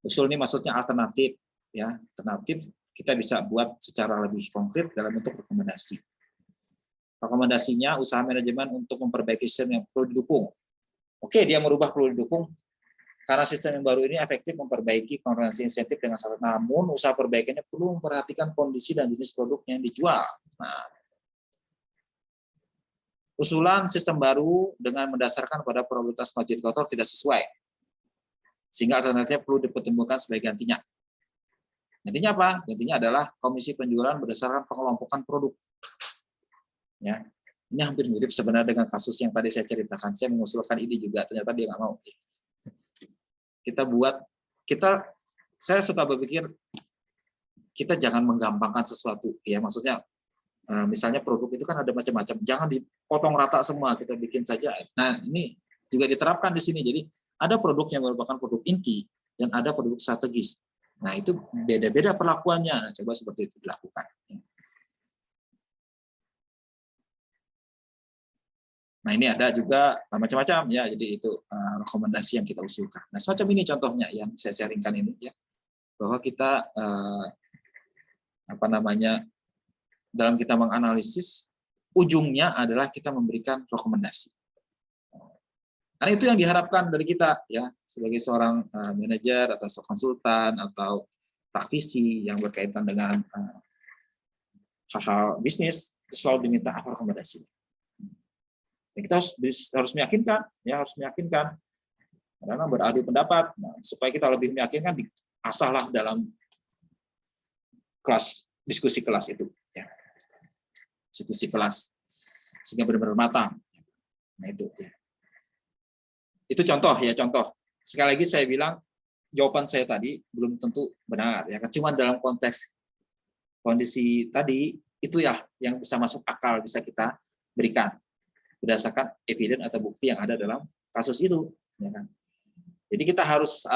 Usul ini maksudnya alternatif, ya, alternatif kita bisa buat secara lebih konkret dalam bentuk rekomendasi. Rekomendasinya usaha manajemen untuk memperbaiki sistem yang perlu didukung. Oke, dia merubah perlu didukung karena sistem yang baru ini efektif memperbaiki konvergensi insentif dengan syarat. Namun usaha perbaikannya perlu memperhatikan kondisi dan jenis produk yang dijual. Nah, usulan sistem baru dengan mendasarkan pada probabilitas margin kotor tidak sesuai, sehingga alternatifnya perlu dipertemukan sebagai gantinya. Gantinya apa? Gantinya adalah komisi penjualan berdasarkan pengelompokan produk. Ya, ini hampir mirip sebenarnya dengan kasus yang tadi saya ceritakan. Saya mengusulkan ini juga, ternyata dia nggak mau. Saya suka berpikir kita jangan menggampangkan sesuatu. Ya, maksudnya misalnya produk itu kan ada macam-macam, jangan dipotong rata semua, kita bikin saja. Nah, ini juga diterapkan di sini. Jadi ada produk yang merupakan produk inti dan ada produk strategis. Nah, itu beda-beda perlakuannya. Nah, coba seperti itu dilakukan. Nah, ini ada juga macam-macam ya, jadi itu rekomendasi yang kita usulkan. Nah, semacam ini contohnya yang saya sharingkan ini ya, bahwa kita dalam kita menganalisis, ujungnya adalah kita memberikan rekomendasi. Karena itu yang diharapkan dari kita ya, sebagai seorang manajer atau konsultan atau praktisi yang berkaitan dengan hal-hal bisnis, selalu diminta apa rekomendasi. Kita harus meyakinkan, ya harus meyakinkan, karena beradu pendapat. Nah, supaya kita lebih meyakinkan, asahlah dalam kelas diskusi kelas itu, ya. Diskusi kelas sehingga benar-benar matang. Nah itu, ya. Itu contoh ya, contoh. Sekali lagi saya bilang jawaban saya tadi belum tentu benar, ya. Cuma dalam konteks kondisi tadi itu ya yang bisa masuk akal, bisa kita berikan berdasarkan evidence atau bukti yang ada dalam kasus itu, ya kan? Jadi kita harus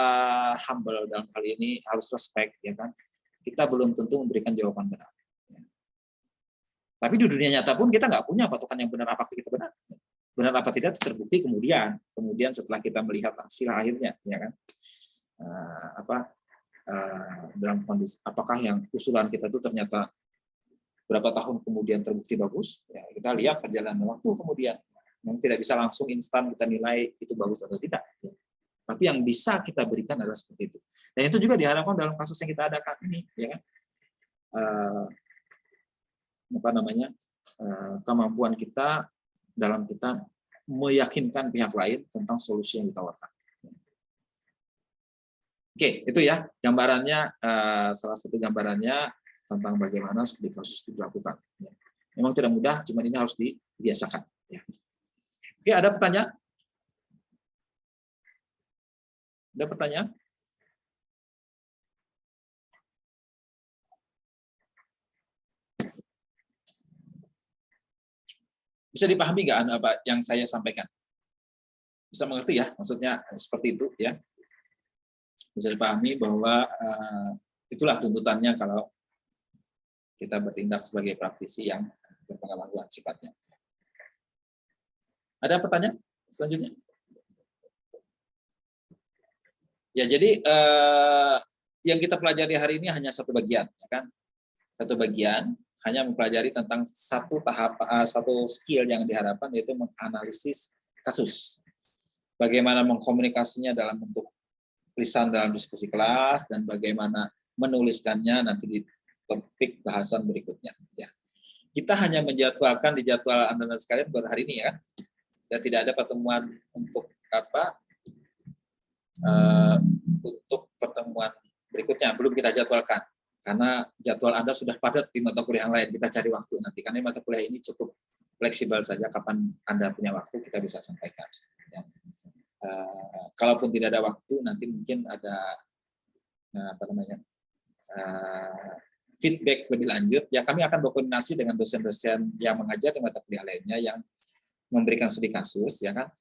humble dalam hal ini, harus respect, ya kan? Kita belum tentu memberikan jawaban benar. Ya. Tapi di dunia nyata pun kita nggak punya patokan yang benar apa kita benar apa tidak terbukti kemudian setelah kita melihat hasil akhirnya, ya kan? Dalam kondisi apakah yang usulan kita itu ternyata berapa tahun kemudian terbukti bagus, ya kita lihat perjalanan waktu kemudian. Yang tidak bisa langsung instan kita nilai itu bagus atau tidak. Ya. Tapi yang bisa kita berikan adalah seperti itu. Dan itu juga diharapkan dalam kasus yang kita adakan ini, ya kan? Kemampuan kita dalam kita meyakinkan pihak lain tentang solusi yang ditawarkan. Oke, itu ya gambarannya, salah satu gambarannya tentang bagaimana studi kasus dilakukan. Ya. Memang tidak mudah, cuma ini harus dibiasakan. Ya. Oke, ada pertanyaan? Ada pertanyaan? Bisa dipahami nggak apa yang saya sampaikan? Bisa mengerti ya, maksudnya seperti itu ya. Bisa dipahami bahwa itulah tuntutannya kalau kita bertindak sebagai praktisi yang berpengalaman sifatnya. Ada pertanyaan selanjutnya? Ya, jadi yang kita pelajari hari ini hanya satu bagian, ya kan? Satu bagian, hanya mempelajari tentang satu skill yang diharapkan, yaitu menganalisis kasus. Bagaimana mengkomunikasinya dalam bentuk tulisan dalam diskusi kelas, dan bagaimana menuliskannya nanti di topik bahasan berikutnya. Ya. Kita hanya menjadwalkan di jadwal Anda sekalian baru hari ini ya, dan tidak ada pertemuan untuk untuk pertemuan berikutnya belum kita jadwalkan, karena jadwal Anda sudah padat di mata kuliah yang lain. Kita cari waktu nanti, karena mata kuliah ini cukup fleksibel saja, kapan Anda punya waktu kita bisa sampaikan. Ya. Kalaupun tidak ada waktu, nanti mungkin ada feedback lebih lanjut, ya kami akan berkoordinasi dengan dosen-dosen yang mengajar di mata kuliah lainnya yang memberikan studi kasus, ya kan.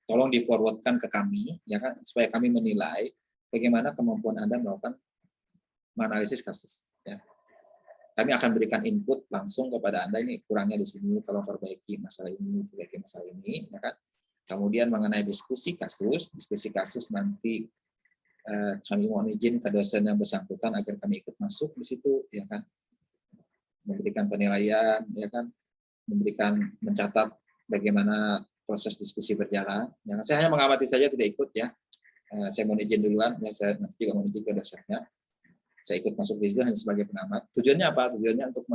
Tolong di-forwardkan ke kami, ya kan, supaya kami menilai bagaimana kemampuan Anda melakukan menganalisis kasus. Ya. Kami akan berikan input langsung kepada Anda, ini kurangnya di sini, tolong perbaiki masalah ini, ya kan. Kemudian mengenai diskusi kasus nanti kami mohon izin ke dosen yang bersangkutan agar kami ikut masuk di situ, ya kan, memberikan penilaian, ya kan, mencatat bagaimana proses diskusi berjalan. Ya, saya hanya mengamati saja, tidak ikut ya. Saya mohon izin duluan, ya, saya nanti juga mohon izin ke dosennya. Saya ikut masuk di situ hanya sebagai pengamat. Tujuannya apa? Tujuannya untuk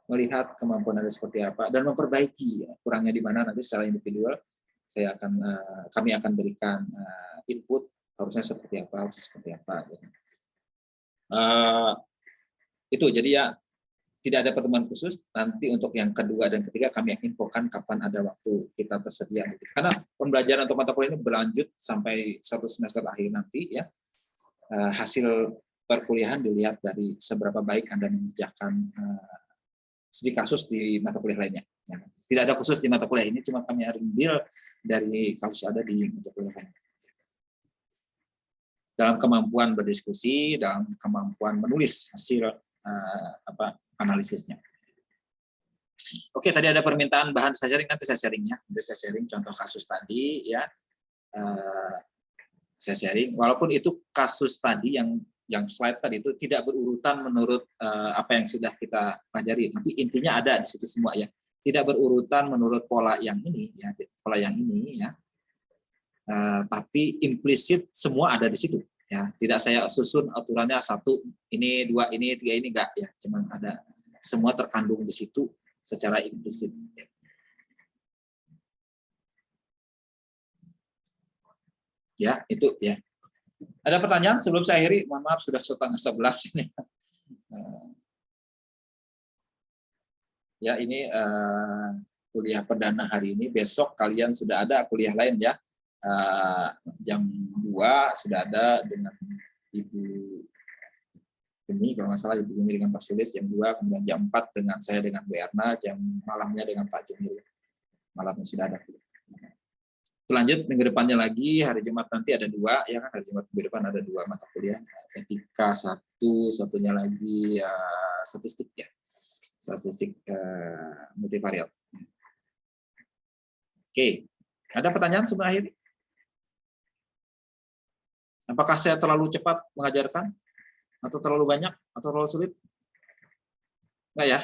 melihat kemampuan Anda seperti apa dan memperbaiki ya, kurangnya di mana nanti secara individual kami akan berikan input harusnya seperti apa, harusnya seperti apa. Ya. Itu jadi ya tidak ada pertemuan khusus. Nanti untuk yang kedua dan ketiga kami infokan kapan ada waktu kita tersedia. Karena pembelajaran untuk mata kuliah ini berlanjut sampai satu semester akhir nanti ya. Hasil perkuliahan dilihat dari seberapa baik Anda mengerjakan studi kasus di mata kuliah lainnya. Ya. Tidak ada khusus di mata kuliah ini, cuma kami ambil dari kasus ada di mata kuliah lainnya. Dalam kemampuan berdiskusi, dalam kemampuan menulis hasil analisisnya. Oke, tadi ada permintaan bahan saya sharing, nanti saya sharingnya. Nanti saya sharing contoh kasus tadi ya. Saya sharing, walaupun itu kasus tadi yang slide tadi itu tidak berurutan menurut apa yang sudah kita pelajari, tapi intinya ada di situ semua ya. Tidak berurutan menurut pola yang ini ya, pola yang ini ya. Tapi implisit semua ada di situ ya. Tidak saya susun aturannya satu ini, dua ini, tiga ini, enggak ya. Cuman ada semua terkandung di situ secara implisit. Ya, itu ya. Ada pertanyaan sebelum saya akhiri? Mohon maaf sudah 10:30 ini. Ya, ini kuliah perdana hari ini. Besok kalian sudah ada kuliah lain ya. Jam 2 sudah ada dengan Ibu Gemi, kalau nggak salah Ibu Gemi dengan Pak Sulis jam 2, kemudian jam 4 dengan saya dengan Bu Erna, jam malamnya dengan Pak Jumil. Malamnya sudah ada. Lanjut minggu depannya lagi, hari Jumat nanti ada 2, ya kan, hari Jumat minggu depan ada 2 mata kuliah, etika 1, satunya lagi statistik ya, statistik multivariat. Oke, ada pertanyaan sebelum akhir? Apakah saya terlalu cepat mengajarkan? Atau terlalu banyak? Atau terlalu sulit? Enggak ya?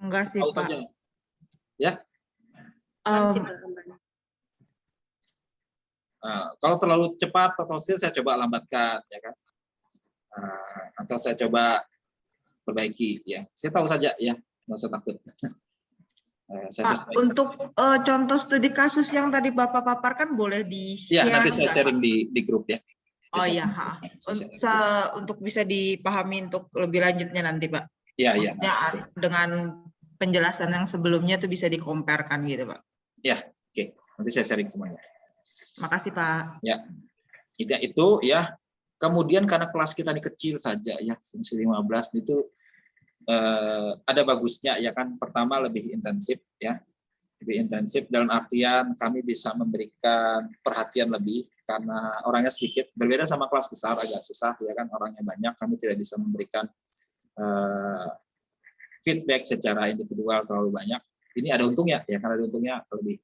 Enggak sih, Tahu Pak. saja. Ya? Kalau terlalu cepat atau sulit, saya coba lambatkan, ya kan? Atau saya coba perbaiki, ya. Saya tahu saja, ya. Nggak usah takut. Pak, untuk contoh studi kasus yang tadi Bapak paparkan boleh di-share? Ya, nanti saya sharing di grup ya. Oh iya, untuk bisa dipahami untuk lebih lanjutnya nanti, Pak. Iya. Dengan penjelasan yang sebelumnya itu bisa dikomparkan gitu, Pak. Ya, oke. Nanti saya sharing semuanya. Makasih, Pak. Ya, itu ya. Kemudian karena kelas kita ini kecil saja ya, 15 itu ada bagusnya ya kan. Pertama lebih intensif ya. Lebih intensif dalam artian kami bisa memberikan perhatian lebih karena orangnya sedikit. Berbeda sama kelas besar agak susah ya kan, orangnya banyak, kami tidak bisa memberikan feedback secara individual terlalu banyak. Ini ada untungnya ya, karena ada untungnya lebih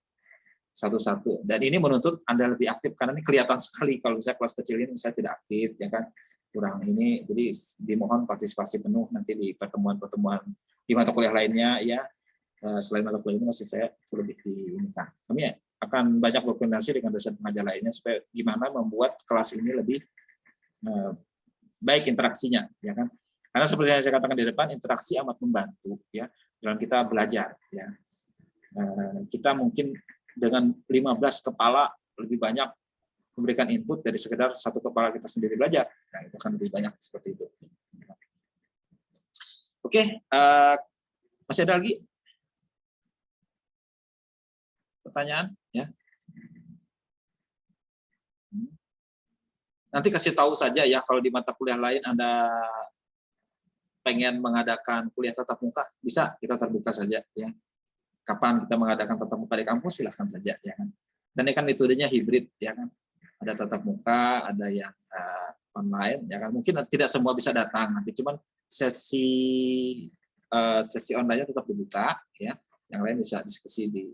satu-satu. Dan ini menuntut Anda lebih aktif karena ini kelihatan sekali kalau saya kelas kecil ini saya tidak aktif ya kan, kurang ini. Jadi dimohon partisipasi penuh nanti di pertemuan-pertemuan di mata kuliah lainnya ya. Selain mata kuliah ini masih saya lebih diinginkan. Kami akan banyak berkoordinasi dengan dosen pengajar lainnya supaya gimana membuat kelas ini lebih baik interaksinya, ya kan? Karena seperti yang saya katakan di depan, interaksi amat membantu ya dalam kita belajar. Ya, kita mungkin dengan 15 kepala lebih banyak memberikan input dari sekedar satu kepala kita sendiri belajar. Nah, itu akan lebih banyak seperti itu. Oke, masih ada lagi pertanyaan ya? Nanti kasih tahu saja ya kalau di mata kuliah lain Anda pengen mengadakan kuliah tatap muka, bisa kita terbuka saja ya. Kapan kita mengadakan tatap muka di kampus silahkan saja ya kan. Dan ini kan metodenya hibrid ya kan. Ada tatap muka, ada yang online ya kan. Mungkin tidak semua bisa datang nanti, cuman sesi online-nya tetap dibuka ya. Yang lain bisa diskusi di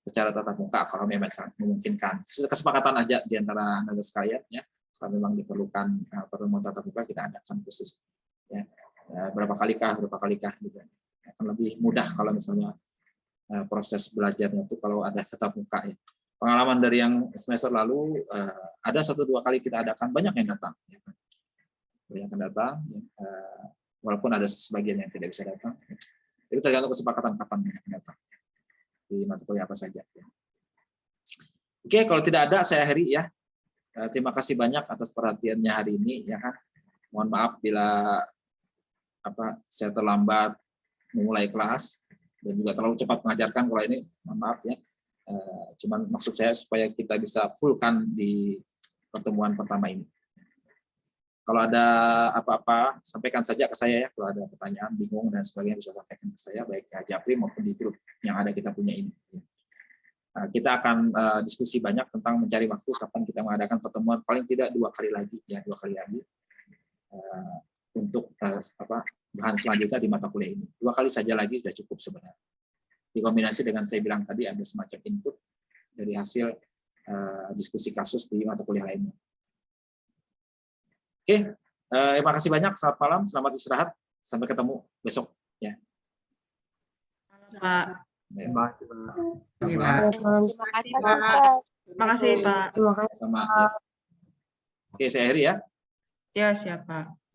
secara tatap muka kalau memang sangat memungkinkan. Kesepakatan aja di antara narasumber sekalian ya. Kalau memang diperlukan pertemuan tatap muka, kita adakan khusus. Ya. Berapa kalikah gitu. Akan lebih mudah kalau misalnya proses belajarnya itu kalau ada tatap muka ya. Pengalaman dari yang semester lalu ada 1-2 kali kita adakan, banyak yang datang. Ya. Banyak yang datang, ya. Walaupun ada sebagian yang tidak bisa datang. Itu tergantung kesepakatan kapan banyak yang datang. Di mata kuliah apa saja. Oke, kalau tidak ada saya akhiri ya. Terima kasih banyak atas perhatiannya hari ini ya kan. Mohon maaf bila saya terlambat memulai kelas dan juga terlalu cepat mengajarkan, kalau ini mohon maaf ya. Cuman maksud saya supaya kita bisa fullkan di pertemuan pertama ini. Kalau ada apa-apa sampaikan saja ke saya ya. Kalau ada pertanyaan, bingung dan sebagainya bisa sampaikan ke saya baik di Japri maupun di grup yang ada kita punya ini. Kita akan diskusi banyak tentang mencari waktu kapan kita mengadakan pertemuan paling tidak 2 kali lagi ya, 2 kali lagi untuk bahan selanjutnya di mata kuliah ini. 2 kali saja lagi sudah cukup sebenarnya. Dikombinasi dengan saya bilang tadi ada semacam input dari hasil diskusi kasus di mata kuliah lainnya. Oke, terima kasih banyak. Selamat malam, selamat istirahat. Sampai ketemu besok ya. Pak. Terima kasih, Pak. Terima kasih, Pak. Sama ya. Oke, saya akhiri ya. Ya, siap, Pak.